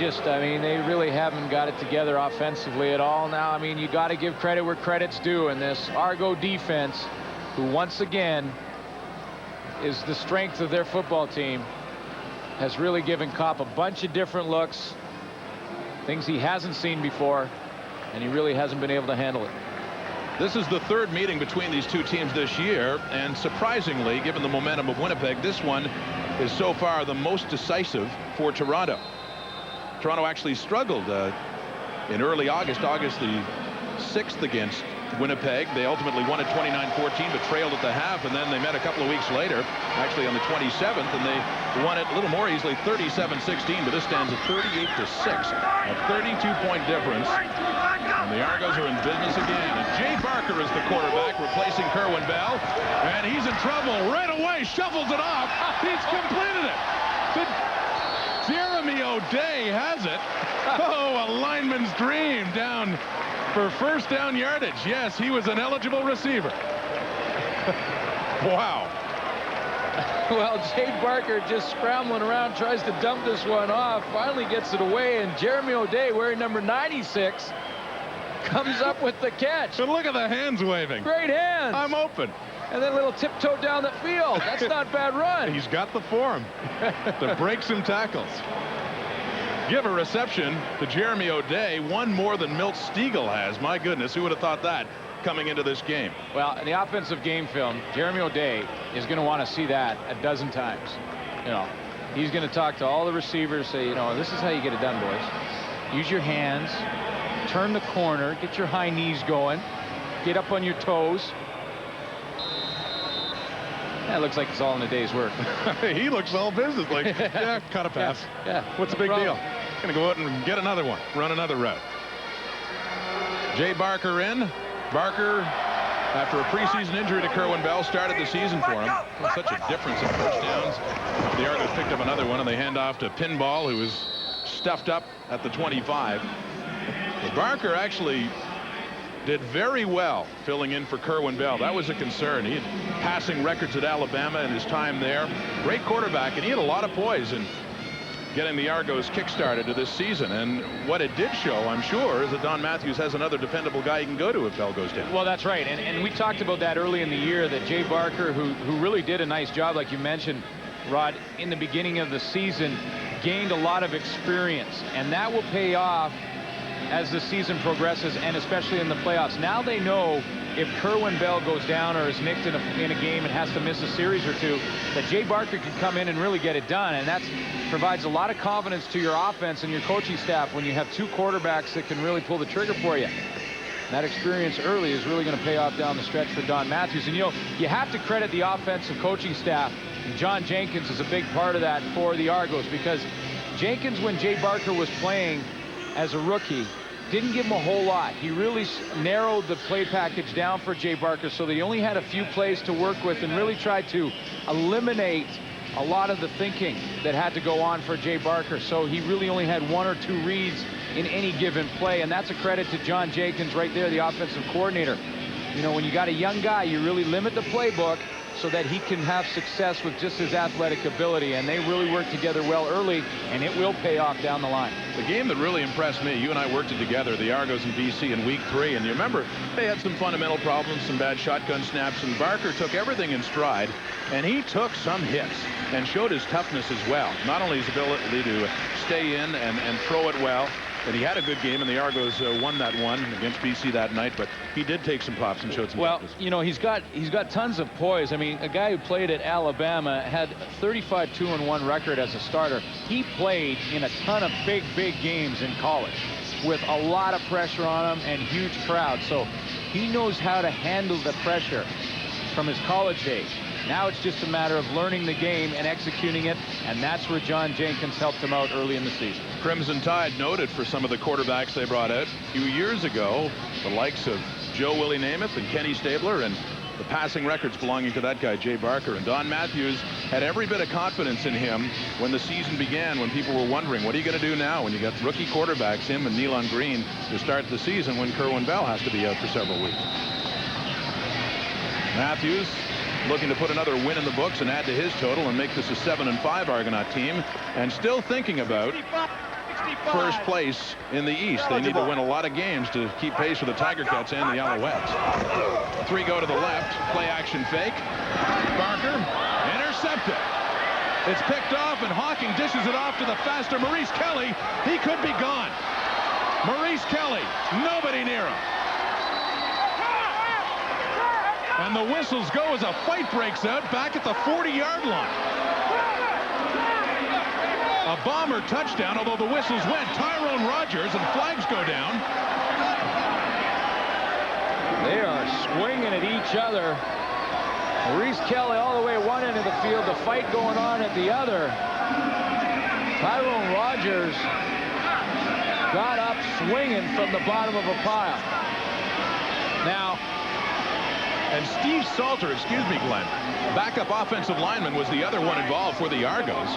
really haven't got it together offensively at all now. I mean, you got to give credit where credit's due, and this Argo defense, who once again is the strength of their football team, has really given Kopp a bunch of different looks, things he hasn't seen before, and he really hasn't been able to handle it. This is the third meeting between these two teams this year, and surprisingly, given the momentum of Winnipeg, this one is so far the most decisive for Toronto. Toronto actually struggled in early August the 6th against Winnipeg. They ultimately won at 29-14, but trailed at the half, and then they met a couple of weeks later, actually on the 27th, and they won it a little more easily, 37-16, but this stands at 38-6, a 32-point difference. And the Argos are in business again, and Jay Barker is the quarterback, replacing Kerwin Bell, and he's in trouble right away, shuffles it off, he's completed it. Jeremy O'Day has it. Oh, a lineman's dream down for first down yardage. Yes, he was an eligible receiver. Wow. Well, Jay Barker just scrambling around, tries to dump this one off, finally gets it away, and Jeremy O'Day, wearing number 96, comes up with the catch. And look at the hands waving. Great hands. I'm open. And then a little tiptoe down the field. That's not bad run. He's got the form to break some tackles. Give a reception to Jeremy O'Day, one more than Milt Stiegel has. My goodness, who would have thought that coming into this game? Well, in the offensive game film, Jeremy O'Day is going to want to see that a dozen times. You know, he's going to talk to all the receivers, say, you know, this is how you get it done, boys. Use your hands, turn the corner, get your high knees going, get up on your toes. That looks like it's all in a day's work. He looks all business, like, yeah, cut a pass. Yeah. What's the big deal? Gonna go out and get another one, run another route. Jay Barker in. Barker, after a preseason injury to Kerwin Bell, started the season for him. Such a difference in first downs. The Argos picked up another one, and they hand off to Pinball, who was stuffed up at the 25. But Barker actually did very well filling in for Kerwin Bell. That was a concern. He had passing records at Alabama in his time there. Great quarterback, and he had a lot of poise in getting the Argos kick-started to this season. And what it did show, I'm sure, is that Don Matthews has another dependable guy he can go to if Bell goes down. Well, that's right. And we talked about that early in the year, that Jay Barker, who really did a nice job, like you mentioned, Rod, in the beginning of the season, gained a lot of experience. And that will pay off as the season progresses, and especially in the playoffs. Now they know if Kerwin Bell goes down or is nicked in a game and has to miss a series or two, that Jay Barker can come in and really get it done. And that provides a lot of confidence to your offense and your coaching staff when you have two quarterbacks that can really pull the trigger for you. That experience early is really going to pay off down the stretch for Don Matthews. And, you know, you have to credit the offensive coaching staff. And John Jenkins is a big part of that for the Argos, because Jenkins, when Jay Barker was playing as a rookie, didn't give him a whole lot. He really narrowed the play package down for Jay Barker so that he only had a few plays to work with, and really tried to eliminate a lot of the thinking that had to go on for Jay Barker. So he really only had one or two reads in any given play, and that's a credit to John Jenkins right there, the offensive coordinator. You know, when you got a young guy, you really limit the playbook so that he can have success with just his athletic ability, and they really work together well early, and it will pay off down the line. The game that really impressed me, you and I worked it together, the Argos in BC in week 3, and you remember they had some fundamental problems, some bad shotgun snaps, and Barker took everything in stride, and he took some hits and showed his toughness as well. Not only his ability to stay in and throw it well, and he had a good game, and the Argos won that one against BC that night, but he did take some pops and showed some toughness. You know, he's got tons of poise. I mean, a guy who played at Alabama, had 35-2-1 record as a starter. He played in a ton of big games in college with a lot of pressure on him and huge crowds. So he knows how to handle the pressure from his college days. Now it's just a matter of learning the game and executing it, and that's where John Jenkins helped him out early in the season. Crimson Tide noted for some of the quarterbacks they brought out a few years ago, the likes of Joe Willie Namath and Kenny Stabler, and the passing records belonging to that guy, Jay Barker. And Don Matthews had every bit of confidence in him when the season began, when people were wondering, what are you going to do now when you got rookie quarterbacks, him and Nealon Green, to start the season when Kerwin Bell has to be out for several weeks. Matthews looking to put another win in the books and add to his total and make this a 7-5 Argonaut team, and still thinking about first place in the East. They need to win a lot of games to keep pace with the Tiger Cats and the Alouettes. 3 go to the left. Play action fake. Barker intercepted. It's picked off, and Hawking dishes it off to the faster Maurice Kelly. He could be gone. Maurice Kelly, nobody near him. And the whistles go as a fight breaks out back at the 40-yard line. A Bomber touchdown, although the whistles went. Tyrone Rogers, and flags go down. They are swinging at each other. Maurice Kelly all the way at one end of the field, the fight going on at the other. Tyrone Rogers got up swinging from the bottom of a pile. Now, and Steve Salter, excuse me, Glenn, backup offensive lineman, was the other one involved for the Argos.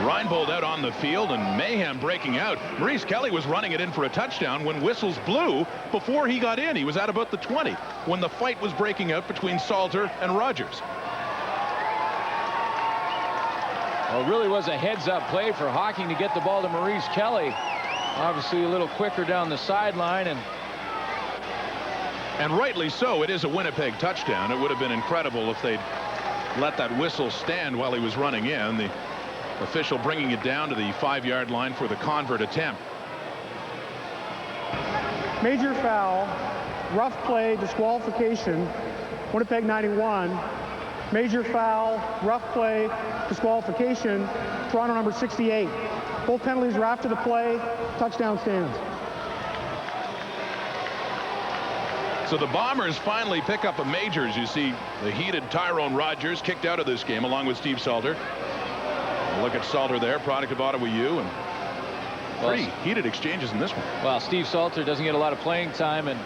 Reinbold out on the field and mayhem breaking out. Maurice Kelly was running it in for a touchdown when whistles blew before he got in. He was at about the 20 when the fight was breaking out between Salter and Rogers. Well, it really was a heads-up play for Hawking to get the ball to Maurice Kelly. Obviously a little quicker down the sideline, and rightly so. It is a Winnipeg touchdown. It would have been incredible if they'd let that whistle stand while he was running in. The official bringing it down to the 5-yard line for the convert attempt. Major foul, rough play, disqualification, Winnipeg 91. Major foul, rough play, disqualification, Toronto number 68. Both penalties are after the play. Touchdown stands. So the Bombers finally pick up a major, as you see the heated Tyrone Rogers kicked out of this game along with Steve Salter. Look at Salter there, product of Ottawa U, and pretty heated exchanges in this one. Well, Steve Salter doesn't get a lot of playing time, and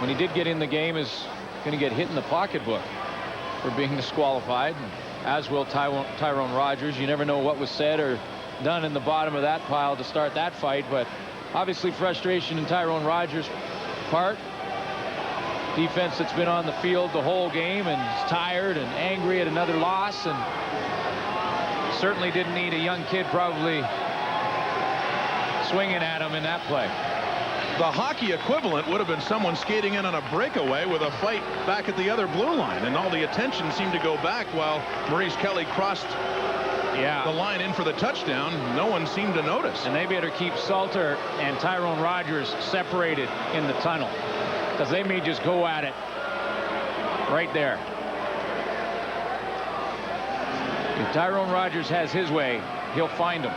when he did get in the game is going to get hit in the pocketbook for being disqualified, as will Tyrone Rogers. You never know what was said or done in the bottom of that pile to start that fight, but obviously frustration in Tyrone Rogers' part. Defense that's been on the field the whole game and is tired and angry at another loss, and certainly didn't need a young kid probably swinging at him in that play. The hockey equivalent would have been someone skating in on a breakaway with a fight back at the other blue line, and all the attention seemed to go back while Maurice Kelly crossed the line in for the touchdown. No one seemed to notice. And they better keep Salter and Tyrone Rogers separated in the tunnel, because they may just go at it right there. If Tyrone Rogers has his way, he'll find him.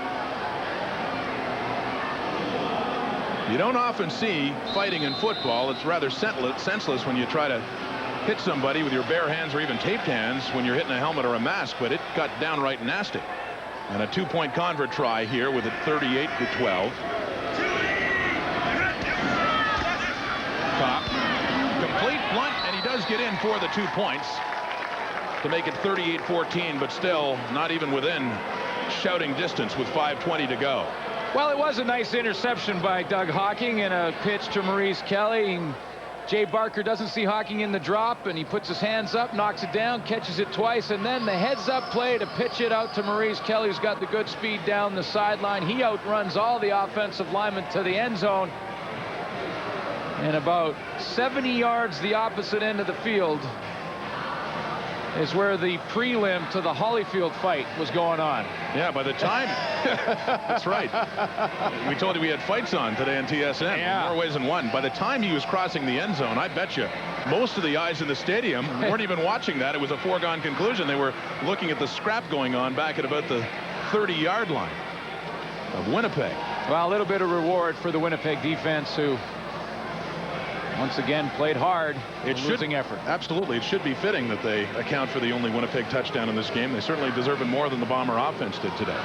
You don't often see fighting in football. It's rather senseless when you try to hit somebody with your bare hands or even taped hands when you're hitting a helmet or a mask, but it got downright nasty. And a 2-point convert try here with it 38-12. Top. Complete blunt, and he does get in for the 2 points to make it 38-14, but still not even within shouting distance with 5:20 to go. Well, it was a nice interception by Doug Hawking and a pitch to Maurice Kelly. And Jay Barker doesn't see Hawking in the drop, and he puts his hands up, knocks it down, catches it twice, and then the heads-up play to pitch it out to Maurice Kelly, who's got the good speed down the sideline. He outruns all the offensive linemen to the end zone. And about 70 yards the opposite end of the field is where the prelim to the Holyfield fight was going on. Yeah, by the time that's right. We told you we had fights on today on TSN. Yeah. More ways than one. By the time he was crossing the end zone, I bet you most of the eyes in the stadium weren't even watching that. It was a foregone conclusion. They were looking at the scrap going on back at about the 30-yard line of Winnipeg. Well, a little bit of reward for the Winnipeg defense, who once again played hard. Losing effort. Absolutely. It should be fitting that they account for the only Winnipeg touchdown in this game. They certainly deserve it more than the Bomber offense did today.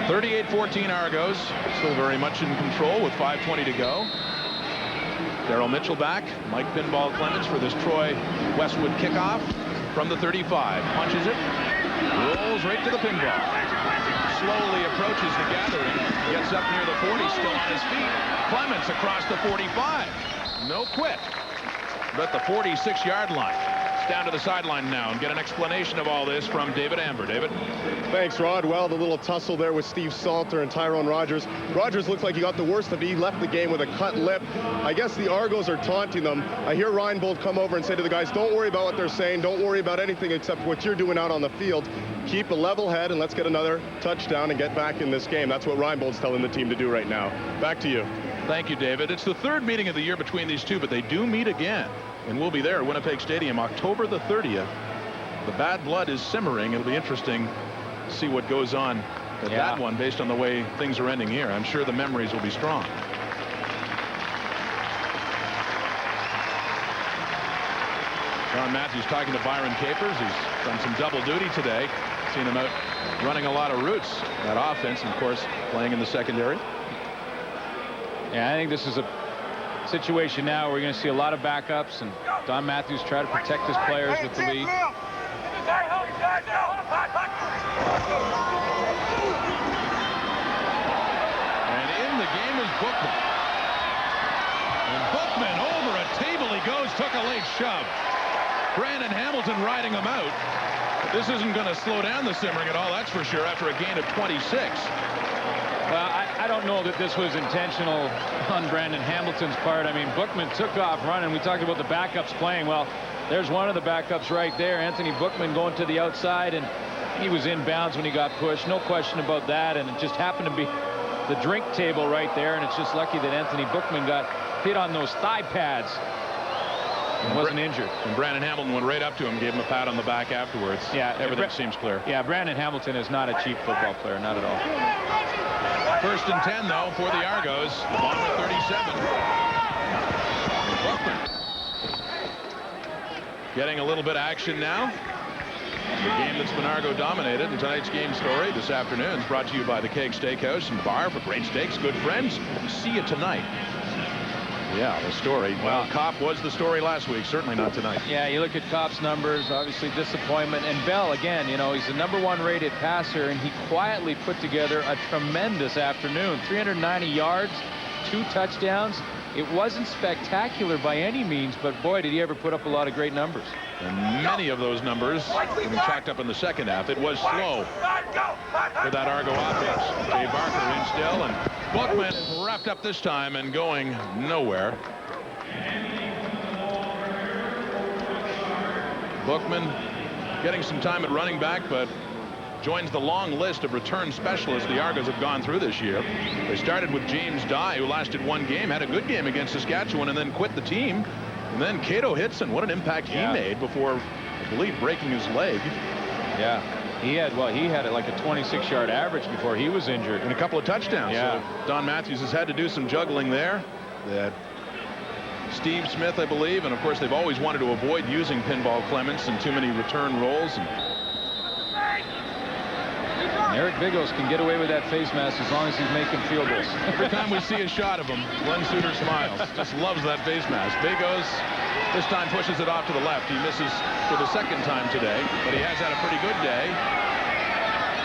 (38-14) Argos, still very much in control with 5:20 to go. Darryl Mitchell back. Mike Pinball Clements for this Troy Westwood kickoff from the 35. Punches it. Rolls right to the pinball. slowly approaches the gathering. Gets up near the 40, still on his feet. Clements across the 45. No quit. But the 46-yard line. It's down to the sideline now, and get an explanation of all this from David Amber. David? Thanks, Rod. Well, the little tussle there with Steve Salter and Tyrone Rogers. Rogers looked like he got the worst of it. He left the game with a cut lip. I guess the Argos are taunting them. I hear Reinbold come over and say to the guys, don't worry about what they're saying. Don't worry about anything except what you're doing out on the field. Keep a level head and let's get another touchdown and get back in this game. That's what Reinbold's telling the team to do right now. Back to you. Thank you, David. It's the third meeting of the year between these two, but they do meet again. And we'll be there at Winnipeg Stadium October the 30th. The bad blood is simmering. It'll be interesting to see what goes on at that one based on the way things are ending here. I'm sure the memories will be strong. John Matthews talking to Byron Capers. He's done some double duty today. Seen him out running a lot of routes. That offense, and of course, playing in the secondary. Yeah, I think this is a situation now where we're going to see a lot of backups, and Don Matthews try to protect his players with the lead. And in the game is Bookman. And Bookman over a table he goes, took a late shove. Brandon Hamilton riding him out. But this isn't going to slow down the simmering at all, that's for sure, after a gain of 26. Well, I don't know that this was intentional on Brandon Hamilton's part. I mean, Bookman took off running. We talked about the backups playing. Well, there's one of the backups right there, Anthony Bookman, going to the outside, and he was in bounds when he got pushed. No question about that, and it just happened to be the drink table right there, and it's just lucky that Anthony Bookman got hit on those thigh pads and wasn't injured. And Brandon Hamilton went right up to him, gave him a pat on the back afterwards. Yeah, everything seems clear. Yeah, Brandon Hamilton is not a cheap football player, not at all. First and 10, though, for the Argos. The Bomber 37. Bookman getting a little bit of action now. The game that's been Argo dominated. And tonight's game story this afternoon is brought to you by the Keg Steakhouse and Bar for great steaks, good friends. See you tonight. Yeah, the story. Well, Kopp was the story last week. Certainly not tonight. Yeah, you look at Kopp's numbers, obviously disappointment. And Bell, again, you know, he's the #1 rated passer, and he quietly put together a tremendous afternoon. 390 yards, 2 touchdowns. It wasn't spectacular by any means, but boy, did he ever put up a lot of great numbers. And many of those numbers have been chalked up in the second half. It was slow for that Argo offense. Jay Barker in still, and Bookman wrapped up this time and going nowhere. Bookman getting some time at running back, but joins the long list of return specialists the Argos have gone through this year. They started with James Dye, who lasted 1 game, had a good game against Saskatchewan, and then quit the team. And then Cato Hitson, what an impact he made before, I believe, breaking his leg. Yeah, he had like a 26-yard average before he was injured. And a couple of touchdowns. Yeah. So Don Matthews has had to do some juggling there. That Steve Smith, I believe, and of course they've always wanted to avoid using Pinball Clements in too many return roles. And Eric Bigos can get away with that face mask as long as he's making field goals. Every time we see a shot of him, Glenn Suter smiles. Just loves that face mask. Bigos this time pushes it off to the left. He misses for the second time today, but he has had a pretty good day.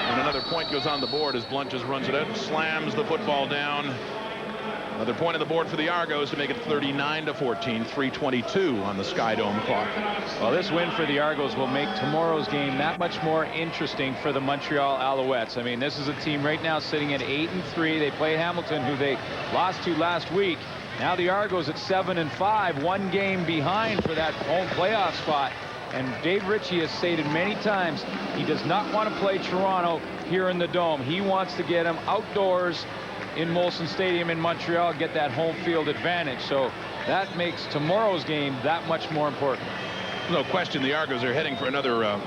And another point goes on the board as Blunt just runs it out and slams the football down. Another point on the board for the Argos to make it 39-14, 3:22 on the Sky Dome clock. Well, this win for the Argos will make tomorrow's game that much more interesting for the Montreal Alouettes. I mean, this is a team right now sitting at 8-3. They play Hamilton, who they lost to last week. Now the Argos at 7-5, 1 game behind for that home playoff spot. And Dave Ritchie has stated many times he does not want to play Toronto here in the Dome. He wants to get them outdoors in Molson Stadium in Montreal, get that home field advantage. So that makes tomorrow's game that much more important. No question the Argos are heading for another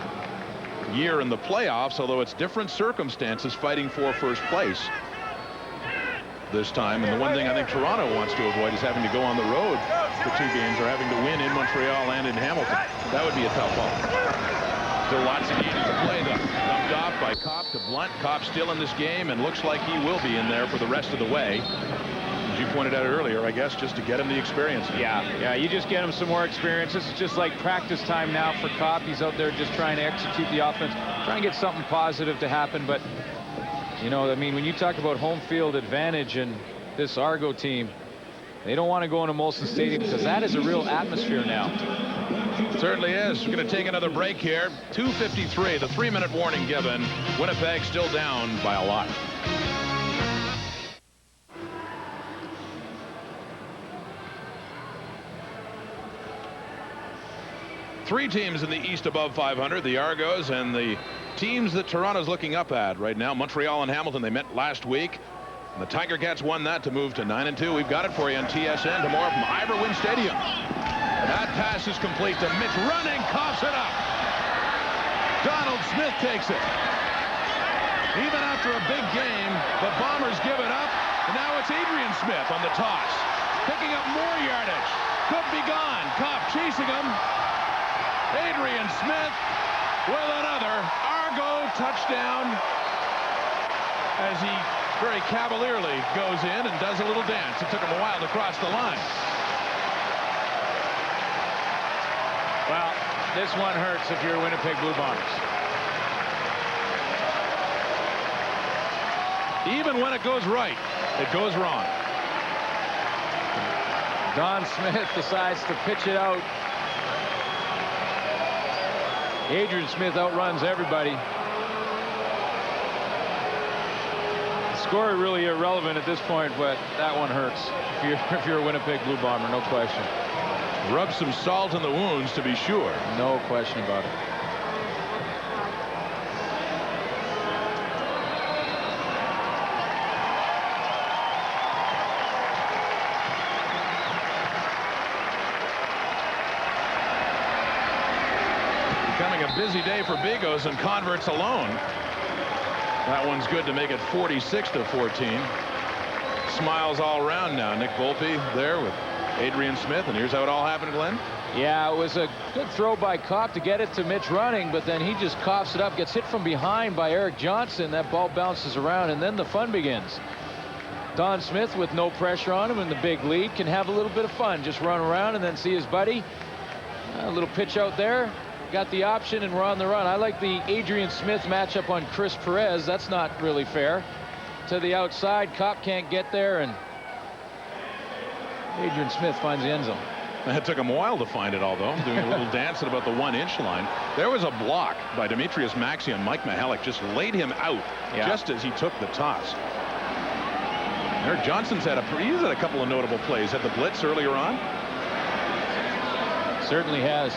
year in the playoffs, although it's different circumstances fighting for first place this time. And the one thing I think Toronto wants to avoid is having to go on the road for 2 games or having to win in Montreal and in Hamilton. That would be a tough haul. Still lots of games to play, though. Dumped off by Kopp to Blunt. Kopp still in this game and looks like he will be in there for the rest of the way. As you pointed out earlier, I guess, just to get him the experience. Yeah, you just get him some more experience. This is just like practice time now for Kopp. He's out there just trying to execute the offense, trying to get something positive to happen. But You know, I mean, when you talk about home field advantage and this Argo team, they don't want to go into Molson Stadium because that is a real atmosphere now. Certainly is. We're going to take another break here. 2:53, the 3-minute warning given. Winnipeg still down by a lot. Three teams in the East above 500, the Argos, and the teams that Toronto's looking up at right now. Montreal and Hamilton, they met last week. And the Tiger Cats won that to move to 9-2. We've got it for you on TSN tomorrow from Ivor Wynne Stadium. And that pass is complete to Mitch. Running, coughs it up. Donald Smith takes it. Even after a big game, the Bombers give it up. And now it's Adrian Smith on the toss. Picking up more yardage. Could be gone. Kopp chasing him. Adrian Smith with another Argo touchdown as he very cavalierly goes in and does a little dance. It took him a while to cross the line. Well, this one hurts if you're Winnipeg Blue Bombers. Even when it goes right, it goes wrong. Don Smith decides to pitch it out. Adrian Smith outruns everybody. The score really irrelevant at this point, but that one hurts if you're a Winnipeg Blue Bomber, no question. Rub some salt in the wounds to be sure. No question about it. Becoming a busy day for Bigos and converts alone. That one's good to make it 46-14. Smiles all around now. Nick Volpe there with Adrian Smith, and here's how it all happened, Glenn. Yeah, it was a good throw by Kopp to get it to Mitch running, but then he just coughs it up, gets hit from behind by Eric Johnson. That ball bounces around, and then the fun begins. Don Smith, with no pressure on him and the big lead, can have a little bit of fun. Just run around and then see his buddy. A little pitch out there. Got the option, and we're on the run. I like the Adrian Smith matchup on Chris Perez. That's not really fair. To the outside, Kopp can't get there, and Adrian Smith finds the end zone. It took him a while to find it, although, doing a little dance at about the 1-inch line. There was a block by Demetrius Maxey on Mike Mihalik. Just laid him out just as he took the toss. Eric Johnson's had a couple of notable plays. Had the blitz earlier on. Certainly has.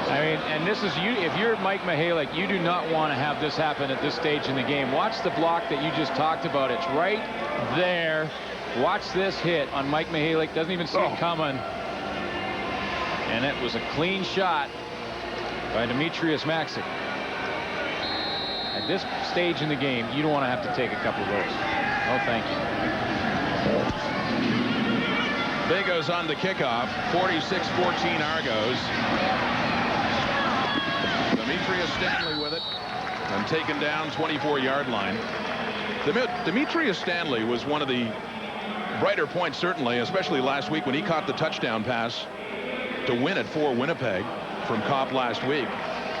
I mean, and this is you. If you're Mike Mihalik, you do not want to have this happen at this stage in the game. Watch the block that you just talked about. It's right there. Watch this hit on Mike Mihalik. Doesn't even see it coming. And it was a clean shot by Demetrius Maxey. At this stage in the game, you don't want to have to take a couple of those. No, thank you. Bigos on the kickoff. 46-14 Argos. Demetrius Stanley with it and taken down 24-yard line. Demetrius Stanley was one of the brighter points, certainly, especially last week when he caught the touchdown pass to win it for Winnipeg from Kopp last week.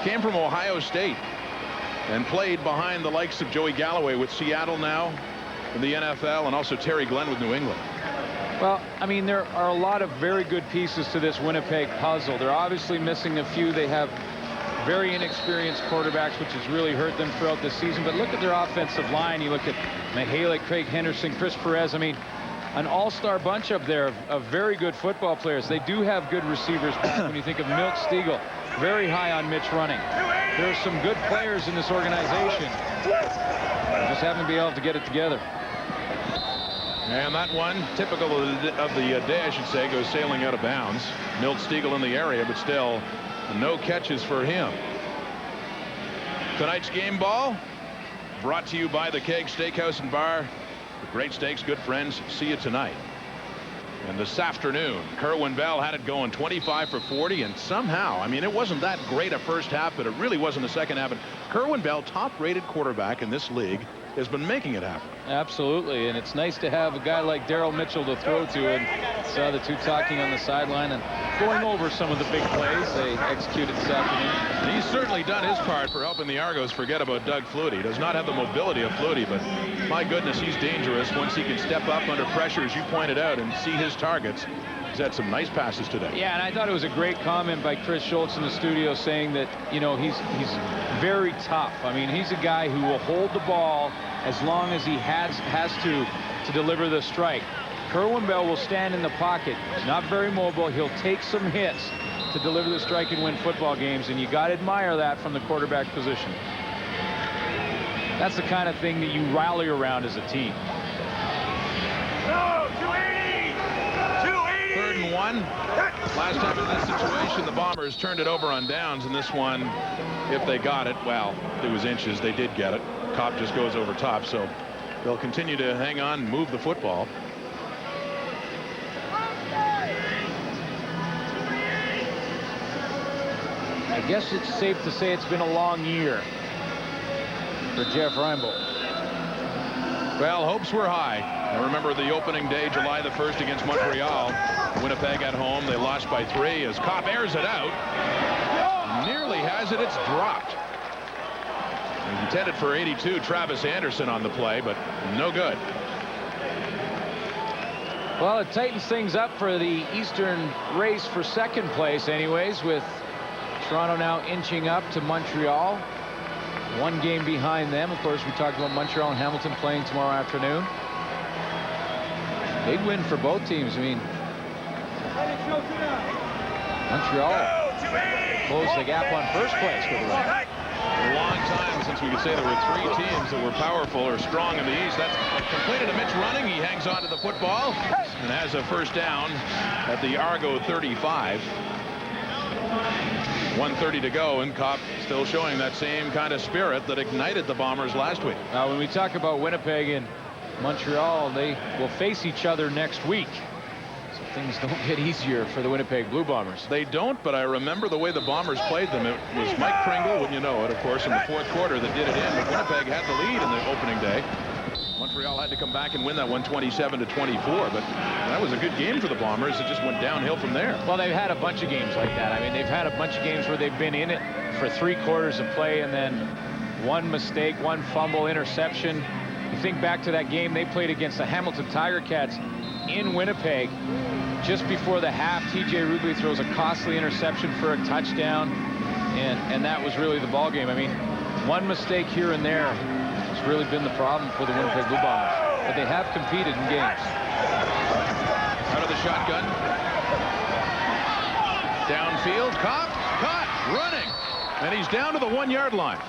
Came from Ohio State and played behind the likes of Joey Galloway with Seattle now in the NFL, and also Terry Glenn with New England. Well, I mean, there are a lot of very good pieces to this Winnipeg puzzle. They're obviously missing a few. They have very inexperienced quarterbacks, which has really hurt them throughout the season. But look at their offensive line. You look at Mihalik, Craig Henderson, Chris Perez. I mean, an all-star bunch up there of very good football players. They do have good receivers. When you think of Milt Stegall, very high on Mitch running. There are some good players in this organization. Just haven't been able to get it together. And that one, typical of the day, I should say, goes sailing out of bounds. Milt Stegall in the area, but still no catches for him. Tonight's game ball brought to you by the Keg Steakhouse and Bar. Great steaks, good friends. See you tonight. And this afternoon, Kerwin Bell had it going 25 for 40, and somehow, I mean, it wasn't that great a first half, but it really wasn't the second half. And Kerwin Bell, top-rated quarterback in this league, has been making it happen. Absolutely, and it's nice to have a guy like Daryl Mitchell to throw to, and saw the two talking on the sideline, and going over some of the big plays they executed this afternoon. And he's certainly done his part for helping the Argos forget about Doug Flutie. He does not have the mobility of Flutie, but my goodness, he's dangerous once he can step up under pressure, as you pointed out, and see his targets. He's had some nice passes today. Yeah, and I thought it was a great comment by Chris Schultz in the studio saying that, you know, he's very tough. I mean, he's a guy who will hold the ball as long as he has to deliver the strike. Kerwin Bell will stand in the pocket. He's not very mobile. He'll take some hits to deliver the strike and win football games, and you got to admire that from the quarterback position. That's the kind of thing that you rally around as a team. Third and 1. Last time in this situation, the Bombers turned it over on downs, and this one, if they got it, well, it was inches. They did get it. Kopp just goes over top, so they'll continue to hang on and move the football. I guess it's safe to say it's been a long year for Jeff Reinbold. Well, hopes were high. I remember the opening day, July the 1st against Montreal. Winnipeg at home. They lost by 3 as Kopp airs it out. Nearly has it. It's dropped. Intended for 82, Travis Anderson on the play, but no good. Well, it tightens things up for the Eastern race for second place anyways, with Toronto now inching up to Montreal. 1 game behind them. Of course, we talked about Montreal and Hamilton playing tomorrow afternoon. Big win for both teams. I mean, Montreal closed the gap on first place with a win. A long time since we could say there were 3 teams that were powerful or strong in the East. That's completed to Mitch running. He hangs on to the football and has a first down at the Argo 35. 1:30 to go, and Kopp still showing that same kind of spirit that ignited the Bombers last week. Now, when we talk about Winnipeg and Montreal, they will face each other next week. So things don't get easier for the Winnipeg Blue Bombers. They don't, but I remember the way the Bombers played them. It was Mike Pringle, wouldn't you know it, of course, in the 4th quarter that did it in. But Winnipeg had the lead in the opening day. Montreal had to come back and win that one 27-24, but that was a good game for the Bombers. It just went downhill from there. Well, they've had a bunch of games like that. I mean, they've had a bunch of games where they've been in it for 3 quarters of play and then 1 mistake, 1 fumble, interception. You think back to that game they played against the Hamilton Tiger Cats in Winnipeg. Just before the half, TJ Rubley throws a costly interception for a touchdown, and that was really the ball game. I mean, 1 mistake here and there has really been the problem for the Winnipeg Blue Bombers, but they have competed in games. Out of the shotgun. Downfield, Kopp, caught, running, and he's down to the 1-yard line.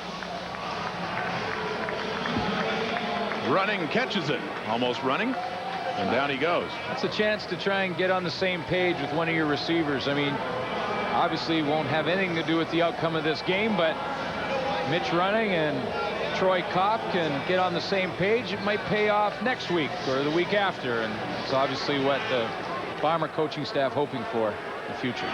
Running, catches it, almost running, and down he goes. That's a chance to try and get on the same page with one of your receivers. I mean, obviously won't have anything to do with the outcome of this game, but Mitch running and Troy Kopp can get on the same page. It might pay off next week or the week after, and it's obviously what the Bomber coaching staff hoping for in the future.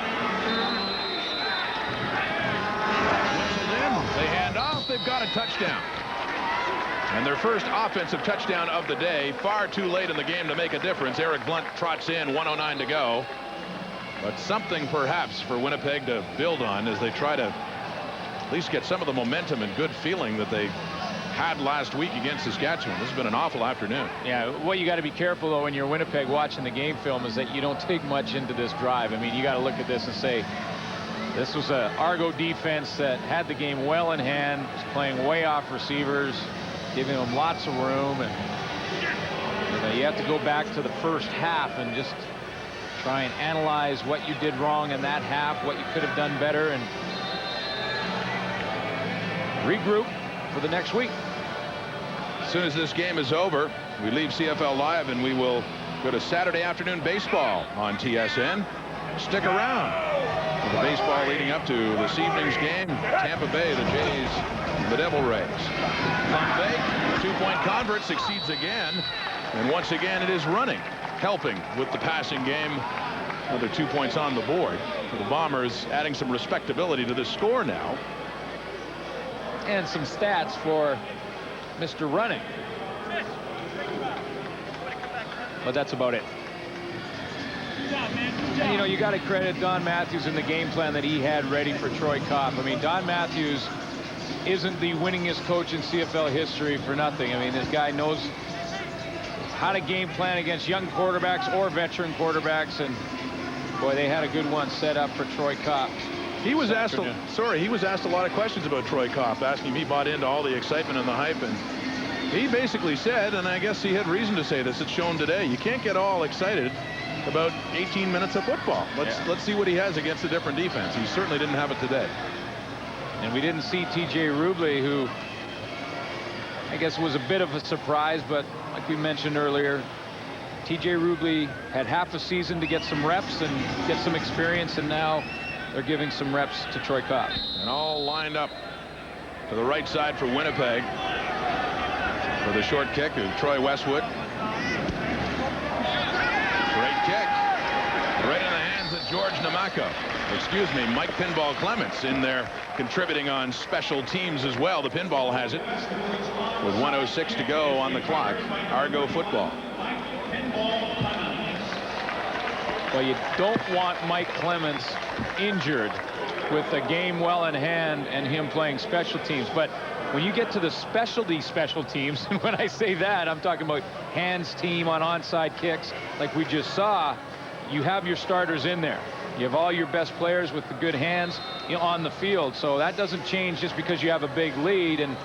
Whistled in, they hand off, they've got a touchdown. And their first offensive touchdown of the day, far too late in the game to make a difference. Eric Blunt trots in, 1:09 to go. But something perhaps for Winnipeg to build on as they try to at least get some of the momentum and good feeling that they had last week against Saskatchewan. This has been an awful afternoon. Yeah, what you got to be careful though when you're Winnipeg watching the game film is that you don't take much into this drive. I mean, you got to look at this and say, this was a Argo defense that had the game well in hand, was playing way off receivers, giving them lots of room, and you have to go back to the first half and just try and analyze what you did wrong in that half, what you could have done better, and regroup for the next week. As soon as this game is over, we leave CFL Live and we will go to Saturday afternoon baseball on TSN. Stick around for the baseball leading up to this evening's game. Tampa Bay, the Jays, the Devil Rays. Pump fake, 2-point convert, succeeds again, and once again it is running, helping with the passing game. Another 2 points on the board for the Bombers, adding some respectability to this score now. And some stats for Mr. Running. But that's about it. And, you know, you got to credit Don Matthews in the game plan that he had ready for Troy Kopp. I mean, Don Matthews isn't the winningest coach in CFL history for nothing. I mean, this guy knows how to game plan against young quarterbacks or veteran quarterbacks, and boy, they had a good one set up for Troy Kopp. He was asked a lot of questions about Troy Kopp, asking if he bought into all the excitement and the hype, and he basically said, and I guess he had reason to say this, it's shown today, you can't get all excited about 18 minutes of football. Let's see what he has against a different defense. He certainly didn't have it today. And we didn't see T.J. Rubley, who I guess was a bit of a surprise, but like we mentioned earlier, T.J. Rubley had half a season to get some reps and get some experience, and now they're giving some reps to Troy Kopp. And all lined up to the right side for Winnipeg for the short kick of Troy Westwood. Great kick. Right in the hands of George Namako. Excuse me, Mike Pinball Clements in there contributing on special teams as well. The pinball has it with 1:06 to go on the clock. Argo football. Well, you don't want Mike Clements injured with the game well in hand and him playing special teams. But when you get to the special teams, and when I say that, I'm talking about hands team on onside kicks like we just saw, you have your starters in there. You have all your best players with the good hands on the field. So that doesn't change just because you have a big lead. And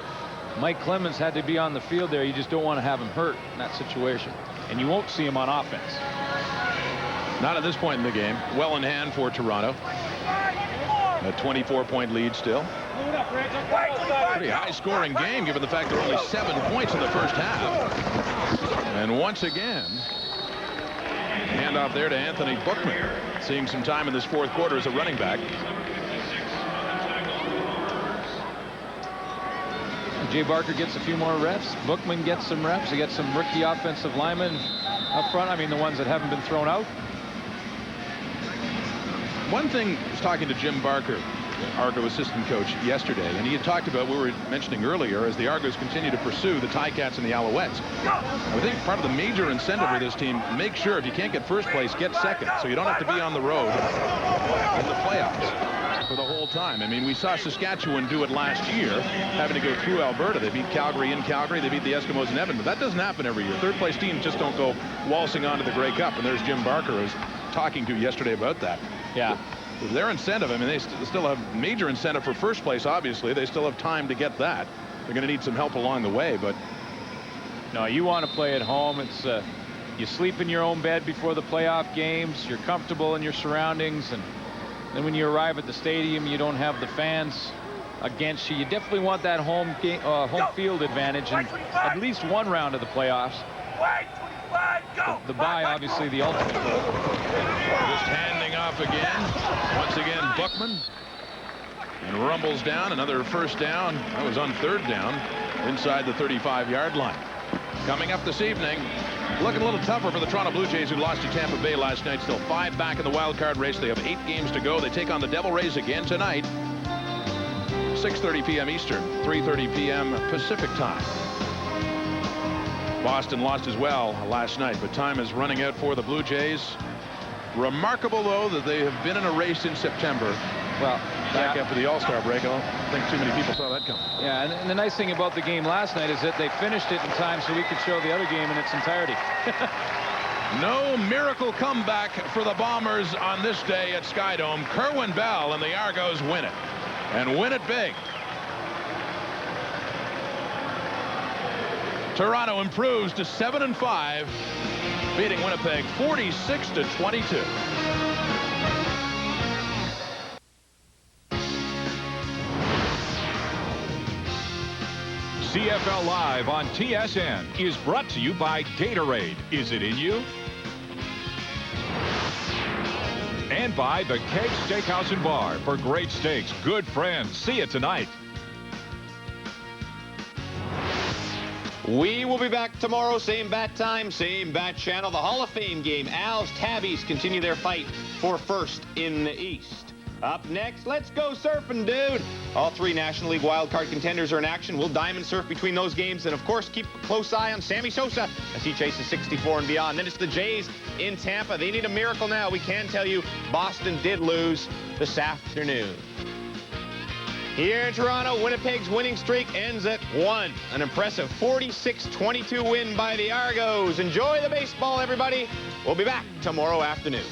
Mike Clements had to be on the field there. You just don't want to have him hurt in that situation. And you won't see him on offense. Not at this point in the game. Well in hand for Toronto. A 24-point lead still. Pretty high-scoring game given the fact there were only 7 points in the first half. And once again, handoff there to Anthony Bookman, seeing some time in this fourth quarter as a running back. Jay Barker gets a few more reps. Bookman gets some reps. He gets some rookie offensive linemen up front. I mean, the ones that haven't been thrown out. One thing, I was talking to Jim Barker, Argo assistant coach, yesterday, and he had talked about, we were mentioning earlier, as the Argos continue to pursue the Ticats and the Alouettes. I think part of the major incentive for this team, make sure if you can't get first place, get second, so you don't have to be on the road in the playoffs for the whole time. I mean, we saw Saskatchewan do it last year, having to go through Alberta. They beat Calgary in Calgary. They beat the Eskimos in Edmonton. But that doesn't happen every year. Third place teams just don't go waltzing onto the Grey Cup. And there's Jim Barker, who was talking to yesterday about that. Yeah. Their incentive, I mean, they still have major incentive for first place, obviously. They still have time to get that. They're going to need some help along the way, but... No, you want to play at home. It's you sleep in your own bed before the playoff games. You're comfortable in your surroundings, and then when you arrive at the stadium, you don't have the fans against you. You definitely want that home field advantage in at least one round of the playoffs. The bye, obviously, the ultimate goal. Just handing off again. Once again, Bookman. And rumbles down. Another first down. That was on third down inside the 35-yard line. Coming up this evening, looking a little tougher for the Toronto Blue Jays, who lost to Tampa Bay last night. Still 5 back in the wild card race. They have 8 games to go. They take on the Devil Rays again tonight. 6:30 p.m. Eastern, 3:30 p.m. Pacific time. Boston lost as well last night, but time is running out for the Blue Jays. Remarkable, though, that they have been in a race in September. Well, back after the All-Star break. I don't think too many people saw that coming. Yeah, and the nice thing about the game last night is that they finished it in time so we could show the other game in its entirety. No miracle comeback for the Bombers on this day at Skydome. Kerwin Bell and the Argos win it, and win it big. Toronto improves to 7-5, beating Winnipeg 46-22. CFL Live on TSN is brought to you by Gatorade. Is it in you? And by the Keg Steakhouse and Bar for great steaks, good friends. See you tonight. We will be back tomorrow, same bat time, same bat channel. The Hall of Fame game. Al's Tabbies continue their fight for first in the East. Up next, let's go surfing, dude. All 3 National League wildcard contenders are in action. We'll diamond surf between those games. And, of course, keep a close eye on Sammy Sosa as he chases 64 and beyond. Then it's the Jays in Tampa. They need a miracle now. We can tell you Boston did lose this afternoon. Here in Toronto, Winnipeg's winning streak ends at 1. An impressive 46-22 win by the Argos. Enjoy the baseball, everybody. We'll be back tomorrow afternoon.